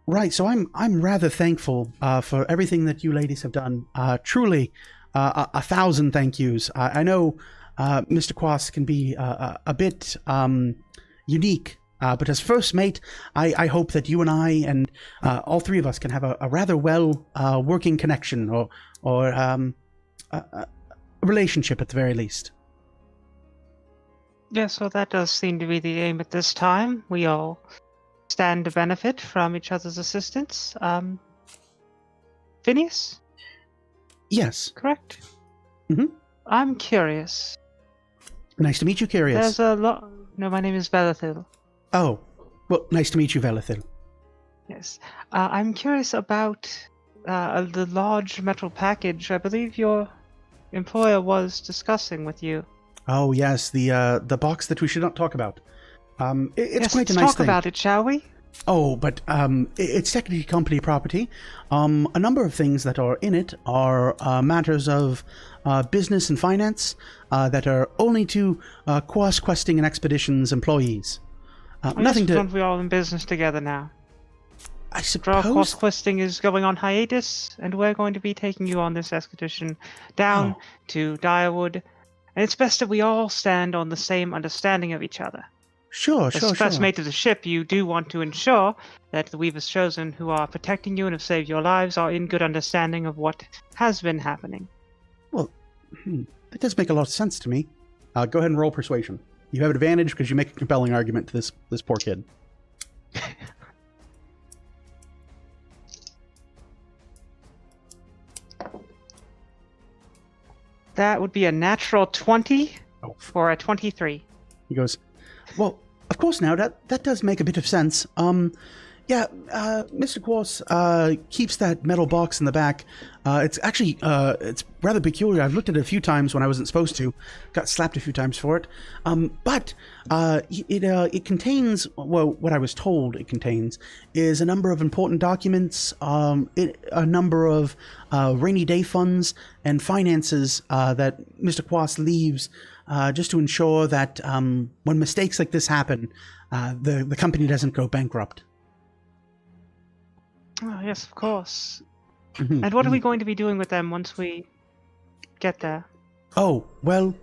"Right, so I'm rather thankful for everything that you ladies have done. Truly, 1,000 thank yous. I know Mr. Quas can be a bit unique, but as first mate, I hope that you and I and all three of us can have a rather well working connection, or a relationship at the very least." Yes, well, that does seem to be the aim at this time. We all stand to benefit from each other's assistance. Phineas? Yes. Correct? Mhm. I'm curious. Nice to meet you, Curious. There's a lot... No, my name is Velathil. Oh, well, nice to meet you, Velathil. Yes. I'm curious about the large metal package I believe your employer was discussing with you. Oh yes, the box that we should not talk about. It's yes, quite a let's nice talk thing. about it, shall we? Oh, but it's technically company property. A number of things that are in it are matters of business and finance that are only to Quas Questing and Expeditions employees. Nothing to. Aren't we all in business together now? I Quas suppose. Questing is going on hiatus, and we're going to be taking you on this expedition down to Direwood. And it's best that we all stand on the same understanding of each other. Sure. As first mate of the ship, you do want to ensure that the Weavers Chosen who are protecting you and have saved your lives are in good understanding of what has been happening. Well, that does make a lot of sense to me. Go ahead and roll persuasion. You have an advantage because you make a compelling argument to this poor kid. That would be a natural 20 or a 23. He goes, "Well, of course now, that does make a bit of sense. Mr. Quas keeps that metal box in the back. It's actually, it's rather peculiar. I've looked at it a few times when I wasn't supposed to. Got slapped a few times for it. But it contains, well, what I was told it contains is a number of important documents, a number of rainy day funds and finances that Mr. Quas leaves just to ensure that when mistakes like this happen, the company doesn't go bankrupt." Oh, yes, of course. And what are we going to be doing with them once we get there? Oh, well,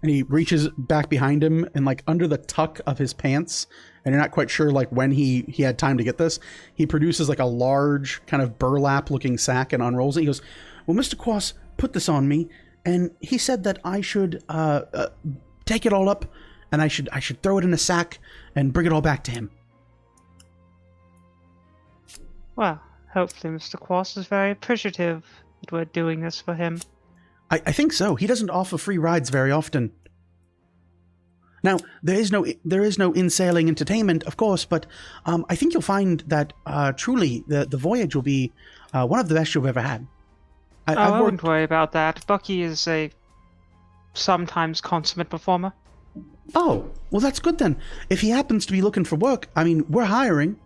and he reaches back behind him and like under the tuck of his pants, and you're not quite sure like when he had time to get this, he produces like a large kind of burlap looking sack and unrolls it. He goes, "Well, Mr. Quas put this on me, and he said that I should take it all up, and I should throw it in a sack and bring it all back to him." Well, hopefully Mr. Quas is very appreciative that we're doing this for him. I think so. He doesn't offer free rides very often. Now, there is no in-sailing entertainment, of course, but I think you'll find that truly the voyage will be one of the best you've ever had. I wouldn't worry about that. Bucky is a sometimes consummate performer. Oh, well, that's good then. If he happens to be looking for work, I mean, we're hiring.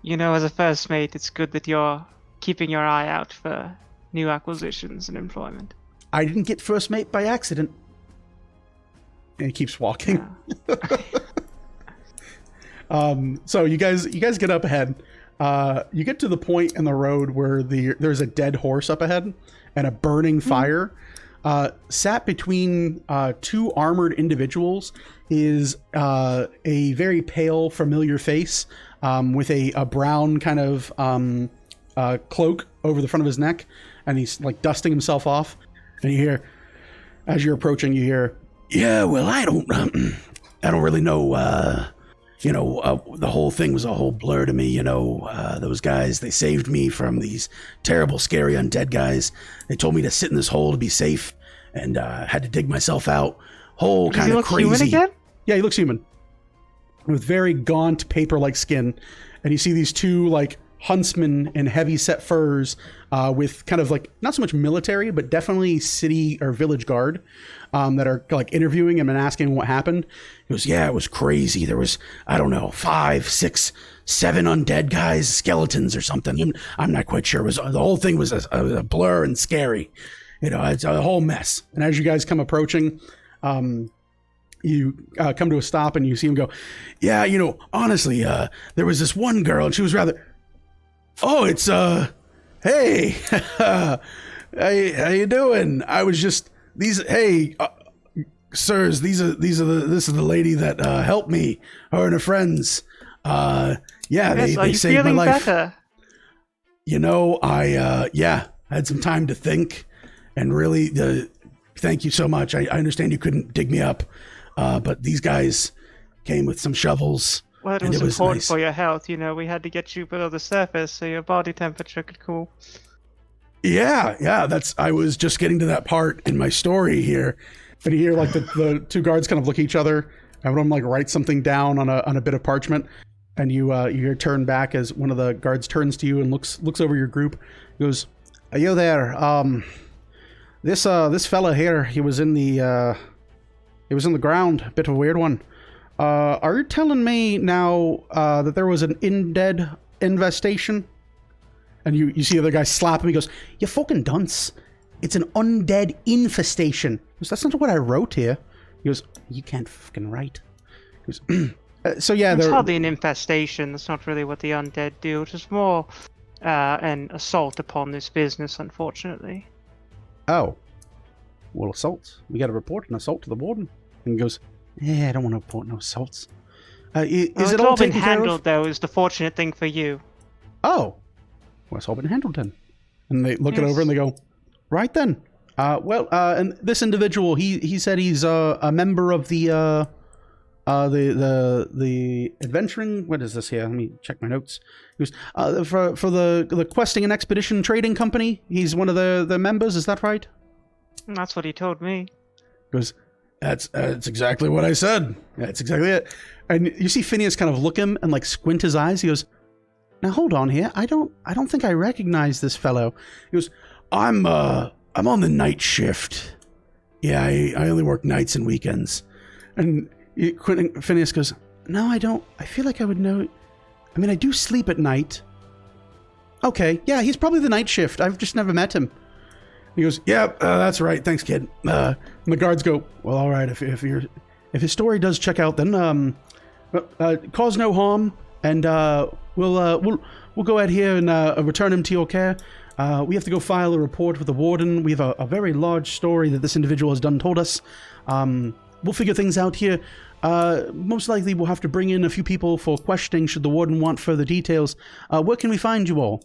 You know, as a first mate, it's good that you're keeping your eye out for new acquisitions and employment. I didn't get first mate by accident. And he keeps walking. Yeah. So you guys get up ahead. You get to the point in the road where there's a dead horse up ahead and a burning fire. Sat between two armored individuals is a very pale, familiar face with a brown kind of cloak over the front of his neck, and he's like dusting himself off. And you hear, as you're approaching, you hear, "Yeah, well, I don't really know. The whole thing was a whole blur to me. Those guys, they saved me from these terrible, scary undead guys. They told me to sit in this hole to be safe, and had to dig myself out. Whole Does kind he of look crazy. human again? Yeah, he looks human, with very gaunt paper-like skin, and you see these two like huntsmen in heavy-set furs, with kind of like not so much military, but definitely city or village guard, that are like interviewing him and asking what happened. He goes, "Yeah, it was crazy. There was, I don't know, 5, 6, 7 undead guys, skeletons or something. I'm not quite sure. It was the whole thing was a blur and scary. You know, it's a whole mess." And as you guys come approaching, you come to a stop and you see him go, "Yeah, you know, honestly, there was this one girl and she was rather, oh, it's, hey, hey, how you doing? I was just, hey, sirs, this is the lady that, helped me, her and her friends. Yeah, Yes, they saved my feeling life. better? You know, I had some time to think, and really, thank you so much. I understand you couldn't dig me up, but these guys came with some shovels. Well, it and was important nice. for your health. You know, we had to get you below the surface so your body temperature could cool. Yeah, I was just getting to that part in my story here. And you hear like the two guards kind of look at each other, and one of them like writes something down on a bit of parchment, and you hear turn back as one of the guards turns to you and looks over your group. He goes, "Are you there? This fella here, he was in the ground, a bit of a weird one. Are you telling me now that there was an undead infestation?" And you see the other guy slap him. He goes, "You fucking dunce. It's an undead infestation." He goes, "That's not what I wrote here." He goes, "You can't fucking write." He goes, so yeah, It's hardly an infestation. That's not really what the undead do. It's just more an assault upon this business, unfortunately. "Oh, well, assault. We got to report an assault to the warden." And he goes, "Yeah, I don't want to report no assaults. Is Well, it it's all been taken care of?" handled, though, is the fortunate thing for you. "Oh, well, it's all been handled then." And they look it Yes. over and they go, "Right then. And this individual, he said he's a member of the adventuring. What is this here? Let me check my notes. He goes, for the questing and expedition trading company. He's one of the members. Is that right?" That's what he told me. He goes, That's exactly what I said. That's exactly it." And you see Phineas kind of look him and like squint his eyes. He goes, "Now hold on here. I don't think I recognize this fellow." He goes, I'm on the night shift. Yeah, I only work nights and weekends." And Phineas goes, "No, I don't. I feel like I would know. I mean, I do sleep at night." "Okay, yeah, he's probably the night shift. I've just never met him." He goes, "Yeah, that's right. Thanks, kid." And the guards go, "Well, all right. If his story does check out, then cause no harm, and we'll go ahead here and return him to your care. We have to go file a report with the warden. We have a very large story that this individual has told us. We'll figure things out here. Most likely, we'll have to bring in a few people for questioning should the warden want further details. Where can we find you all?"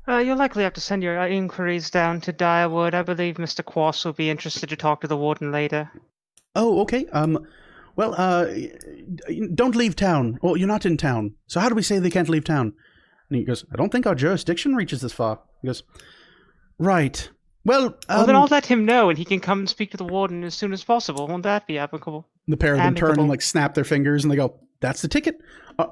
You'll likely have to send your inquiries down to Direwood. I believe Mr. Quass will be interested to talk to the warden later. "Oh, okay. Well, don't leave town. Well, you're not in town. So how do we say they can't leave town?" And he goes, "I don't think our jurisdiction reaches this far." He goes, "Right. Well, Well, then I'll let him know, and he can come and speak to the warden as soon as possible. Won't that be applicable? The pair of them turn and amicable. like snap their fingers and they go, "That's the ticket."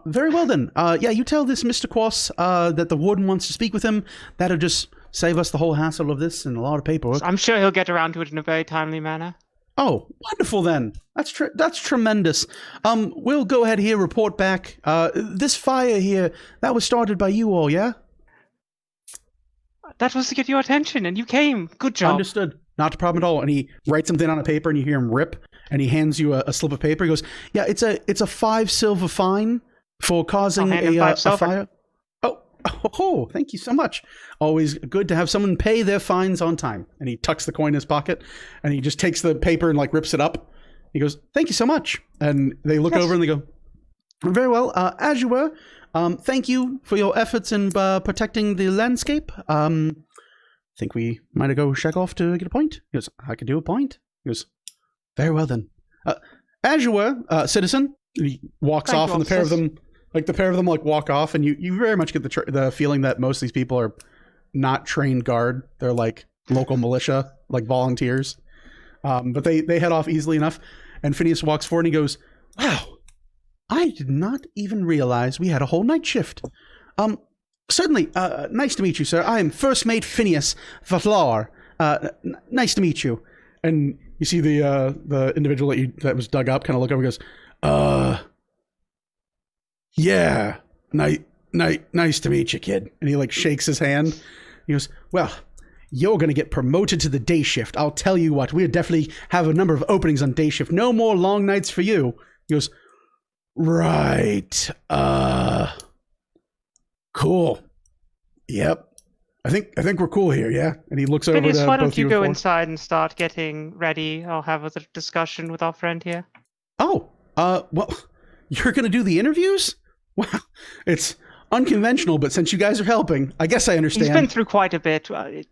Very well then. Yeah, you tell this Mr. Quass that the warden wants to speak with him. That'll just save us the whole hassle of this and a lot of paperwork." I'm sure he'll get around to it in a very timely manner. "Oh, wonderful then. That's tremendous. We'll go ahead here, report back. This fire here, that was started by you all, yeah?" That was to get your attention, and you came. Good job. "Understood. Not a problem at all." And he writes something on a paper, and you hear him rip, and he hands you a slip of paper. He goes, "Yeah, it's a 5 silver fine for causing I'll hand him a 5 silver. fire." Oh, thank you so much. Always good to have someone pay their fines on time." And he tucks the coin in his pocket, and he just takes the paper and like rips it up. He goes, "Thank you so much." And they look Yes. over and they go, "Very well. As you were, thank you for your efforts in protecting the landscape. Think we might go check off to get a point?" He goes, "I could do a point." He goes, "Very well then. As you were, citizen." And he walks Thank off, you, and the pair of officers. them like walk off, and you very much get the feeling that most of these people are not trained guard. They're like local militia, like volunteers. But they head off easily enough, and Phineas walks forward and he goes, "Wow, I did not even realize we had a whole night shift. Certainly, nice to meet you, sir. I am First Mate Phineas Vatlar. Nice to meet you." And you see the individual that was dug up kind of look over and goes, "Yeah, nice to meet you, kid." And he like shakes his hand. He goes, "Well, you're going to get promoted to the day shift. I'll tell you what, we definitely have a number of openings on day shift. No more long nights for you." He goes, "Right. Cool. Yep. I think we're cool here, yeah?" And he looks over Phineas, to why both don't you and go Ford. inside and start getting ready? I'll have a discussion with our friend here. "Oh, well, you're going to do the interviews? Wow, it's unconventional, but since you guys are helping, I guess I understand." He's been through quite a bit. Just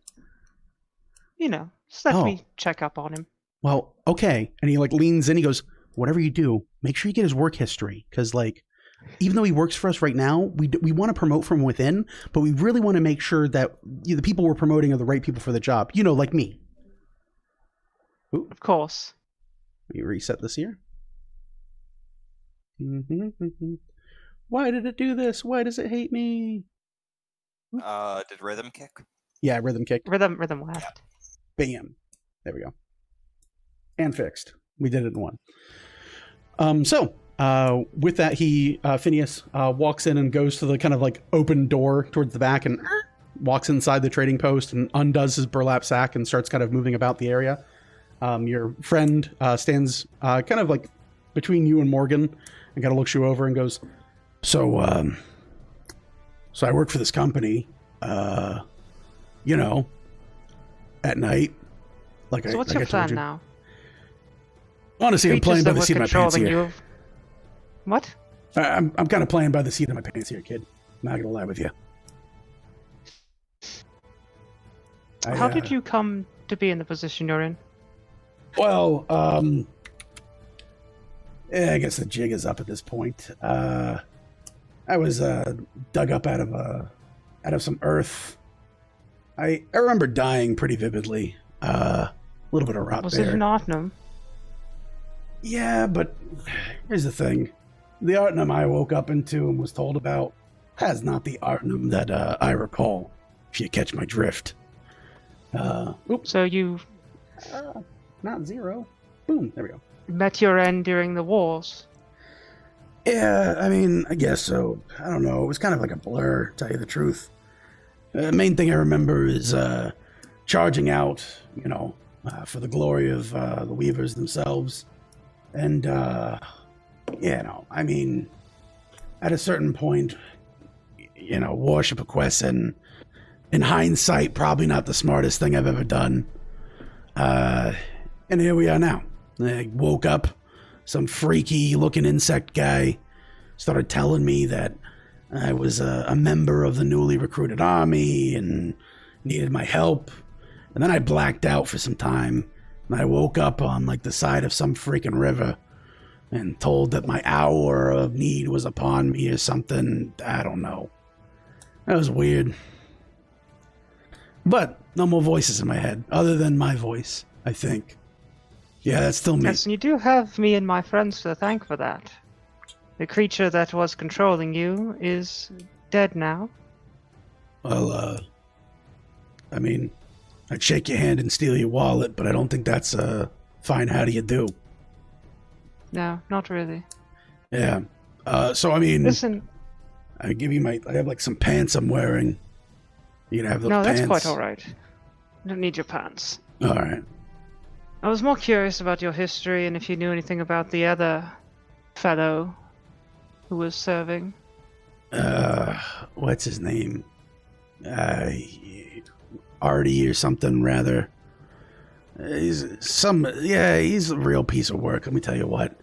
let Oh. me check up on him. "Well, okay." And he like leans in, he goes, "Whatever you do, make sure you get his work history, because like, even though he works for us right now, we want to promote from within, but we really want to make sure that the people we're promoting are the right people for the job. You know, like me." Of course. Let me reset this here. Why did it do this? Why does it hate me? Did rhythm kick? Yeah, rhythm kick. Rhythm left. Bam. There we go. And fixed. We did it in one. So with that, Phineas walks in and goes to the kind of like open door towards the back and walks inside the trading post and undoes his burlap sack and starts kind of moving about the area. Your friend stands kind of like between you and Morgan and kind of looks you over and goes, So I work for this company, at night. So what's your plan now? Honestly, I'm playing by the seat of my pants controlling here. you. What? I'm kind of playing by the seat of my pants here, kid. I'm not gonna lie with you. How did you come to be in the position you're in? Well, I guess the jig is up at this point. I was dug up out of some earth. I remember dying pretty vividly. A little bit of rot Was there. it an Artnum? Yeah, but here's the thing. The Artnum I woke up into and was told about has not the Artnum that I recall, if you catch my drift. Oops. So you Not zero. Boom, there we go. met your end during the wars? Yeah, I mean, I guess so. I don't know. It was kind of like a blur, to tell you the truth. Main thing I remember is charging out, for the glory of the Weavers themselves. And, I mean, at a certain point, worship a Quessen, in hindsight, probably not the smartest thing I've ever done. And here we are now. I woke up, some freaky looking insect guy started telling me that I was a member of the newly recruited army and needed my help. And then I blacked out for some time. And I woke up on like the side of some freaking river and told that my hour of need was upon me or something. I don't know. That was weird. But no more voices in my head, other than my voice, I think. Yeah, that's still me. Yes, and you do have me and my friends to thank for that. The creature that was controlling you is dead now. Well, I mean, I'd shake your hand and steal your wallet, but I don't think that's fine. How do you do? No, not really. Yeah. So I mean, Listen, I have like some pants I'm wearing. You can have those no, pants. that's quite alright. You don't need your pants. All right. I was more curious about your history and if you knew anything about the other fellow who was serving. What's his name? Artie or something, rather. He's a real piece of work, let me tell you what.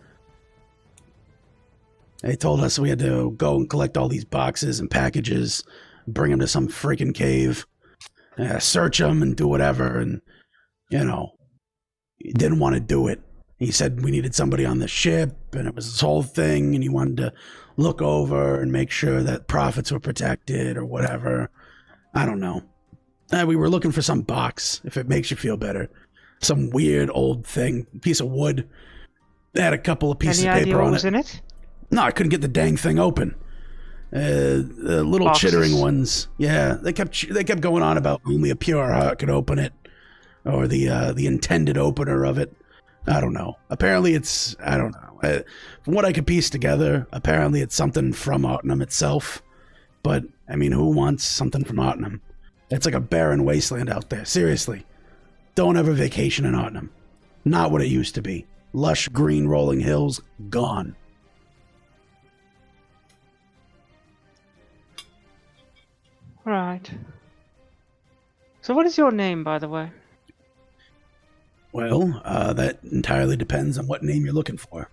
They told us we had to go and collect all these boxes and packages, bring them to some freaking cave, search them and do whatever, and, he didn't want to do it. He said we needed somebody on the ship, and it was this whole thing, and he wanted to look over and make sure that profits were protected or whatever. I don't know. We were looking for some box, if it makes you feel better. Some weird old thing, piece of wood. They had a couple of pieces Any of idea paper what on was it. in it? No, I couldn't get the dang thing open. The little Boxes. chittering ones. Yeah, they kept going on about only a pure heart could open it, or the intended opener of it. I don't know. Apparently, I don't know. From what I could piece together, apparently it's something from Artnum itself. But I mean, who wants something from Artnum? It's like a barren wasteland out there. Seriously, don't ever vacation in Artnum. Not what it used to be. Lush green rolling hills gone. Right. So what is your name, by the way? Well, that entirely depends on what name you're looking for.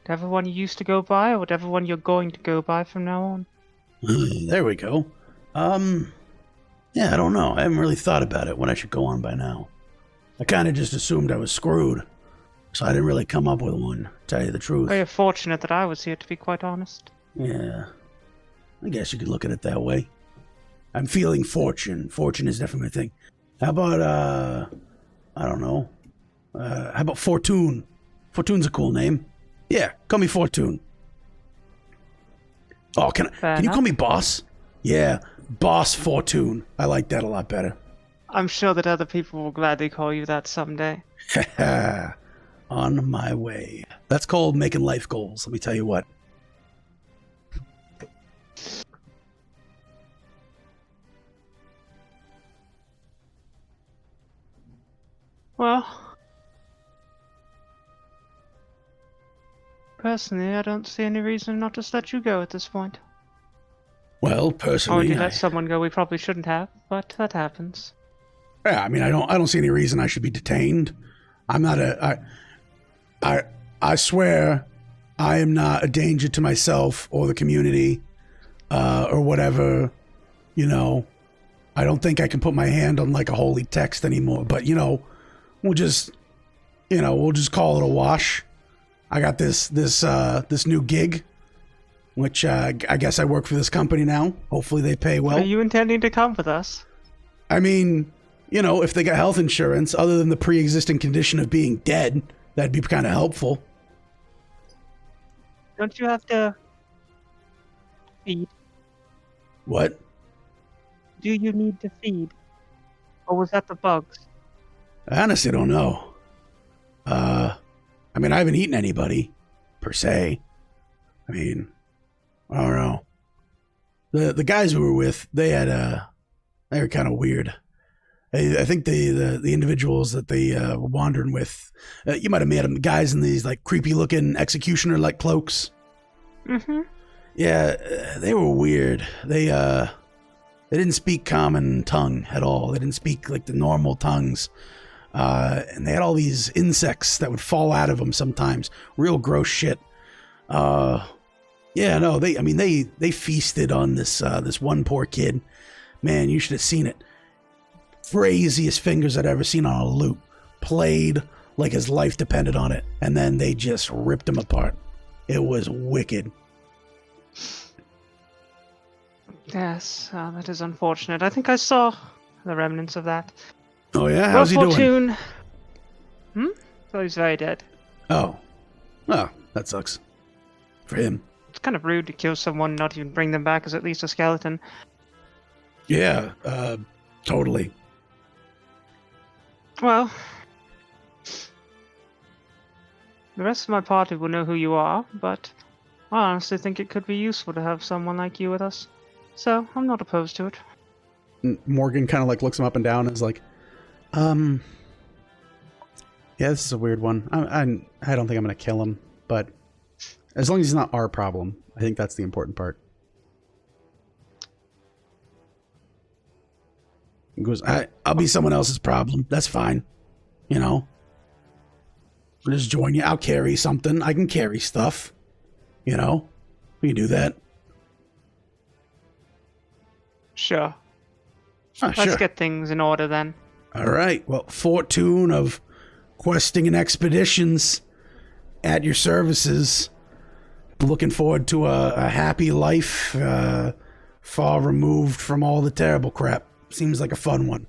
Whatever one you used to go by, or whatever one you're going to go by from now on? There we go. Yeah, I don't know. I haven't really thought about it, what I should go on by now. I kind of just assumed I was screwed, so I didn't really come up with one, to tell you the truth. Very fortunate that I was here, to be quite honest. Yeah, I guess you could look at it that way. I'm feeling fortune. Fortune is definitely my thing. How about, I don't know. How about Fortune? Fortune's a cool name. Yeah, call me Fortune. Oh, can you call me Boss? Yeah, Boss Fortune. I like that a lot better. I'm sure that other people will gladly call you that someday. On my way. That's called making life goals, let me tell you what. Well, personally, I don't see any reason not to let you go at this point. Well, Or personally, to let someone go we probably shouldn't have, but that happens. yeah, I mean, I don't see any reason I should be detained. I'm not I swear I am not a danger to myself or the community, or whatever, you know. I don't think I can put my hand on like a holy text anymore, but you know, we'll just call it a wash. I got this new gig, which I guess I work for this company now. Hopefully they pay well. Are you intending to come with us? I mean, you know, if they got health insurance, other than the pre-existing condition of being dead, that'd be kind of helpful. Don't you have to feed? What? Do you need to feed? Or was that the bugs? I honestly don't know. I mean, I haven't eaten anybody, per se. I mean, I don't know. The guys we were with, they were kind of weird. I think the individuals that they were wandering with, you might have met them, the guys in these like creepy looking executioner-like cloaks. Mm-hmm. Yeah, they were weird. They didn't speak common tongue at all. They didn't speak like the normal tongues. And they had all these insects that would fall out of them sometimes. Real gross shit. Yeah, no, they feasted on this one poor kid. Man, you should have seen it. Craziest fingers I'd ever seen on a lute. Played like his life depended on it. And then they just ripped him apart. It was wicked. Yes, that is unfortunate. I think I saw the remnants of that. Oh yeah? How's he doing? Fortune. So he's very dead. Oh, that sucks. For him. It's kind of rude to kill someone, not even bring them back as at least a skeleton. Yeah, totally. Well, the rest of my party will know who you are, but I honestly think it could be useful to have someone like you with us. So, I'm not opposed to it. Morgan kind of like looks him up and down and is like, yeah, this is a weird one. I don't think I'm going to kill him, but as long as he's not our problem, I think that's the important part. He goes, I'll be someone else's problem. That's fine. You know? I'll just join you. I'll carry something. I can carry stuff. You know? We can do that. Sure. Sure. Let's get things in order then. All right. Well, Fortune of questing and expeditions at your services. Looking forward to a happy life, far removed from all the terrible crap. Seems like a fun one.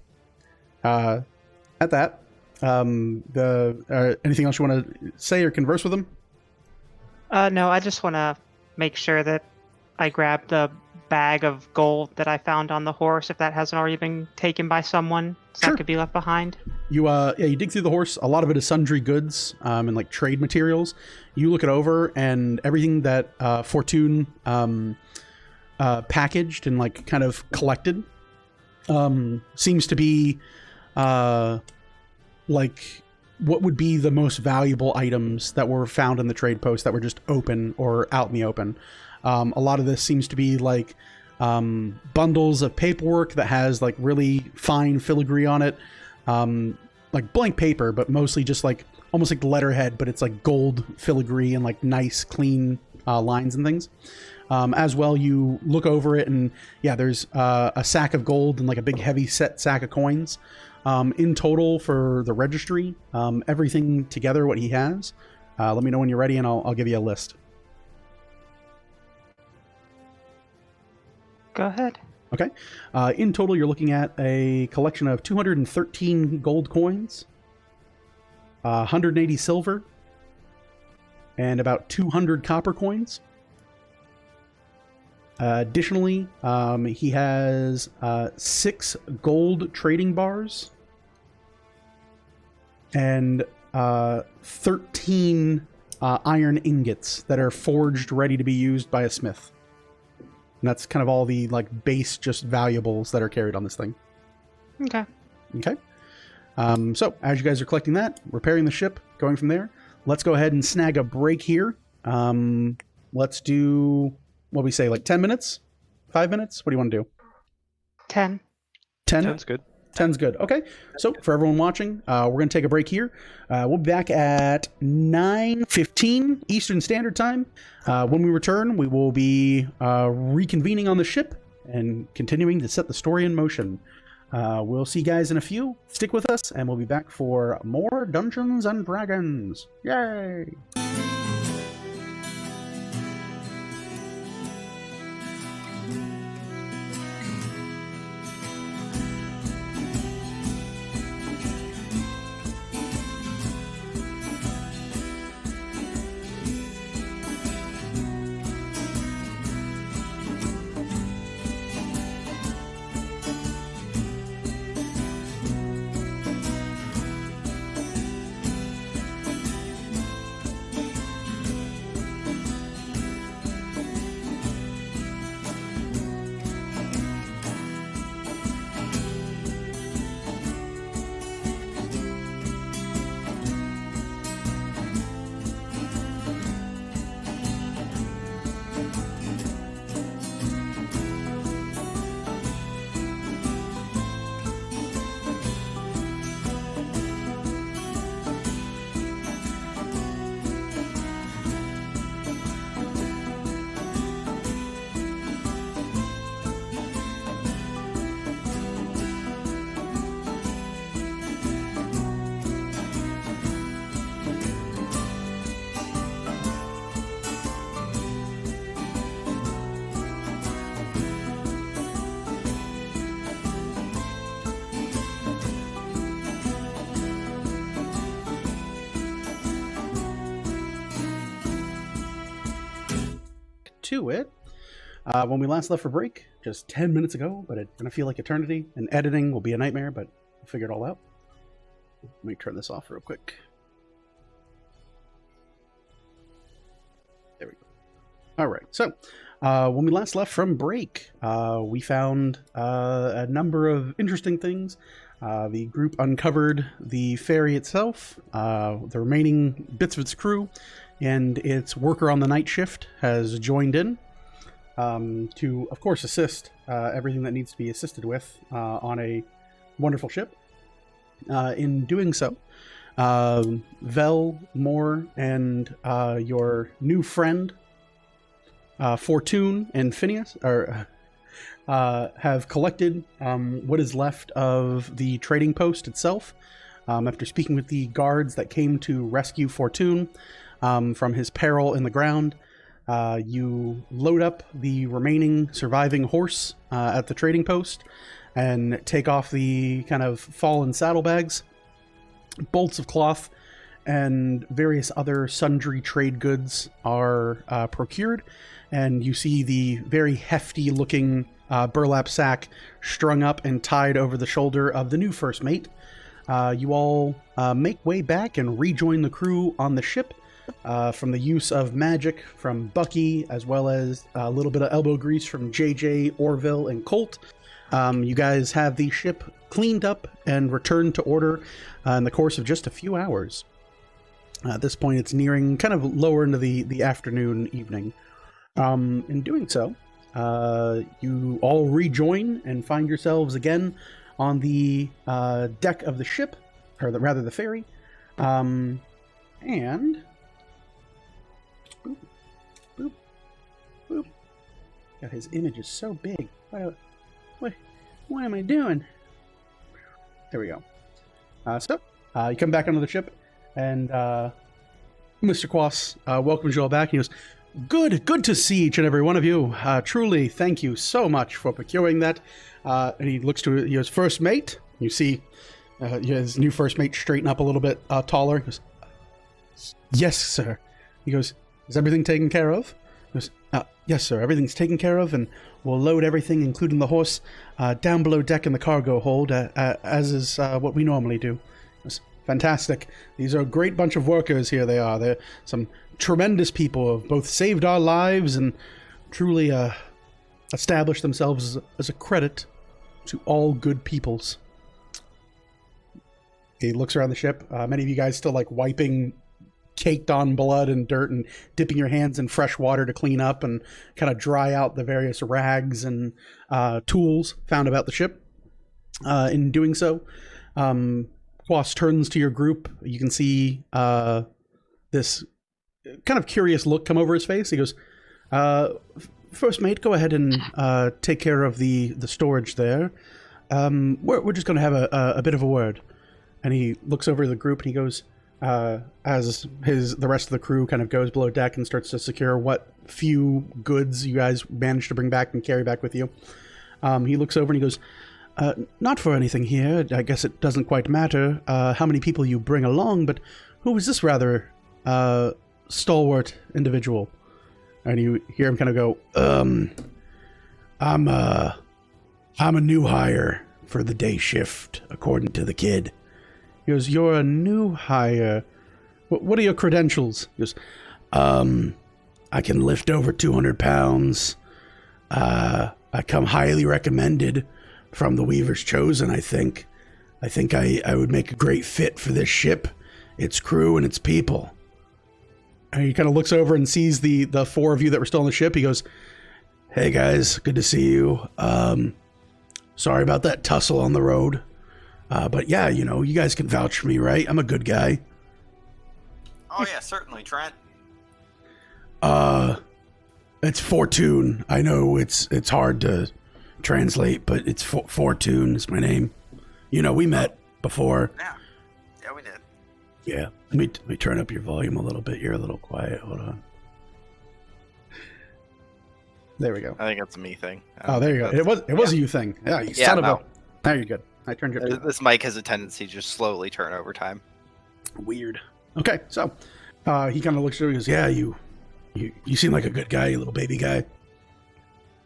at that, anything else you want to say or converse with him? No, I just want to make sure that I grab the bag of gold that I found on the horse, if that hasn't already been taken by someone, so Sure. that could be left behind. You you dig through the horse. A lot of it is sundry goods and like trade materials. You look it over, and everything that Fortune packaged and like kind of collected seems to be like what would be the most valuable items that were found in the trade post that were just open or out in the open. A lot of this seems to be like bundles of paperwork that has like really fine filigree on it, like blank paper, but mostly just like almost like letterhead, but it's like gold filigree and like nice clean lines and things. As well, you look over it, and yeah, there's a sack of gold and like a big heavy set sack of coins. In total for the registry, everything together, what he has. Let me know when you're ready, and I'll give you a list. Go ahead. Okay. In total, you're looking at a collection of 213 gold coins, 180 silver, and about 200 copper coins. Additionally, he has 6 gold trading bars and 13 iron ingots that are forged, ready to be used by a smith. And that's kind of all the like base just valuables that are carried on this thing. Okay. Okay. So as you guys are collecting that, repairing the ship, going from there, let's go ahead and snag a break here. Let's do, what we say, like 10 minutes? 5 minutes? What do you want to do? 10. 10? Sounds good. 10's good. Okay. So for everyone watching, we're going to take a break here. We'll be back at 9:15 Eastern Standard Time. When we return, we will be reconvening on the ship and continuing to set the story in motion. We'll see you guys in a few. Stick with us, and we'll be back for more Dungeons and Dragons. Yay! To it. When we last left for break, just 10 minutes ago, but it's going to feel like eternity, and editing will be a nightmare, but we'll figure it all out. Let me turn this off real quick. There we go. All right, so when we last left from break, we found a number of interesting things. The group uncovered the ferry itself, the remaining bits of its crew, and its worker on the night shift has joined in to, of course, assist everything that needs to be assisted with on a wonderful ship. In doing so, Vel, Moore, and your new friend, Fortune and Phineas, have collected what is left of the trading post itself. After speaking with the guards that came to rescue Fortune from his peril in the ground, you load up the remaining surviving horse at the trading post and take off the kind of fallen saddlebags bolts of cloth and various other sundry trade goods are procured, and you see the very hefty looking burlap sack strung up and tied over the shoulder of the new first mate. You all make way back and rejoin the crew on the ship from the use of magic from Bucky, as well as a little bit of elbow grease from JJ, Orville, and Colt. You guys have the ship cleaned up and returned to order in the course of just a few hours. At this point, it's nearing kind of lower into the afternoon, evening. In doing so, you all rejoin and find yourselves again on the deck of the ship, or rather the ferry. And boop, boop, boop. God, his image is so big. What am I doing? There we go. So you come back onto the ship, and Mr. Quas welcomes you all back. He goes, Good to see each and every one of you. Truly, thank you so much for procuring that. And he looks to his first mate. You see his new first mate straighten up a little bit taller. He goes, Yes, sir. He goes, Is everything taken care of? He goes, Yes, sir. Everything's taken care of, and we'll load everything, including the horse, down below deck in the cargo hold, as is what we normally do. He goes, Fantastic. These are a great bunch of workers here. They are. They're some tremendous people who have both saved our lives and truly established themselves as a credit to all good peoples. He looks around the ship. Many of you guys still like wiping caked on blood and dirt and dipping your hands in fresh water to clean up and kind of dry out the various rags and tools found about the ship. In doing so, Quas turns to your group. You can see this kind of curious look come over his face. He goes, First mate, go ahead and take care of the storage there. We're just going to have a bit of a word. And he looks over the group and he goes, as the rest of the crew kind of goes below deck and starts to secure what few goods you guys managed to bring back and carry back with you. He looks over and he goes, Not for anything here. I guess it doesn't quite matter how many people you bring along, but who is this rather stalwart individual? And you hear him kind of go, I'm a new hire for the day shift, according to the kid. He goes, You're a new hire. What are your credentials? He goes, I can lift over 200 pounds. I come highly recommended from the Weaver's Chosen, I think. I think I would make a great fit for this ship, its crew, and its people. And he kind of looks over and sees the four of you that were still on the ship. He goes, Hey guys, good to see you. Sorry about that tussle on the road. But yeah, you guys can vouch for me, right? I'm a good guy. Oh yeah, certainly, Trent. It's Fortune. I know it's hard to translate, but it's Fortune is my name. We met before. Yeah, we did. Yeah, let me turn up your volume a little bit. You're a little quiet. Hold on. There we go. I think it's a me thing. Oh, there you go. It was a you thing. Yeah, you son of a. Now you're good. I turned your. This mic has a tendency to just slowly turn over time. Weird. Okay, so he kind of looks at you and goes, Yeah, you seem like a good guy, you little baby guy.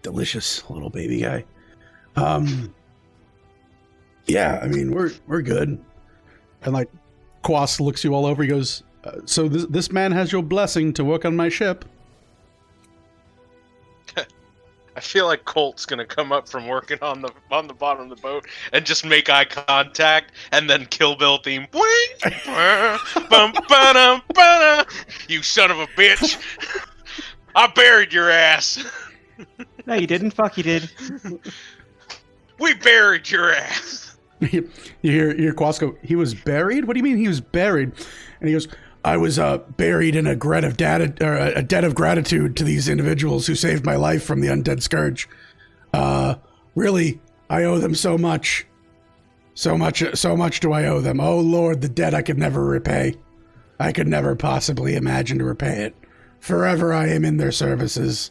Delicious little baby guy. Yeah, I mean we're good. And like Quas looks you all over. He goes, So this man has your blessing to work on my ship. I feel like Colt's gonna come up from working on the bottom of the boat and just make eye contact and then Kill Bill theme. You son of a bitch! I buried your ass. No, you didn't. Fuck, you did. We buried your ass. You hear Quas go, He was buried? What do you mean he was buried? And he goes, I was buried in a debt of gratitude to these individuals who saved my life from the undead scourge. Really, I owe them so much. So much do I owe them. Oh Lord, the debt I could never repay. I could never possibly imagine to repay it. Forever I am in their services.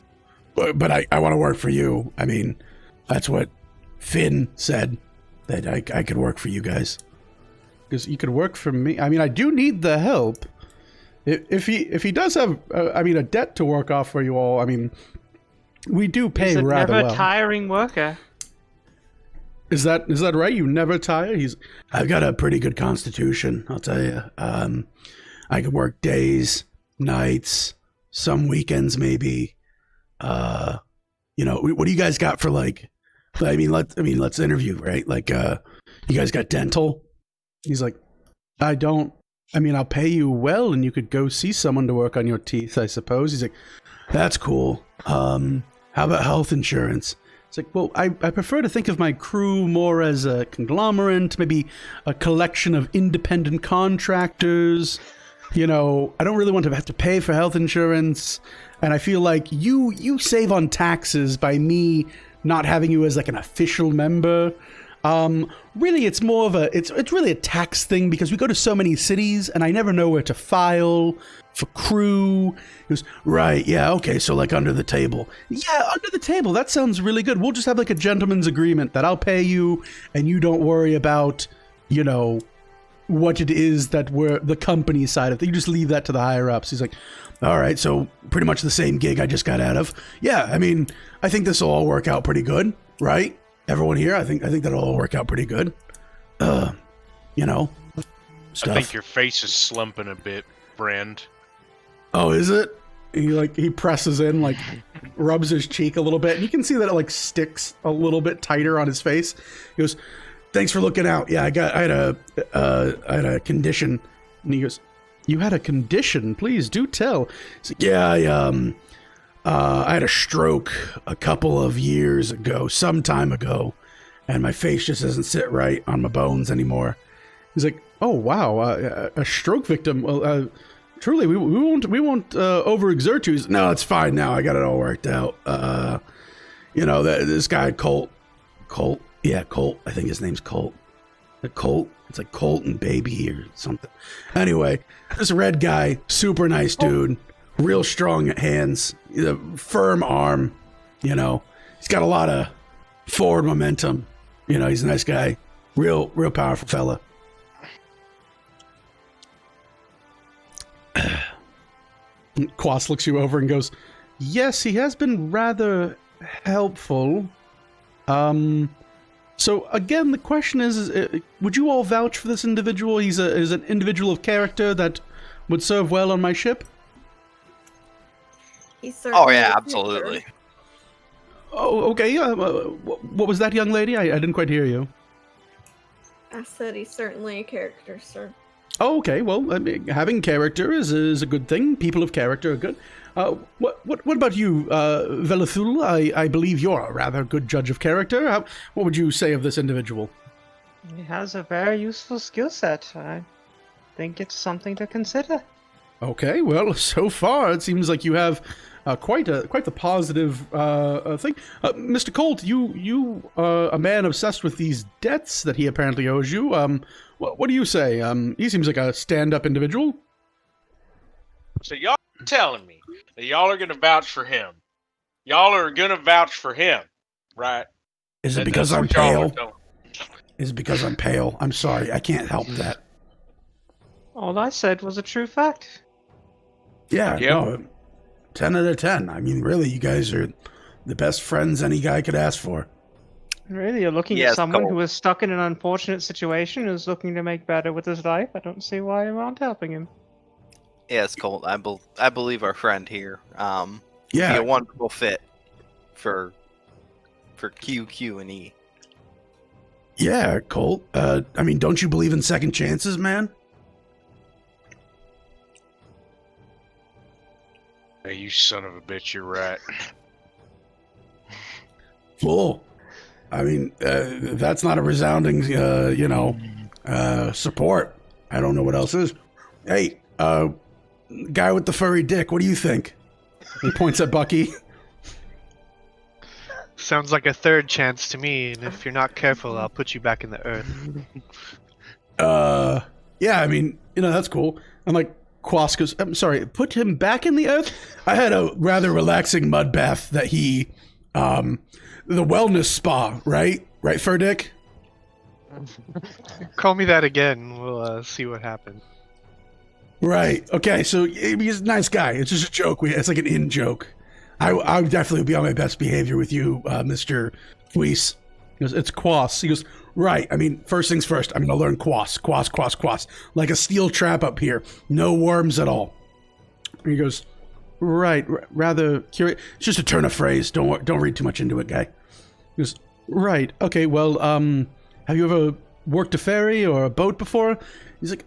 But I want to work for you. I mean, that's what Finn said, that I could work for you guys. because you could work for me. I mean, I do need the help. If he does have, a debt to work off for you all, I mean, we do pay He's a rather never well. tiring worker. Is that right? You never tire? I've got a pretty good constitution, I'll tell you. I could work days, nights, some weekends maybe. What do you guys got for let's interview, right? You guys got dental? He's like, I don't. I'll pay you well, and you could go see someone to work on your teeth, I suppose. He's like, that's cool. How about health insurance? It's like, well, I prefer to think of my crew more as a conglomerate, maybe a collection of independent contractors. I don't really want to have to pay for health insurance. And I feel like you save on taxes by me not having you as like an official member. Really, it's more of it's really a tax thing because we go to so many cities and I never know where to file for crew. He goes, right, yeah, okay, so like under the table. Yeah, under the table, that sounds really good. We'll just have like a gentleman's agreement that I'll pay you and you don't worry about, what it is that we're the company side of it. You just leave that to the higher ups. He's like, all right, so pretty much the same gig I just got out of. Yeah, I think this will all work out pretty good, right? Everyone here, I think that'll all work out pretty good. Stuff. I think your face is slumping a bit, Brand. Oh, is it? He presses in, rubs his cheek a little bit, and you can see that it sticks a little bit tighter on his face. He goes, "Thanks for looking out. Yeah, I had a condition." And he goes, "You had a condition? Please do tell." He's like, "Yeah, I had a stroke a couple of years ago, some time ago, and my face just doesn't sit right on my bones anymore." He's like, "Oh wow, a stroke victim. Well, truly, we won't overexert you." No, it's fine now. I got it all worked out. This guy Colt. Yeah, Colt. I think his name's Colt. Colt. It's like Colt and Baby or something. Anyway, this red guy, super nice dude, real strong hands, firm arm. He's got a lot of forward momentum. He's a nice guy, real powerful fella. Quas looks you over and goes, "Yes, he has been rather helpful. So again, the question is would you all vouch for this individual? He's an individual of character that would serve well on my ship." Oh yeah, absolutely. Oh, okay. What was that, young lady? I didn't quite hear you. I said he's certainly a character, sir. Oh, okay. Well, having character is a good thing. People of character are good. What about you, Velathul? I believe you're a rather good judge of character. What would you say of this individual? He has a very useful skill set. I think it's something to consider. Okay. Well, so far it seems like you have quite the positive thing. Mr. Colt, you are a man obsessed with these debts that he apparently owes you. What do you say? He seems like a stand-up individual. So y'all are telling me that y'all are going to vouch for him. Y'all are going to vouch for him, right? Is it because I'm pale? Is it because I'm pale? I'm sorry, I can't help that. All I said was a true fact. Yeah, Yep. no, 10 out of 10. Really, you guys are the best friends any guy could ask for. Really, you're looking Yes, at someone Cole. who is stuck in an unfortunate situation and is looking to make better with his life. I don't see why you aren't helping him. Yes, Colt. I believe our friend here. Be Yeah, a wonderful fit for Q and E. yeah, Colt. Don't you believe in second chances, man? Hey, you son of a bitch, you're right. Well, that's not a resounding, support. I don't know what else is. Hey, guy with the furry dick, what do you think? He points at Bucky. Sounds like a third chance to me, and if you're not careful, I'll put you back in the earth. Yeah, that's cool. I'm like, Quas goes, I'm sorry, put him back in the earth? I had a rather relaxing mud bath that the wellness spa, right? Right, Fur Dick? Call me that again. We'll see what happens. Right. Okay. So he's a nice guy. It's just a joke. It's like an in joke. I would definitely be on my best behavior with you, Mr. Fleece. He goes, it's Quas. He goes, right. I mean, first things first. I'm going to learn Quas. Like a steel trap up here. No worms at all. And he goes, right. Rather curious. It's just a turn of phrase. Don't read too much into it, guy. He goes, right. Okay. Well, have you ever worked a ferry or a boat before? He's like,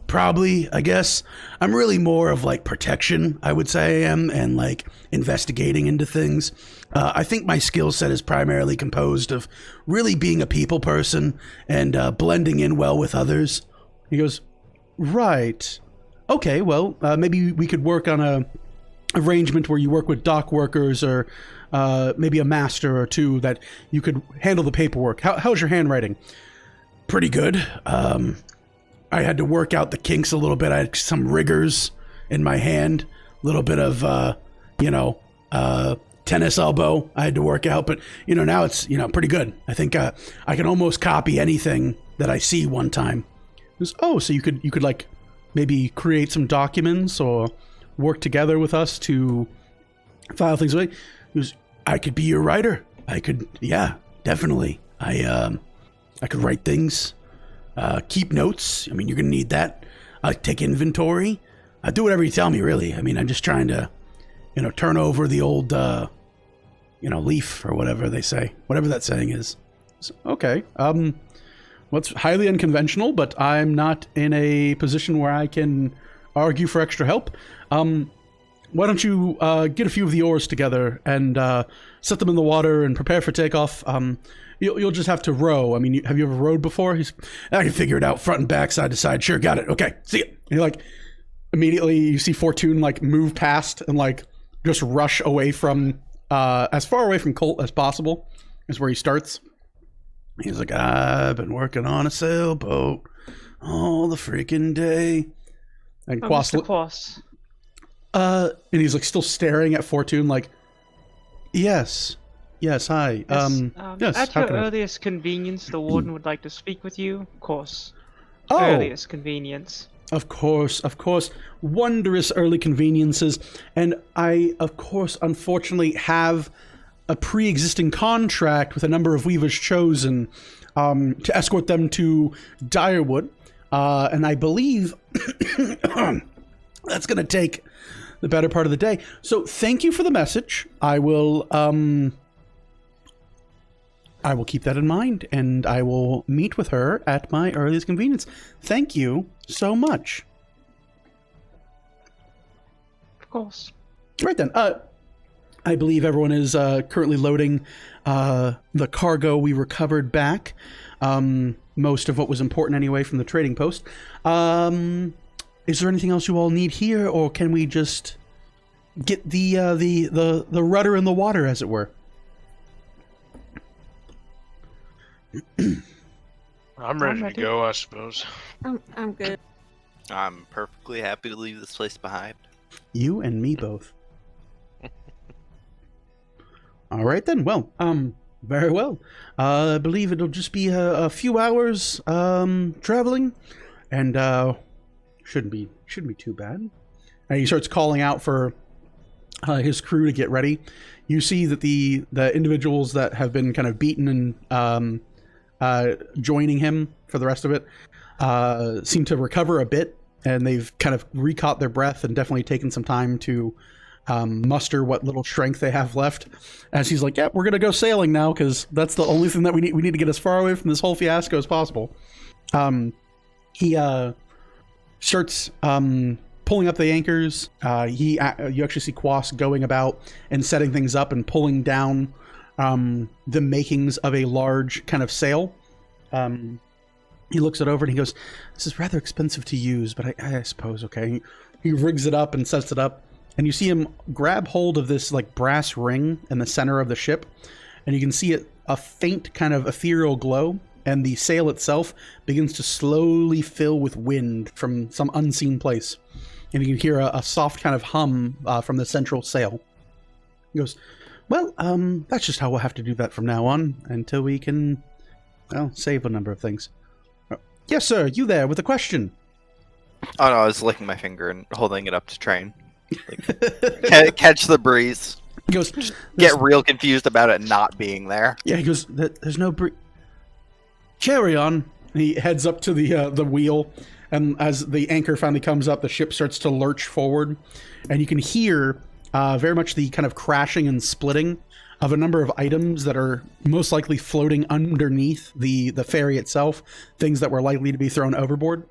probably, I guess. I'm really more of like protection, I would say I am, and like investigating into things. I think my skill set is primarily composed of really being a people person and blending in well with others. He goes, right. Okay, well, maybe we could work on a arrangement where you work with dock workers or maybe a master or two that you could handle the paperwork. How's your handwriting? Pretty good. I had to work out the kinks a little bit. I had some rigors in my hand, a little bit of, tennis elbow I had to work out. But, now it's, pretty good. I think I can almost copy anything that I see one time. It was, so you could like maybe create some documents or work together with us to file things away. It was, I could be your writer. I could, yeah, definitely. I could write things. Keep notes. I mean, you're going to need that. Take inventory. Do whatever you tell me, really. I mean, I'm just trying to, turn over the old, leaf or whatever they say. Whatever that saying is. So, okay. What's highly unconventional, but I'm not in a position where I can argue for extra help. Why don't you get a few of the oars together and set them in the water and prepare for takeoff. You'll just have to row. I mean, have you ever rowed before? I can figure it out, front and back, side to side. Sure, got it. Okay, see ya. And you're like, immediately you see Fortune like move past and like just rush away from, as far away from Colt as possible is where he starts. He's like, I've been working on a sailboat all the freaking day. And Mr. Quas. And he's like still staring at Fortune like, yes, hi. Yes, at your earliest convenience, the warden would like to speak with you. Of course. Oh, earliest convenience. Of course. Wondrous early conveniences. And I, of course, unfortunately have a pre-existing contract with a number of Weavers Chosen to escort them to Direwood. And I believe that's going to take the better part of the day. So thank you for the message. I will keep that in mind, and I will meet with her at my earliest convenience. Thank you so much. Of course. Right then. I believe everyone is currently loading the cargo we recovered back. Most of what was important anyway from the trading post. Is there anything else you all need here, or can we just get the rudder in the water, as it were? I'm ready to go, I suppose. I'm good. I'm perfectly happy to leave this place behind. You and me both. All right then. Well, very well. I believe it'll just be a few hours traveling, and shouldn't be too bad. And he starts calling out for his crew to get ready. You see that the individuals that have been kind of beaten and joining him for the rest of it seem to recover a bit, and they've kind of recaught their breath and definitely taken some time to muster what little strength they have left. As he's like, yeah, we're gonna go sailing now, because that's the only thing that we need to get as far away from this whole fiasco as possible. He starts pulling up the anchors. You actually see Quas going about and setting things up and pulling down the makings of a large kind of sail. He looks it over and he goes, this is rather expensive to use, but I suppose, okay. He rigs it up and sets it up, and you see him grab hold of this like brass ring in the center of the ship, and you can see a faint kind of ethereal glow, and the sail itself begins to slowly fill with wind from some unseen place. And you can hear a soft kind of hum from the central sail. He goes, well, that's just how we'll have to do that from now on, until we can Well, save a number of things. Yes, sir. You there with a question? Oh no, I was licking my finger and holding it up to try and catch the breeze. He goes, Get real confused about it not being there. yeah, he goes, there's no carry on. And he heads up to the wheel, and as the anchor finally comes up, the ship starts to lurch forward, and you can hear very much the kind of crashing and splitting of a number of items that are most likely floating underneath the ferry itself, things that were likely to be thrown overboard.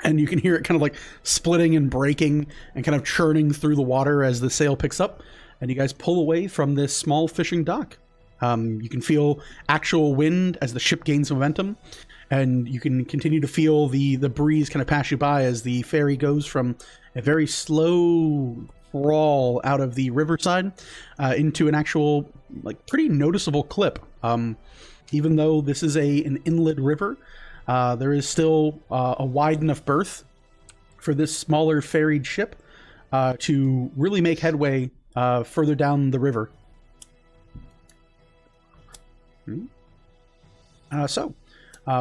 And you can hear it kind of like splitting and breaking and kind of churning through the water as the sail picks up, and you guys pull away from this small fishing dock. You can feel actual wind as the ship gains momentum, and you can continue to feel the breeze kind of pass you by as the ferry goes from a very slow crawl out of the riverside into an actual, like, pretty noticeable clip. Even though this is an inlet river, there is still a wide enough berth for this smaller ferried ship to really make headway further down the river.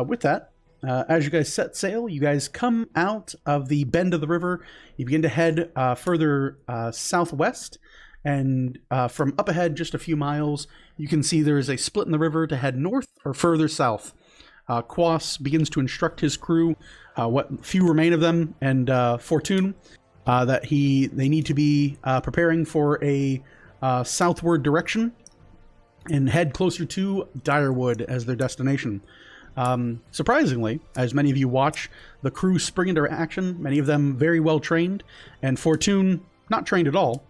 With that, as you guys set sail, you guys come out of the bend of the river. You begin to head further southwest, and from up ahead just a few miles, you can see there is a split in the river to head north or further south. Quas begins to instruct his crew, what few remain of them, and Fortune, that they need to be preparing for a southward direction and head closer to Direwood as their destination. Surprisingly, as many of you watch the crew spring into action, many of them very well trained, and Fortune not trained at all,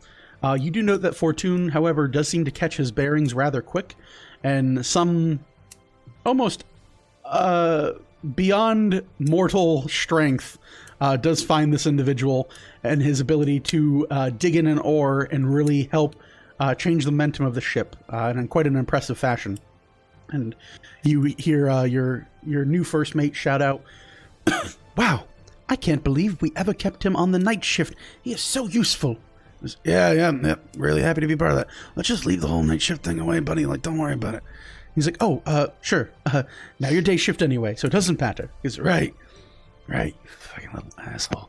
you do note that Fortune, however, does seem to catch his bearings rather quick, and some almost beyond mortal strength does find this individual and his ability to dig in an oar and really help change the momentum of the ship in quite an impressive fashion. And you hear your new first mate shout out, "Wow, I can't believe we ever kept him on the night shift. He is so useful." Yeah, really happy to be part of that. Let's just leave the whole night shift thing away, buddy. Like, don't worry about it. He's like, "Oh, sure. Now you're day shift anyway, so it doesn't matter." He's right, you fucking little asshole.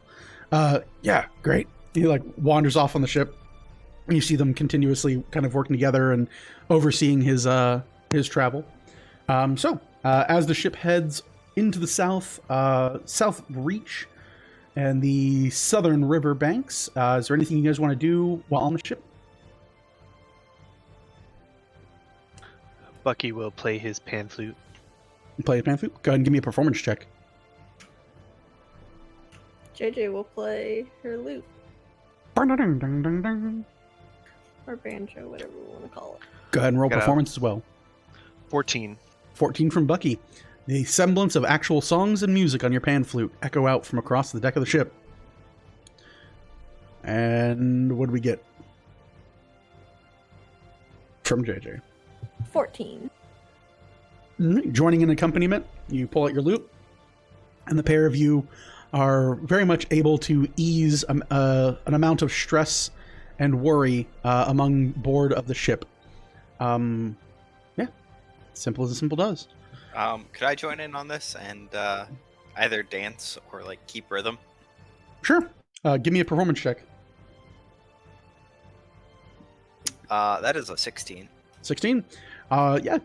Yeah, great. He like wanders off on the ship. You see them continuously kind of working together and overseeing his travel. As the ship heads into the south reach and the southern river banks, is there anything you guys want to do while on the ship? Bucky will play his pan flute. Play a pan flute? Go ahead and give me a performance check. JJ will play her lute or banjo, whatever we want to call it. Go ahead and roll Got performance as well. 14. 14 from Bucky. The semblance of actual songs and music on your pan flute echo out from across the deck of the ship. And what do we get from JJ? 14. Joining in accompaniment, you pull out your lute, and the pair of you are very much able to ease an amount of stress and worry among board of the ship. Simple as simple does. Could I join in on this and either dance or like keep rhythm? Sure. Give me a performance check. That is a 16. 16.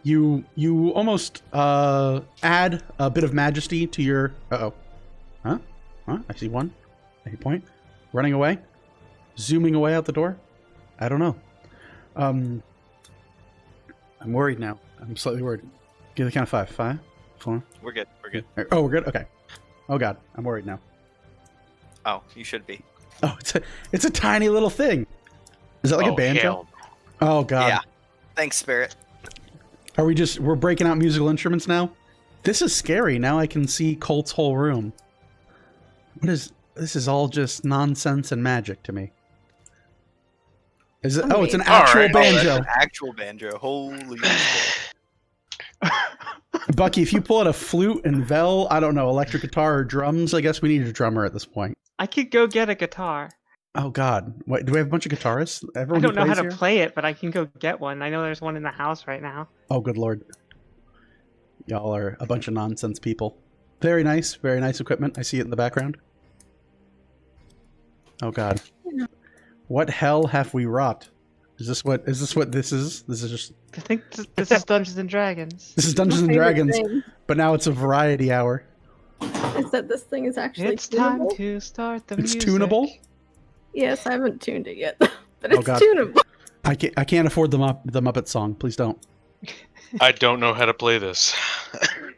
You almost add a bit of majesty to your. Huh? I see one. Any point? Running away, zooming away out the door. I don't know. I'm worried now. I'm slightly worried. Give the count of 5. 5, 4. We're good. Oh, we're good. Okay. Oh God, I'm worried now. Oh, you should be. Oh, it's a tiny little thing. Is that like a banjo? Hell. Oh God. Yeah. Thanks, Spirit. We're breaking out musical instruments now? This is scary. Now I can see Colt's whole room. This is all just nonsense and magic to me. Is it? Oh, it's an actual Alright. banjo. Oh, that's an actual banjo. Holy shit. Bucky, if you pull out a flute and Vel, I don't know, electric guitar or drums, I guess we need a drummer at this point. I could go get a guitar. Oh God. What, do we have a bunch of guitarists? Everyone I don't know who how plays to here? play it, but I can go get one. I know there's one in the house right now. Oh, good Lord. Y'all are a bunch of nonsense people. Very nice equipment. I see it in the background. Oh god. What hell have we wrought? Is this what this is? This is just I think this is Dungeons and Dragons. This is Dungeons My and favorite Dragons, thing but now it's a variety hour. is that this thing is actually It's time tunable. to start the It's music. tunable? Yes, I haven't tuned it yet, but Oh, it's God. tunable. I can't afford the Muppet song. Please don't. I don't know how to play this.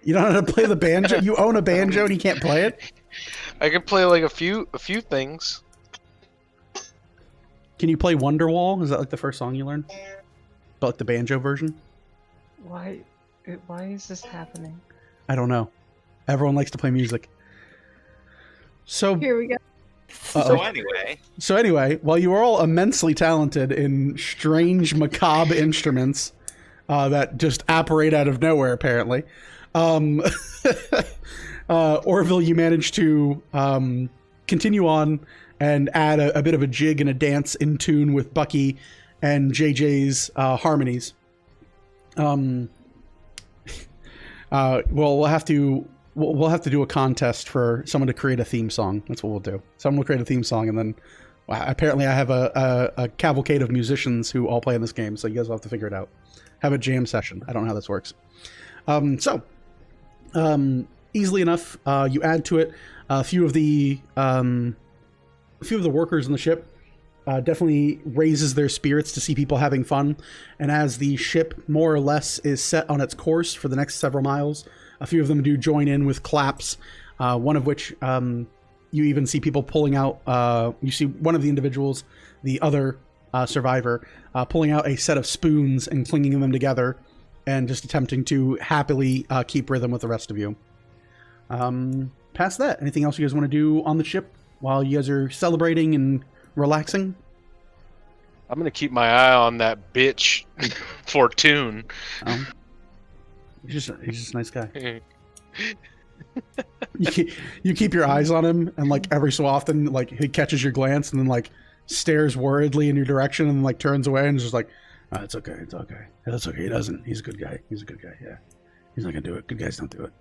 You don't know how to play the banjo? You own a banjo and you can't play it? I can play like a few things. Can you play Wonderwall? Is that like the first song you learned? But like the banjo version? Why is this happening? I don't know. Everyone likes to play music. So Here we go. So anyway, while you are all immensely talented in strange, macabre instruments that just apparate out of nowhere, apparently, Orville, you managed to continue on and add a bit of a jig and a dance in tune with Bucky and JJ's harmonies. We'll have to do a contest for someone to create a theme song. That's what we'll do. Someone will create a theme song, and then apparently I have a cavalcade of musicians who all play in this game, so you guys will have to figure it out. Have a jam session. I don't know how this works. Easily enough, you add to it a few of the workers on the ship. Definitely raises their spirits to see people having fun. And as the ship more or less is set on its course for the next several miles, a few of them do join in with claps, one of which you even see people pulling out. You see one of the individuals, the other survivor, pulling out a set of spoons and clinging them together and just attempting to happily keep rhythm with the rest of you. Past that, anything else you guys want to do on the ship while you guys are celebrating and relaxing? I'm gonna keep my eye on that bitch Fortune. He's just a nice guy. You keep your eyes on him, and like every so often, like he catches your glance and then like stares worriedly in your direction and like turns away and is just like, oh, it's okay. He doesn't. He's a good guy. Yeah, he's not gonna do it. Good guys don't do it.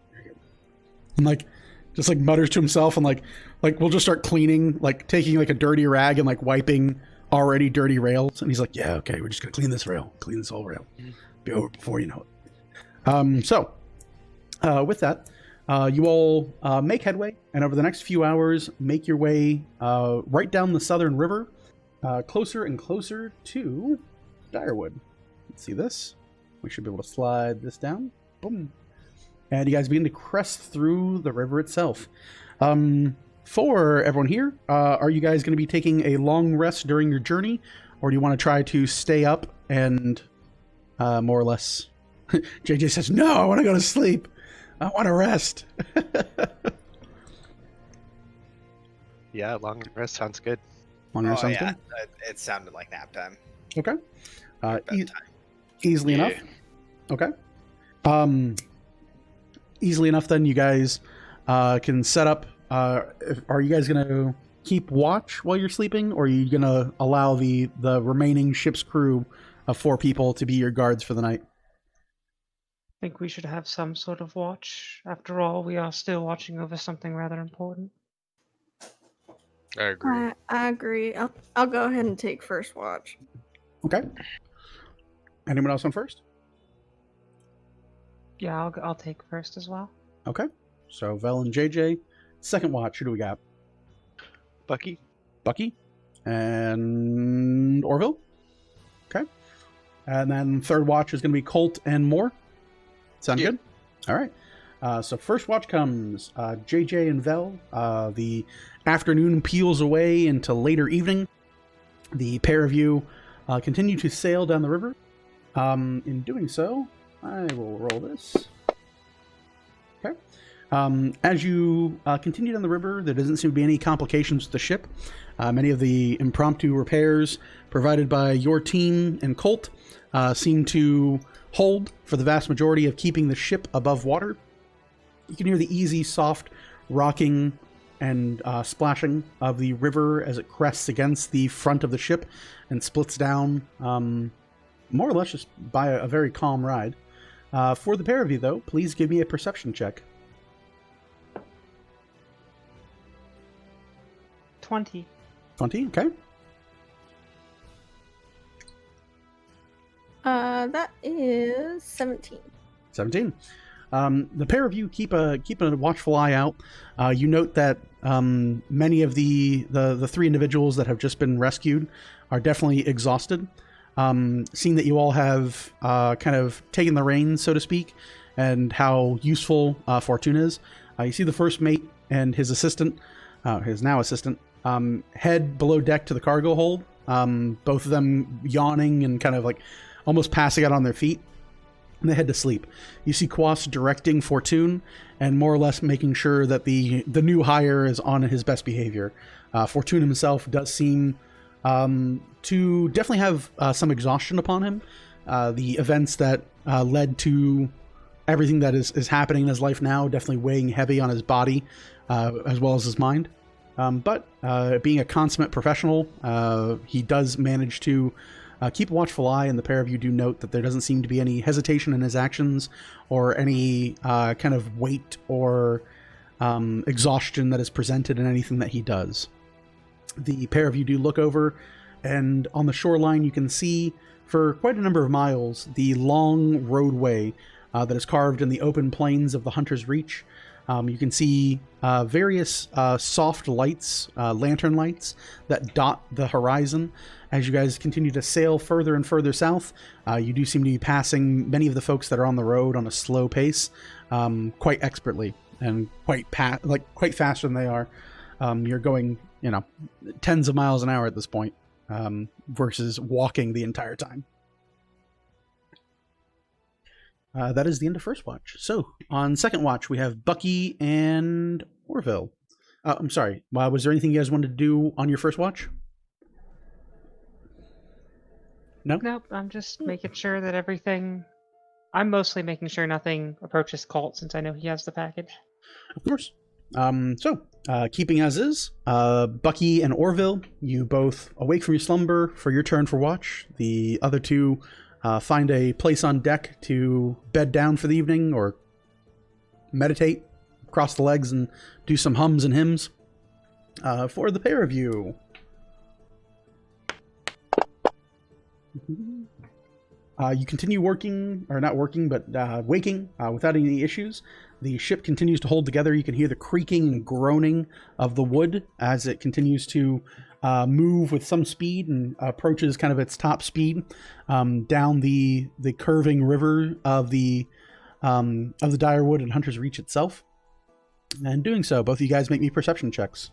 And like just like mutters to himself and like we'll just start cleaning, like taking like a dirty rag and like wiping already dirty rails. And he's like, yeah, okay, we're just gonna clean this whole rail. Be over before you know it. With that, you all make headway, and over the next few hours, make your way right down the southern river, closer and closer to Direwood. Let's see this. We should be able to slide this down. Boom. And you guys begin to crest through the river itself. For everyone here, are you guys going to be taking a long rest during your journey, or do you want to try to stay up and more or less... JJ says, no, I want to go to sleep. I want to rest. Yeah, long rest sounds good. Long rest sounds yeah, good? it sounded like nap time. Okay. Bedtime. Easily enough. Okay. Easily enough, then you guys can set up. Are you guys going to keep watch while you're sleeping, or are you going to allow the remaining ship's crew of 4 people to be your guards for the night? I think we should have some sort of watch. After all, we are still watching over something rather important. I agree. I agree. I'll go ahead and take first watch. Okay. Anyone else on first? Yeah, I'll take first as well. Okay. So Vel and JJ. Second watch, who do we got? Bucky? And Orville. Okay. And then third watch is going to be Colt and Moore. Sound good? All right. So first watch comes JJ and Vel. The afternoon peels away into later evening. The pair of you continue to sail down the river. In doing so, I will roll this. Okay. As you continue down the river, there doesn't seem to be any complications with the ship. Many of the impromptu repairs provided by your team and Colt seem to hold for the vast majority of keeping the ship above water. You can hear the easy, soft rocking and splashing of the river as it crests against the front of the ship and splits down, more or less just by a very calm ride. For the pair of you, though, please give me a perception check. 20. 20, okay. That is 17. 17. The pair of you keep a watchful eye out. You note that many of the three individuals that have just been rescued are definitely exhausted. Seeing that you all have kind of taken the reins, so to speak, and how useful Fortune is, you see the first mate and his assistant, his now assistant, head below deck to the cargo hold, both of them yawning and kind of like almost passing out on their feet. And they head to sleep. You see Quas directing Fortune and more or less making sure that the new hire is on his best behavior. Fortune himself does seem to definitely have some exhaustion upon him. The events that led to everything that is happening in his life now definitely weighing heavy on his body as well as his mind. But being a consummate professional, he does manage to keep a watchful eye, and the pair of you do note that there doesn't seem to be any hesitation in his actions or any kind of weight or exhaustion that is presented in anything that he does. The pair of you do look over, and on the shoreline you can see for quite a number of miles the long roadway that is carved in the open plains of the Hunter's Reach. You can see various soft lights, lantern lights, that dot the horizon. As you guys continue to sail further and further south, you do seem to be passing many of the folks that are on the road on a slow pace, quite expertly and quite faster than they are. You're going, tens of miles an hour at this point, versus walking the entire time. That is the end of first watch. So on second watch, we have Bucky and Orville. I'm sorry. Was there anything you guys wanted to do on your first watch? No? Nope, I'm just making sure that everything... I'm mostly making sure nothing approaches Colt, since I know he has the package. Of course. Keeping as is, Bucky and Orville, you both awake from your slumber for your turn for watch. The other two find a place on deck to bed down for the evening or meditate, cross the legs, and do some hums and hymns. For the pair of you, you continue working, or not working, but waking without any issues. The ship continues to hold together. You can hear the creaking and groaning of the wood as it continues to move with some speed and approaches kind of its top speed down the curving river of the Direwood and Hunter's Reach itself. And doing so, both of you guys make me perception checks.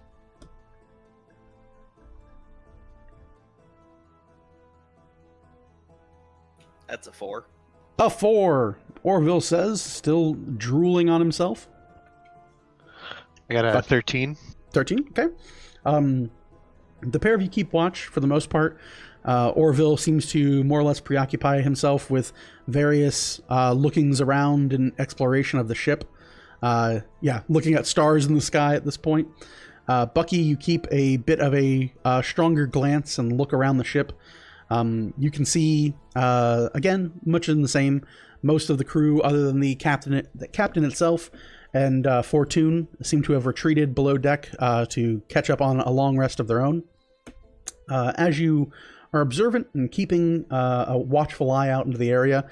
That's a 4. A 4, Orville says, still drooling on himself. I got a 13. 13, okay. The pair of you keep watch for the most part. Orville seems to more or less preoccupy himself with various lookings around and exploration of the ship. Looking at stars in the sky at this point. Bucky, you keep a bit of a stronger glance and look around the ship. You can see, again, much in the same. Most of the crew, other than the captain itself and Fortune, seem to have retreated below deck to catch up on a long rest of their own. As you are observant and keeping a watchful eye out into the area,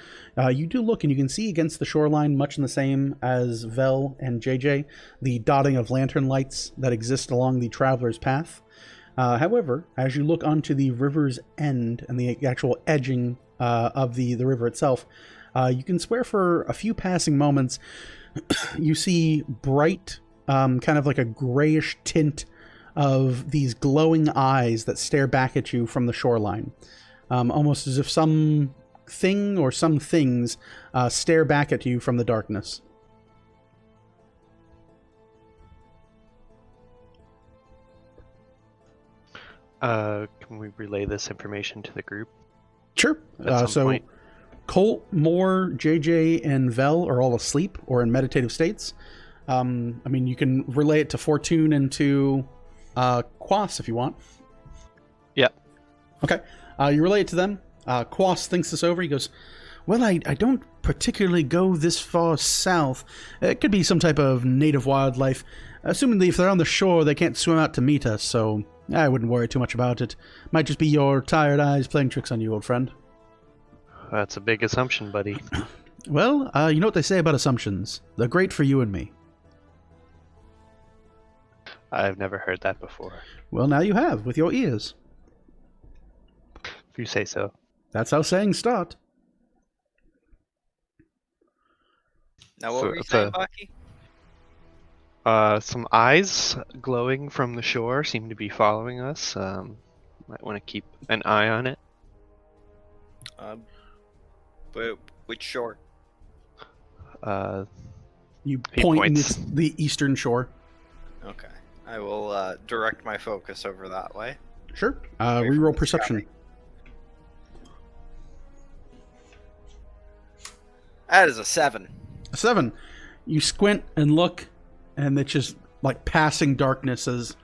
you do look and you can see against the shoreline, much in the same as Vel and JJ, the dotting of lantern lights that exist along the traveler's path. However, as you look onto the river's end and the actual edging of the river itself, you can swear for a few passing moments you see bright, kind of like a grayish tint of these glowing eyes that stare back at you from the shoreline. Almost as if some thing or some things stare back at you from the darkness. Can we relay this information to the group? Sure. Point? Colt, Moore, JJ, and Vel are all asleep or in meditative states. You can relay it to Fortune and to Quas if you want. Yeah. Okay. You relay it to them. Quas thinks this over. He goes, well, I don't particularly go this far south. It could be some type of native wildlife. Assuming if they're on the shore, they can't swim out to meet us, so I wouldn't worry too much about it. Might just be your tired eyes playing tricks on you, old friend. That's a big assumption, buddy. Well, you know what they say about assumptions. They're great for you and me. I've never heard that before. Well, now you have, with your ears. If you say so. That's how sayings start. Now, what So were you it's saying, a- Bucky? Some eyes glowing from the shore seem to be following us. Might want to keep an eye on it. But which shore? You He point points. in the eastern shore. Okay. I will direct my focus over that way. Sure. Away from Reroll the perception. That is a 7. 7. You squint and look, and it's just like passing darkness as,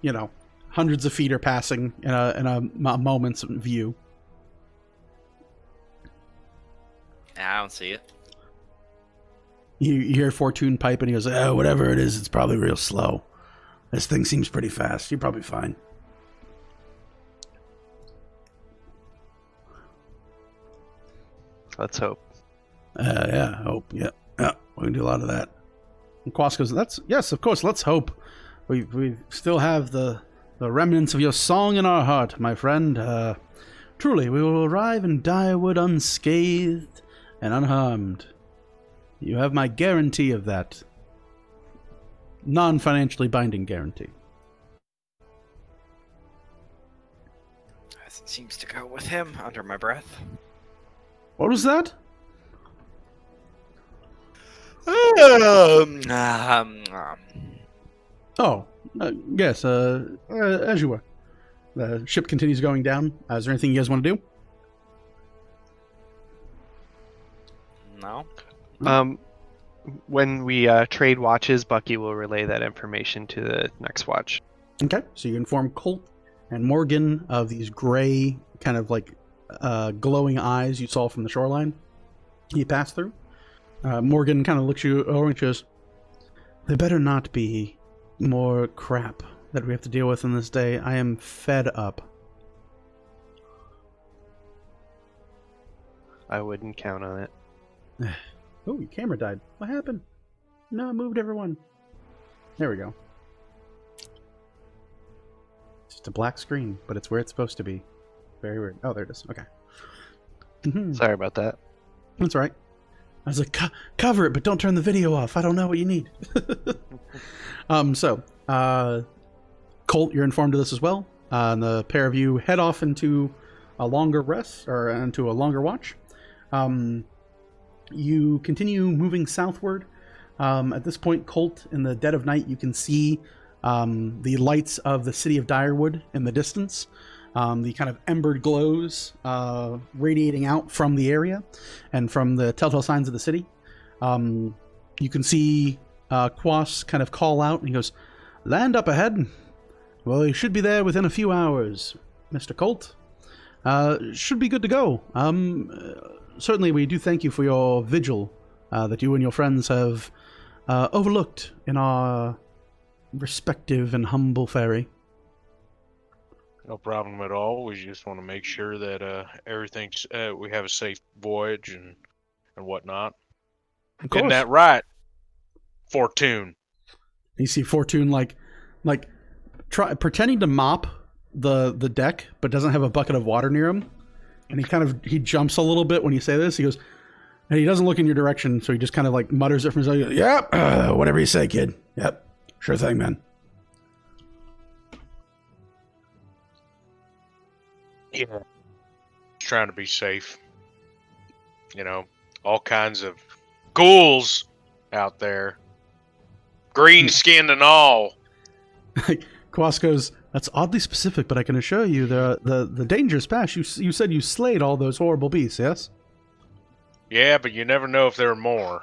you know, hundreds of feet are passing in a moment's view. I don't see it. You hear Fortune pipe, and he goes, "Oh, whatever it is, it's probably real slow. This thing seems pretty fast. You're probably fine." Let's hope. Yeah, I hope. Yeah, we can do a lot of that. And Quas goes, yes, of course, let's hope. We still have the remnants of your song in our heart, my friend. Truly, we will arrive in Direwood unscathed and unharmed. You have my guarantee of that. Non-financially binding guarantee. That seems to go with him under my breath. What was that? Oh, yes, as you were. The ship continues going down. Is there anything you guys want to do? No. When we trade watches, Bucky will relay that information to the next watch. Okay, so you inform Colt and Morgan of these gray, kind of like glowing eyes you saw from the shoreline you passed through. Morgan kind of looks you over and goes, "There better not be more crap that we have to deal with in this day. I am fed up." I wouldn't count on it. Oh, your camera died. What happened? No, I moved everyone. There we go. It's just a black screen, but it's where it's supposed to be. Very weird. Oh, there it is. Okay. Sorry about that. That's all right. I was like, cover it, but don't turn the video off. I don't know what you need. Colt, you're informed of this as well. And the pair of you head off into a longer rest, or into a longer watch. You continue moving southward. At this point, Colt, in the dead of night, you can see the lights of the city of Direwood in the distance. The kind of embered glows radiating out from the area and from the telltale signs of the city. You can see Quas kind of call out, and he goes, "Land up ahead. Well, you should be there within a few hours, Mr. Colt. Should be good to go. Certainly, we do thank you for your vigil that you and your friends have overlooked in our respective and humble ferry." No problem at all. We just want to make sure that everything's we have a safe voyage and whatnot. Of course. Isn't that right, Fortune? You see Fortune like pretending to mop the deck, but doesn't have a bucket of water near him, and he jumps a little bit when you say this. He goes, and he doesn't look in your direction, so he just kind of like mutters it from his own. "Yep, whatever you say, kid. Yep, sure thing, man." Yeah. Trying to be safe. You know, all kinds of ghouls out there. Green skinned and all. Quas goes, "That's oddly specific, but I can assure you the danger's past. You said you slayed all those horrible beasts, yes?" Yeah, but you never know if there are more.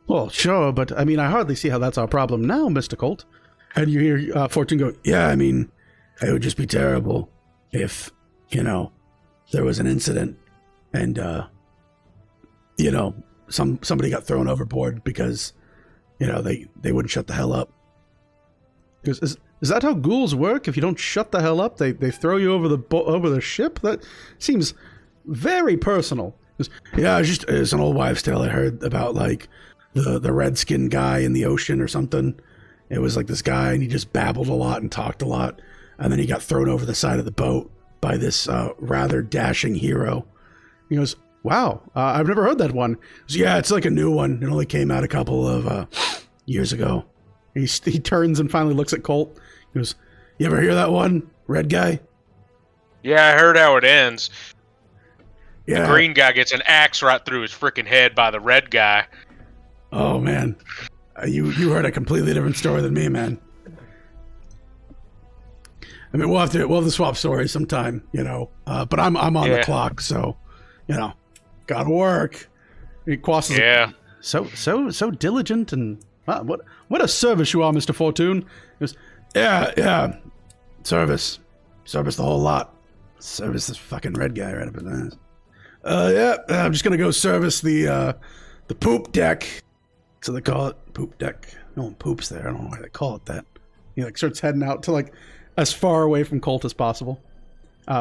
"Well, sure, but I mean, I hardly see how that's our problem now, Mr. Colt." And you hear Fortune go, "Yeah, I mean, it would just be terrible if, there was an incident and, somebody got thrown overboard because, they wouldn't shut the hell up. He goes, is that how ghouls work? If you don't shut the hell up, they throw you over the ship? That seems very personal. He goes, yeah, it's an old wives' tale I heard about, like, the redskin guy in the ocean or something. It was like this guy, and he just babbled a lot and talked a lot, and then he got thrown over the side of the boat by this rather dashing hero. He goes, wow, I've never heard that one. He goes, yeah, it's like a new one. It only came out a couple of years ago. He turns and finally looks at Colt. He goes, you ever hear that one, red guy? Yeah, I heard how it ends. Yeah. The green guy gets an axe right through his freaking head by the red guy. Oh, man. You heard a completely different story than me, man. I mean, we'll have to swap stories sometime, but I'm on the clock, so, gotta work. Quas is so diligent and what a service you are, Mr. Fortune. He goes, yeah, service the whole lot. Service this fucking red guy right up in the ass. I'm just gonna go service the poop deck. So they call it poop deck. No one poops there. I don't know why they call it that. He starts heading out to as far away from Colt as possible.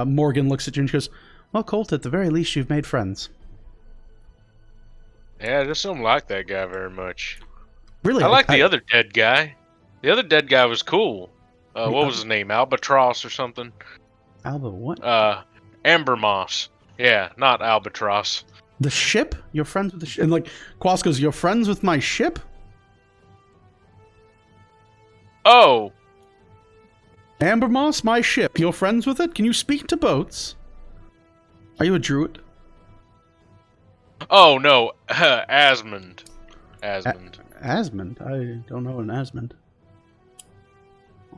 Morgan looks at you and she goes, well, Colt, at the very least you've made friends. Yeah, I just don't like that guy very much. Really? I like the other dead guy. The other dead guy was cool. What was his name? Albatross or something? Alba what? Amber Moss. Yeah, not Albatross. The ship? You're friends with the ship? And Quas goes, you're friends with my ship? Oh. Amber Moss, my ship. You're friends with it? Can you speak to boats? Are you a druid? Oh, no. Asmund. Asmund? I don't know an Asmund.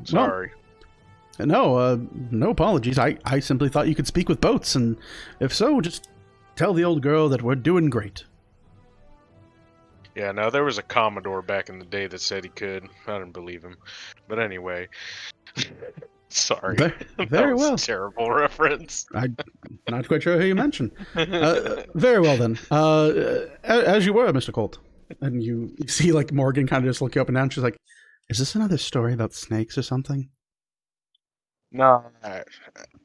Sorry. No apologies. I simply thought you could speak with boats, and if so, just tell the old girl that we're doing great. Yeah, no, there was a Commodore back in the day that said he could. I didn't believe him. But anyway. Sorry. Very well. A terrible reference. I'm not quite sure who you mentioned. Very well, then. As you were, Mr. Colt. And you see, Morgan kind of just look you up and down. She's like, is this another story about snakes or something? No,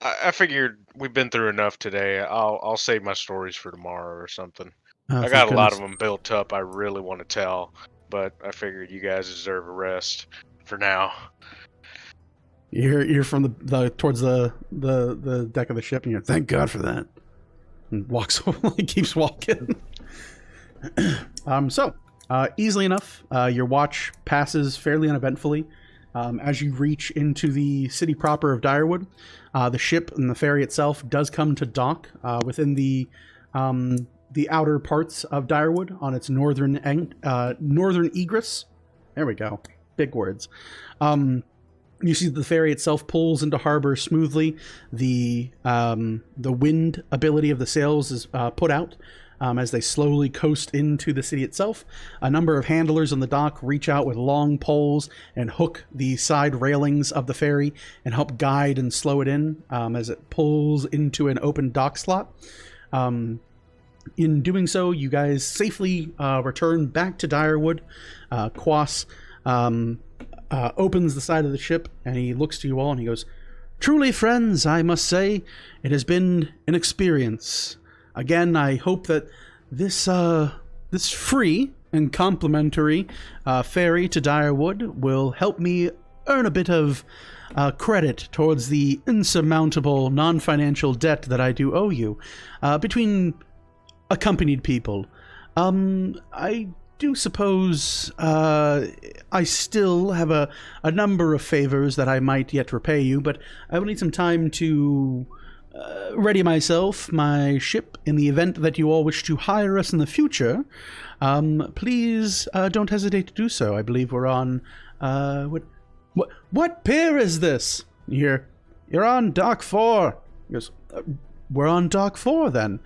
I figured we've been through enough today. I'll save my stories for tomorrow or something. I got a lot of them built up I really want to tell, but I figured you guys deserve a rest for now. You're from the towards the deck of the ship, and you're thank God for that. And walks over, keeps walking. Easily enough, your watch passes fairly uneventfully. As you reach into the city proper of Direwood, the ship and the ferry itself does come to dock within the outer parts of Direwood on its northern egress. There we go. Big words. You see the ferry itself pulls into harbor smoothly. The wind ability of the sails is put out. As they slowly coast into the city itself. A number of handlers on the dock reach out with long poles and hook the side railings of the ferry and help guide and slow it in as it pulls into an open dock slot. In doing so, you guys safely return back to Direwood. Quas opens the side of the ship and he looks to you all and he goes, truly, friends, I must say, it has been an experience. Again, I hope that this free and complimentary ferry to Direwood will help me earn a bit of credit towards the insurmountable non-financial debt that I do owe you between accompanied people. I do suppose I still have a number of favors that I might yet repay you, but I will need some time to ready myself, my ship, in the event that you all wish to hire us in the future. Please don't hesitate to do so. I believe we're on what pier is this? You're on dock 4. He goes, we're on dock 4 then.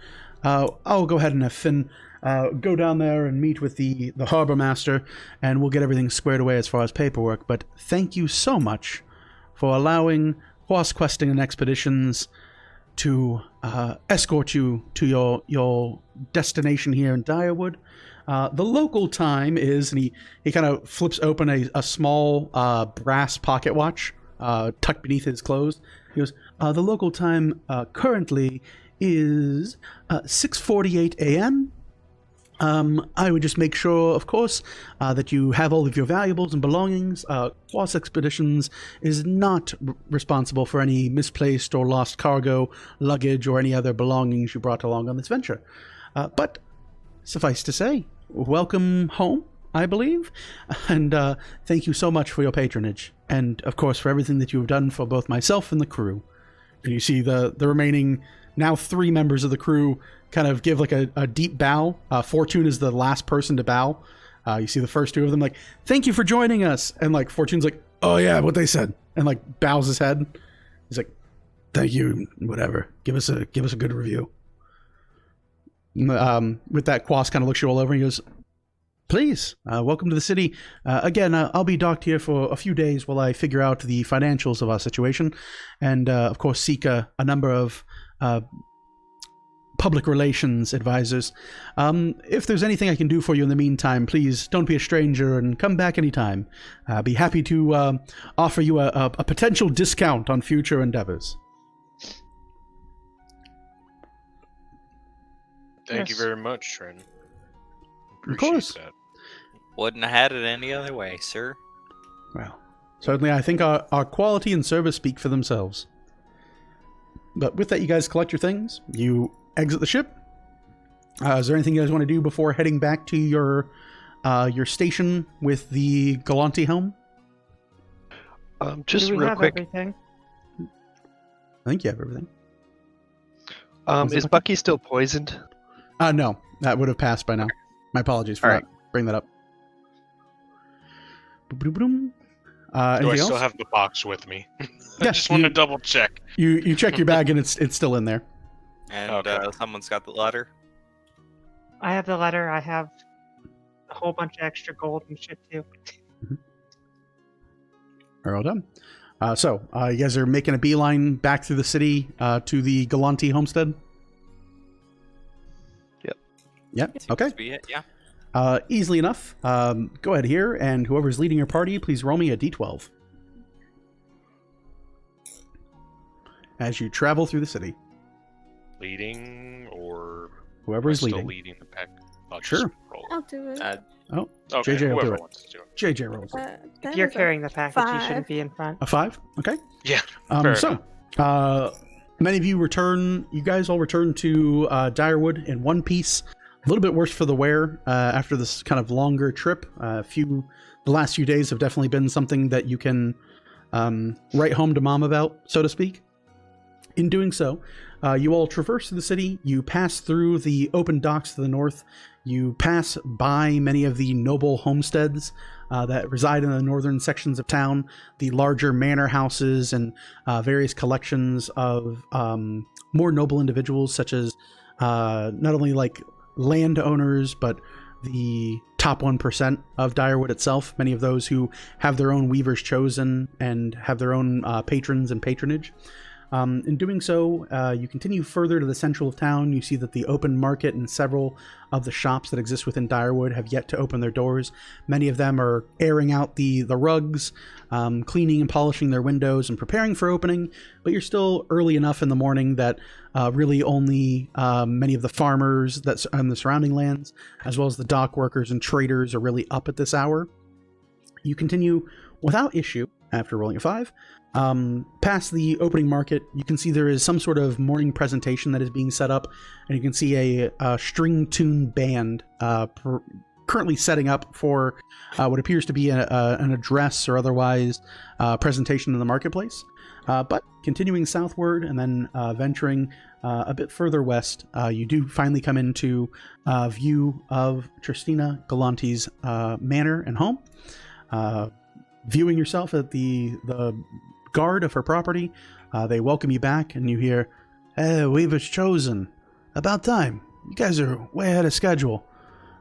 I'll go ahead and have Finn go down there and meet with the harbor master, and we'll get everything squared away as far as paperwork. But thank you so much for allowing Horse Questing and Expeditions to escort you to your destination here in Direwood. The local time is, and he kind of flips open a small brass pocket watch tucked beneath his clothes. He goes, the local time currently is 6:48 a.m. I would just make sure, of course, that you have all of your valuables and belongings. Quas Expeditions is not responsible for any misplaced or lost cargo, luggage, or any other belongings you brought along on this venture. But suffice to say, welcome home, I believe, and thank you so much for your patronage, and of course for everything that you have done for both myself and the crew. And you see the remaining, now 3 members of the crew kind of give like a deep bow. Fortune is the last person to bow. You see the first 2 of them like, thank you for joining us. And like Fortune's like, oh yeah, what they said. And like bows his head. He's like, thank you, whatever. Give us a good review. With that, Quas kind of looks you all over and he goes, please, welcome to the city. Again, I'll be docked here for a few days while I figure out the financials of our situation. And of course seek a number of public relations advisors. If there's anything I can do for you in the meantime, please don't be a stranger and come back anytime. I'll be happy to offer you a potential discount on future endeavors. Thank you very much, Trent. Of course. That. Wouldn't have had it any other way, sir. Well, certainly I think our quality and service speak for themselves. But with that, you guys collect your things. You exit the ship. Is there anything you guys want to do before heading back to your station with the Galanti helm? Just Do we real have quick. everything? I think you have everything. Is Bucky still poisoned? No, that would have passed by now. My apologies for All that. Bring that up. Do I Anything still else? have the box with me? I Yeah, just want to double check. You check your bag and it's still in there. And Okay. someone's got the letter. I have the letter. I have a whole bunch of extra gold and shit too. We're all done. So you guys are making a beeline back through the city to the Galanti homestead? Yep. Okay. Seems to be it, yeah. Easily enough. Go ahead here, and whoever's leading your party, please roll me a d12. As you travel through the city. Leading or Whoever am I is still leading. leading the pack? I'll just Sure. roll. I'll do it. Okay, JJ will do whoever it. wants to do it. JJ rolls. That If you're is a carrying the package, you 5. shouldn't be in front. A 5? Okay. Yeah. Fair So, many of you return. You guys all return to Direwood in one piece. A little bit worse for the wear after this kind of longer trip. The last few days have definitely been something that you can write home to mom about, so to speak. In doing so, you all traverse through the city. You pass through the open docks to the north. You pass by many of the noble homesteads that reside in the northern sections of town, the larger manor houses and various collections of more noble individuals, such as not only like landowners, but the top 1% of Direwood itself, many of those who have their own weavers chosen and have their own patrons and patronage. In doing so, you continue further to the central of town. You see that the open market and several of the shops that exist within Direwood have yet to open their doors. Many of them are airing out the rugs, cleaning and polishing their windows and preparing for opening, but you're still early enough in the morning that really only many of the farmers that's on the surrounding lands, as well as the dock workers and traders, are really up at this hour. You continue without issue after rolling a 5. Past the opening market, you can see there is some sort of morning presentation that is being set up, and you can see a string-tuned band currently setting up for what appears to be an address or otherwise presentation in the marketplace. But continuing southward and then venturing a bit further west, you do finally come into view of Tristina Galanti's manor and home. Viewing yourself at the guard of her property, they welcome you back, and you hear, "Hey, Weaver's chosen. About time. You guys are way ahead of schedule.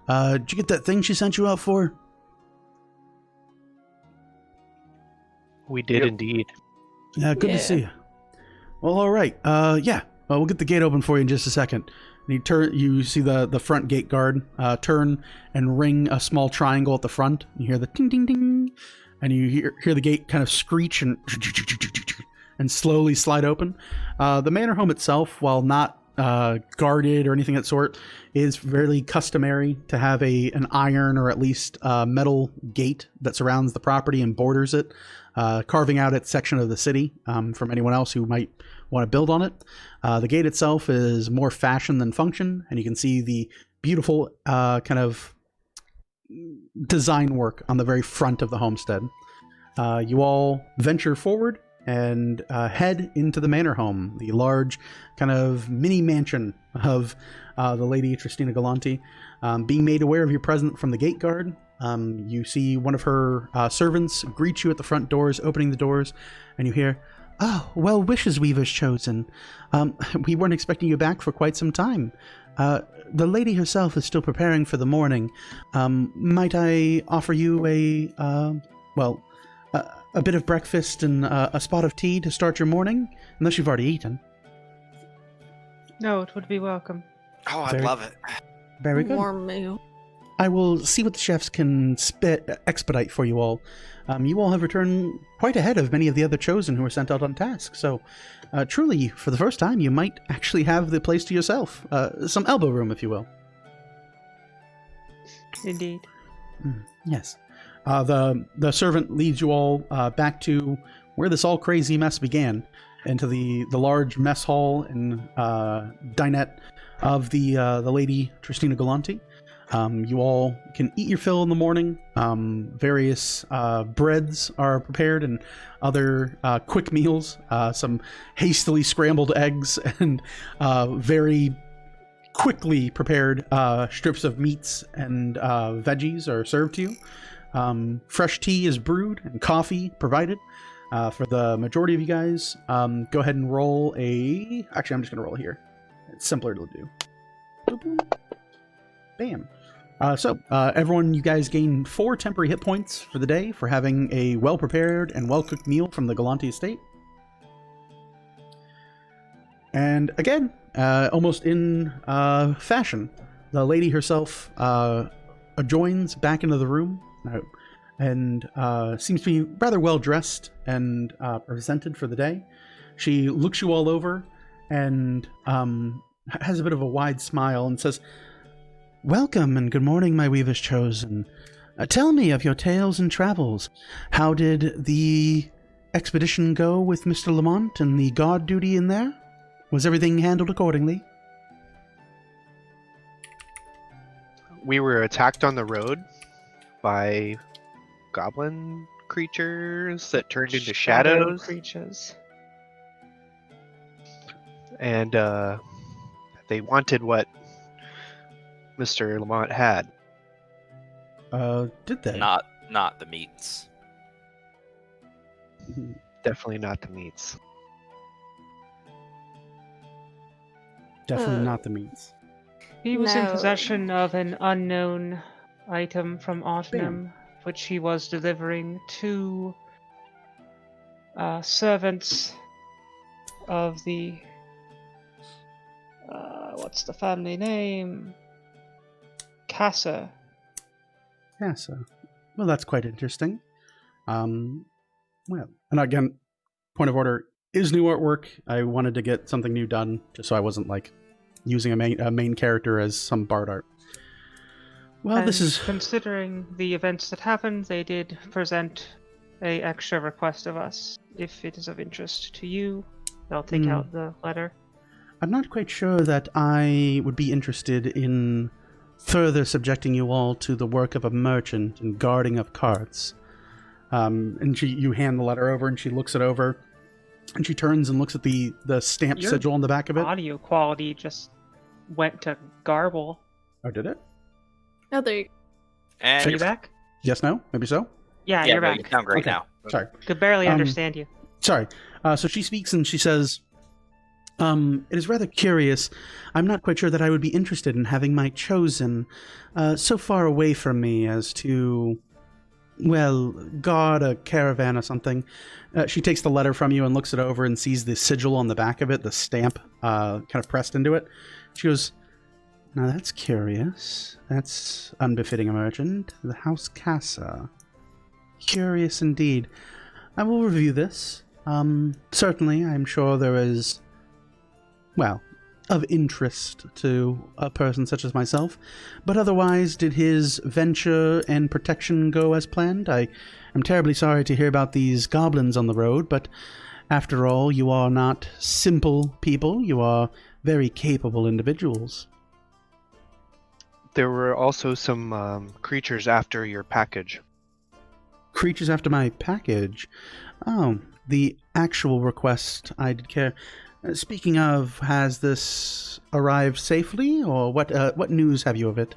Did you get that thing she sent you out for?" We did indeed. Yeah, good to Yeah. see you. Well, all right. Yeah. we'll get the gate open for you in just a second. And you see the front gate guard turn and ring a small triangle at the front. You hear the ding ding ding, and you hear the gate kind of screech and slowly slide open. The manor home itself, while not guarded or anything of that sort, is fairly customary to have an iron or at least metal gate that surrounds the property and borders it, carving out its section of the city from anyone else who might want to build on it. The gate itself is more fashion than function, and you can see the beautiful kind of design work on the very front of the homestead. You all venture forward and head into the manor home, the large kind of mini mansion of the Lady Tristina Galanti. Being made aware of your presence from the gate guard, you see one of her servants greet you at the front doors, opening the doors, and you hear, "Oh, well wishes, Weaver's Chosen. We weren't expecting you back for quite some time. The lady herself is still preparing for the morning. Might I offer you a bit of breakfast and a spot of tea to start your morning? Unless you've already eaten." No, it would be welcome. Oh, I'd love it. Very good. Warm meal. I will see what the chefs can expedite for you all. You all have returned quite ahead of many of the other chosen who were sent out on task. So, truly, for the first time, you might actually have the place to yourself. Some elbow room, if you will. Indeed. Yes. The servant leads you all back to where this all crazy mess began, into the large mess hall and dinette of the Lady Tristina Galanti. You all can eat your fill in the morning. Various breads are prepared and other quick meals. Some hastily scrambled eggs and very quickly prepared strips of meats and veggies are served to you. Fresh tea is brewed and coffee provided. For the majority of you guys, go ahead and roll a... Actually, I'm just going to roll here. It's simpler to do. Bam. Everyone, you guys gain 4 temporary hit points for the day for having a well-prepared and well-cooked meal from the Galanti estate. And again, almost in fashion, the lady herself joins back into the room and seems to be rather well-dressed and presented for the day. She looks you all over and has a bit of a wide smile and says, "Welcome and good morning, my Weaver's Chosen. Tell me of your tales and travels. How did the expedition go with Mr. Lamont and the guard duty in there? Was everything handled accordingly?" We were attacked on the road by goblin creatures that turned into shadows. Creatures. And they wanted what Mr. Lamont had. Did they? Not the meats. Definitely not the meats. Definitely not the meats. He was in No. possession of an unknown item from Ottenham, which he was delivering to servants of the... what's the family name? Casa. Yeah, so... Well, that's quite interesting. Well, and again, point of order, is new artwork. I wanted to get something new done, just so I wasn't, like, using a main character as some bard art. Well, And this is... considering the events that happened, they did present a extra request of us. If it is of interest to you, I'll take out the letter. I'm not quite sure that I would be interested in further subjecting you all to the work of a merchant and guarding of carts. And you hand the letter over, and she looks it over, and she turns and looks at the stamped Your sigil on the back of it. Audio quality just went to garble. Oh, did it? Oh, there you go. And Are you back? Yes, no? Maybe so? Yeah, yeah, you're no, back. you sound great Okay. now. Sorry. Could barely Um, understand you. Sorry. So she speaks and she says, it is rather curious. I'm not quite sure that I would be interested in having my chosen so far away from me as to well, guard a caravan or something. She takes the letter from you and looks it over and sees the sigil on the back of it, the stamp kind of pressed into it. She goes, now that's curious. That's unbefitting a merchant. The House Casa. Curious indeed. I will review this. Certainly, I'm sure there is, well, of interest to a person such as myself. But otherwise, did his venture and protection go as planned? I am terribly sorry to hear about these goblins on the road, but after all, you are not simple people. You are very capable individuals. There were also some creatures after your package. Creatures after my package? Oh, the actual request I did care. Speaking of, has this arrived safely, or what news have you of it?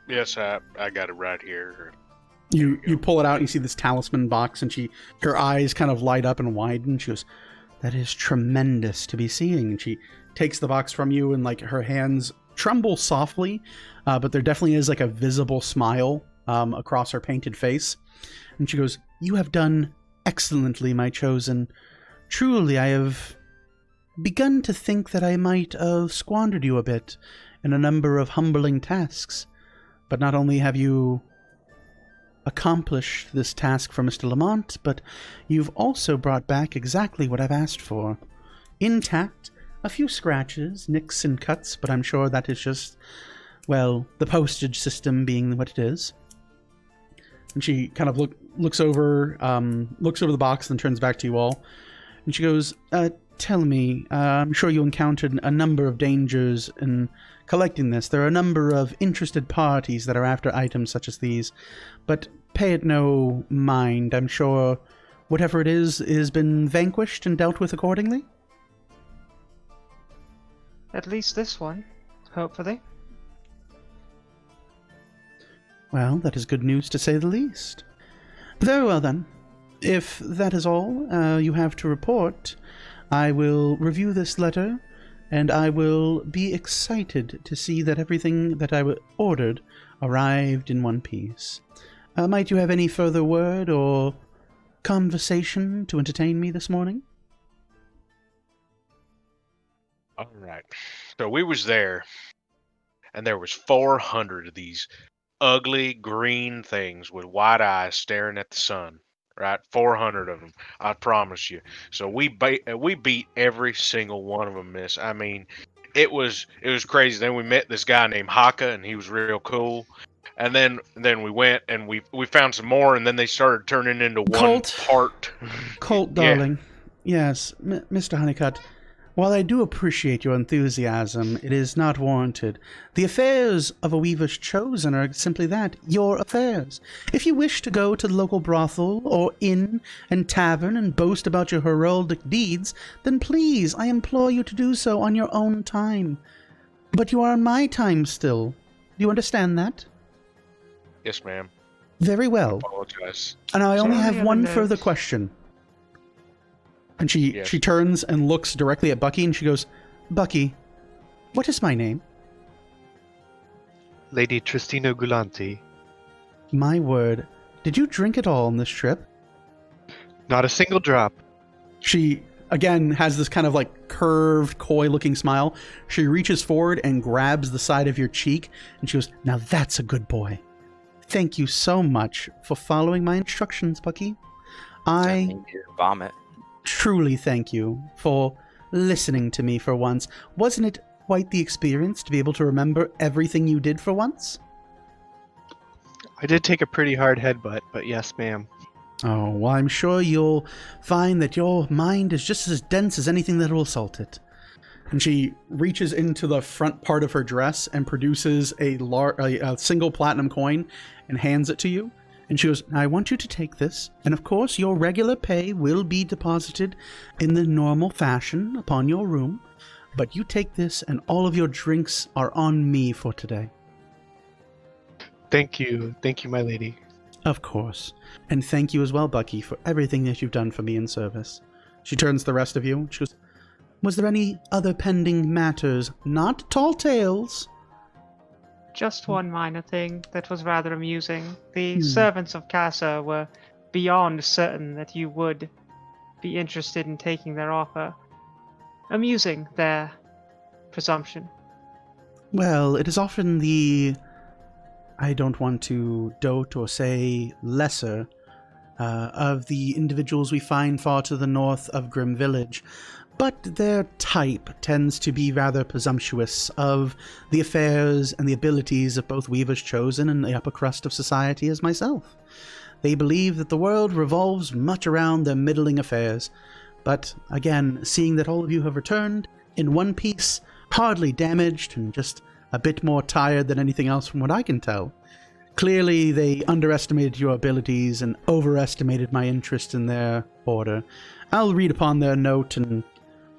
Yes, I got it right here. You pull it out and you see this talisman box, and her eyes kind of light up and widen. She goes, that is tremendous to be seeing. And she takes the box from you, and like her hands tremble softly, but there definitely is like a visible smile across her painted face. And she goes, you have done excellently, my chosen. Truly, I have begun to think that I might have squandered you a bit in a number of humbling tasks. But not only have you accomplished this task for Mr. Lamont, but you've also brought back exactly what I've asked for. Intact, a few scratches, nicks and cuts, but I'm sure that is just, well, the postage system being what it is. And she kind of looks over the box and turns back to you all. And she goes, tell me, I'm sure you encountered a number of dangers in collecting this. There are a number of interested parties that are after items such as these, but pay it no mind. I'm sure whatever it is has been vanquished and dealt with accordingly. At least this one, hopefully. Well, that is good news to say the least. Very well then. If that is all you have to report, I will review this letter, and I will be excited to see that everything that I ordered arrived in one piece. Might you have any further word or conversation to entertain me this morning? All right. So we was there, and there was 400 of these ugly green things with white eyes staring at the sun. Right, 400 of them, I promise you. So we beat every single one of them, miss. I mean, it was crazy. Then we met this guy named Haka, and he was real cool. And then we went and we found some more, and then they started turning into one part. Colt, darling. Yes, Mr. Honeycutt. While I do appreciate your enthusiasm, it is not warranted. The affairs of a weaver's chosen are simply that, your affairs. If you wish to go to the local brothel or inn and tavern and boast about your heraldic deeds, then please, I implore you to do so on your own time. But you are on my time still. Do you understand that? Yes, ma'am. Very well. I apologize. And I only have one notes. further question. And she turns and looks directly at Bucky, and she goes, Bucky, what is my name? Lady Tristina Gulanti. My word. Did you drink at all on this trip? Not a single drop. She, again, has this kind of like curved, coy-looking smile. She reaches forward and grabs the side of your cheek, and she goes, now that's a good boy. Thank you so much for following my instructions, Bucky. I vomit. Truly thank you for listening to me for once. Wasn't it quite the experience to be able to remember everything you did for once? I did take a pretty hard headbutt, but yes, ma'am. Oh, well, I'm sure you'll find that your mind is just as dense as anything that will assault it. And she reaches into the front part of her dress and produces a single platinum coin and hands it to you. And she goes, I want you to take this, and of course your regular pay will be deposited in the normal fashion upon your room, but you take this and all of your drinks are on me for today. Thank you, my lady. Of course. And thank you as well, Bucky, for everything that you've done for me in service. She turns to the rest of you. She goes, was there any other pending matters, not tall tales, Just one minor thing that was rather amusing. The Hmm. servants of Casa were beyond certain that you would be interested in taking their offer. Amusing, their presumption. Well, it is often the, I don't want to dote or say lesser, of the individuals we find far to the north of Grim Village, but their type tends to be rather presumptuous of the affairs and the abilities of both Weavers Chosen and the upper crust of society as myself. They believe that the world revolves much around their middling affairs, but again, seeing that all of you have returned in one piece, hardly damaged and just a bit more tired than anything else from what I can tell, clearly they underestimated your abilities and overestimated my interest in their order. I'll read upon their note and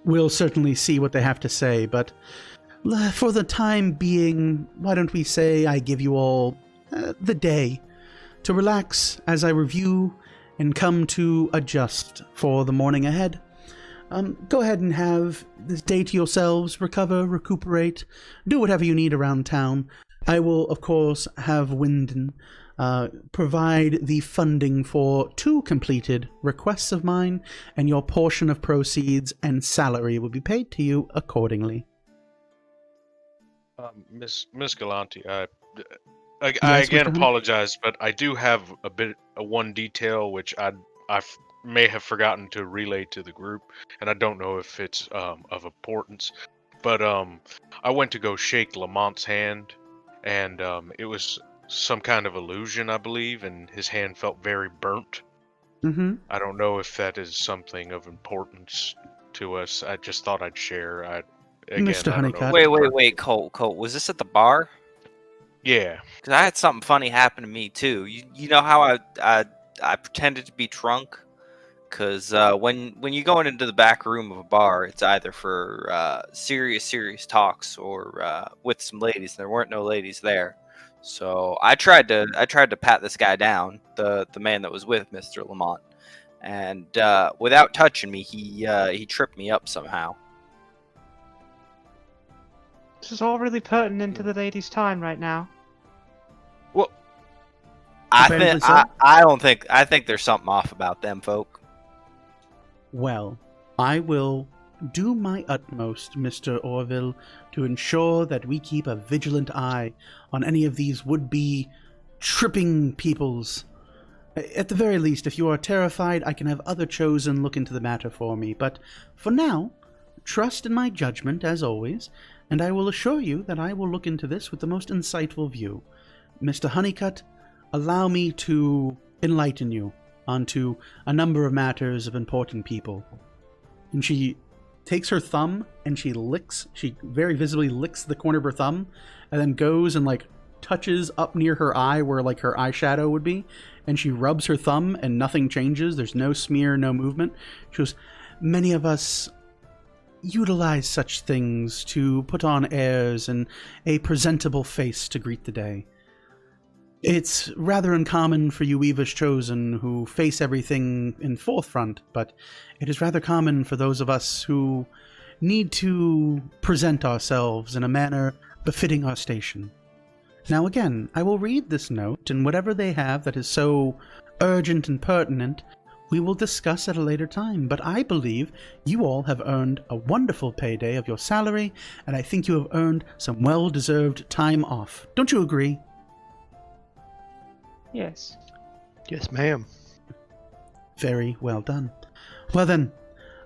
we'll certainly see what they have to say, but for the time being, why don't we say I give you all the day to relax as I review and come to adjust for the morning ahead. Go ahead and have this day to yourselves, recover, recuperate, do whatever you need around town. I will, of course, have Wyndon provide the funding for 2 completed requests of mine, and your portion of proceeds and salary will be paid to you accordingly. Miss Galante, I Yes, again Mr. Hunt? apologize, but I do have one detail which I may have forgotten to relay to the group, and I don't know if it's of importance. But I went to go shake Lamont's hand, and it was some kind of illusion, I believe, and his hand felt very burnt. Mm-hmm. I don't know if that is something of importance to us. I just thought I'd share. Mr. Honeycutt. Wait, Colt. Was this at the bar? Yeah. Because I had something funny happen to me too. You know how I pretended to be drunk? Because when you're going into the back room of a bar, it's either for serious talks or with some ladies. There weren't no ladies there, so I tried to pat this guy down, the man that was with Mr. Lamont, and without touching me, he tripped me up somehow. This is all really pertinent to the lady's time right now. Well, Apparently so. I think there's something off about them folk. Well, I will do my utmost, Mr. Orville, to ensure that we keep a vigilant eye on any of these would-be tripping peoples. At the very least, if you are terrified, I can have other chosen look into the matter for me. But for now, trust in my judgment, as always, and I will assure you that I will look into this with the most insightful view. Mr. Honeycutt, allow me to enlighten you onto a number of matters of important people. And she takes her thumb and she very visibly licks the corner of her thumb, and then goes and touches up near her eye where her eyeshadow would be, and she rubs her thumb and nothing changes. There's no smear, no movement. She goes, many of us utilize such things to put on airs and a presentable face to greet the day. It's rather uncommon for you Weavers Chosen who face everything in forefront, but it is rather common for those of us who need to present ourselves in a manner befitting our station. Now again, I will read this note, and whatever they have that is so urgent and pertinent, we will discuss at a later time, but I believe you all have earned a wonderful payday of your salary, and I think you have earned some well-deserved time off. Don't you agree? Yes. Yes, ma'am. Very well done. Well then,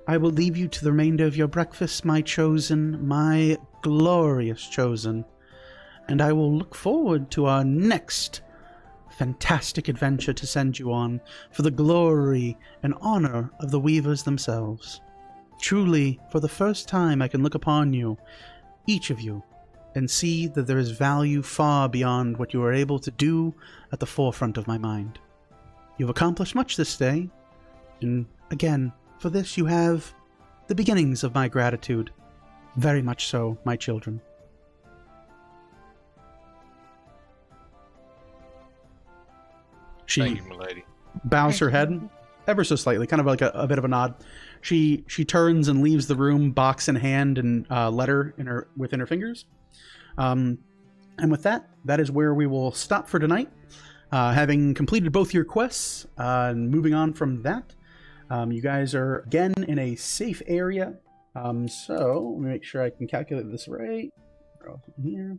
I will leave you to the remainder of your breakfast, my chosen, my glorious chosen, and I will look forward to our next fantastic adventure to send you on for the glory and honor of the Weavers themselves. Truly, for the first time I can look upon you, each of you, and see that there is value far beyond what you are able to do at the forefront of my mind. You've accomplished much this day, and again, for this you have the beginnings of my gratitude. Very much so, my children. She thank you, milady. bows her head ever so slightly, kind of like a bit of a nod. She turns and leaves the room, box in hand and letter within her fingers. And with that, that is where we will stop for tonight. Having completed both your quests, and moving on from that, you guys are again in a safe area. So let me make sure I can calculate this right. Here.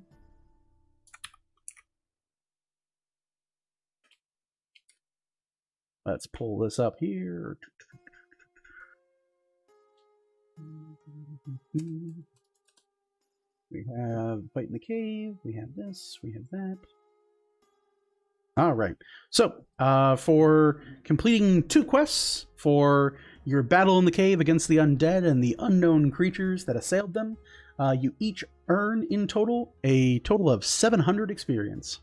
Let's pull this up here. We have Fight in the Cave, we have this, we have that. All right. So, for completing 2 quests for your battle in the cave against the undead and the unknown creatures that assailed them, you each earn in total a total of 700 experience.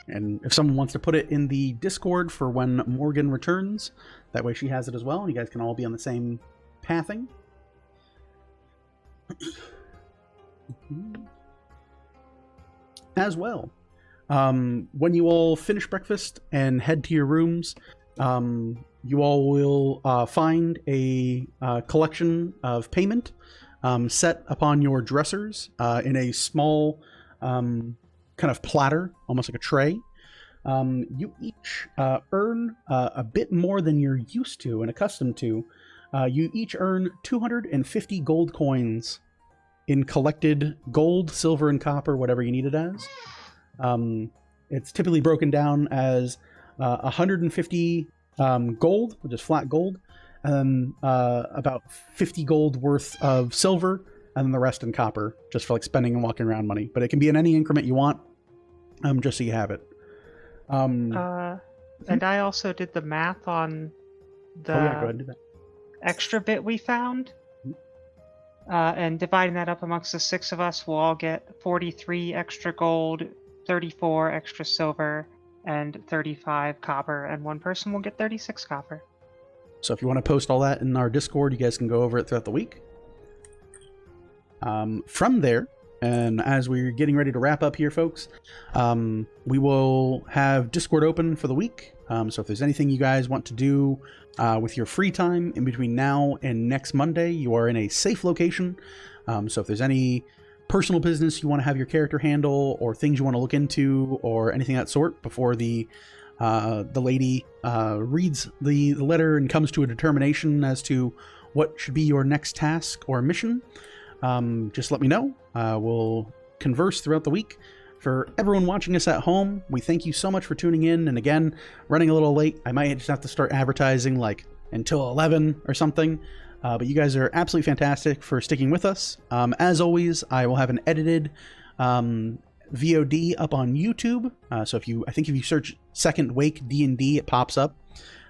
And if someone wants to put it in the Discord for when Morgan returns, that way she has it as well, and you guys can all be on the same pathing. As well, when you all finish breakfast and head to your rooms, you all will find a collection of payment set upon your dressers in a small kind of platter, almost like a tray. You each earn a bit more than you're used to and accustomed to. You each earn 250 gold coins in collected gold, silver, and copper, whatever you need it as. It's typically broken down as 150 gold, which is flat gold, and about 50 gold worth of silver, and then the rest in copper, just for like spending and walking around money. But it can be in any increment you want, just so you have it. And I also did the math on the go ahead and do that. extra bit we found. And dividing that up amongst the 6 of us, we'll all get 43 extra gold, 34 extra silver, and 35 copper, and one person will get 36 copper. So if you want to post all that in our Discord, you guys can go over it throughout the week. From there, and as we're getting ready to wrap up here, folks, we will have Discord open for the week. So if there's anything you guys want to do with your free time in between now and next Monday, you are in a safe location. So if there's any personal business you want to have your character handle, or things you want to look into, or anything of that sort before the lady reads the letter and comes to a determination as to what should be your next task or mission, just let me know. We'll converse throughout the week. For everyone watching us at home, we thank you so much for tuning in. And again, running a little late, I might just have to start advertising like until 11 or something. But you guys are absolutely fantastic for sticking with us. As always, I will have an edited VOD up on YouTube. So if you search Second Wake D&D, it pops up.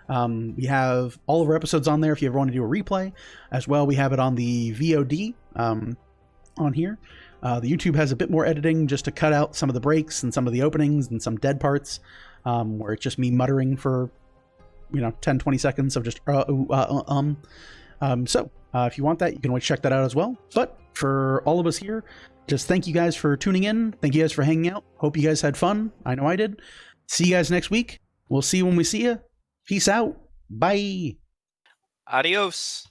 We have all of our episodes on there if you ever want to do a replay. As well, we have it on the VOD on here. The YouTube has a bit more editing just to cut out some of the breaks and some of the openings and some dead parts, where it's just me muttering for 10-20 seconds of just so if you want that, you can always check that out as well. But for all of us here, just thank you guys for tuning in. Thank you guys for hanging out. Hope you guys had fun. I know I did. See you guys next week. We'll see you when we see you. Peace out. Bye. Adios.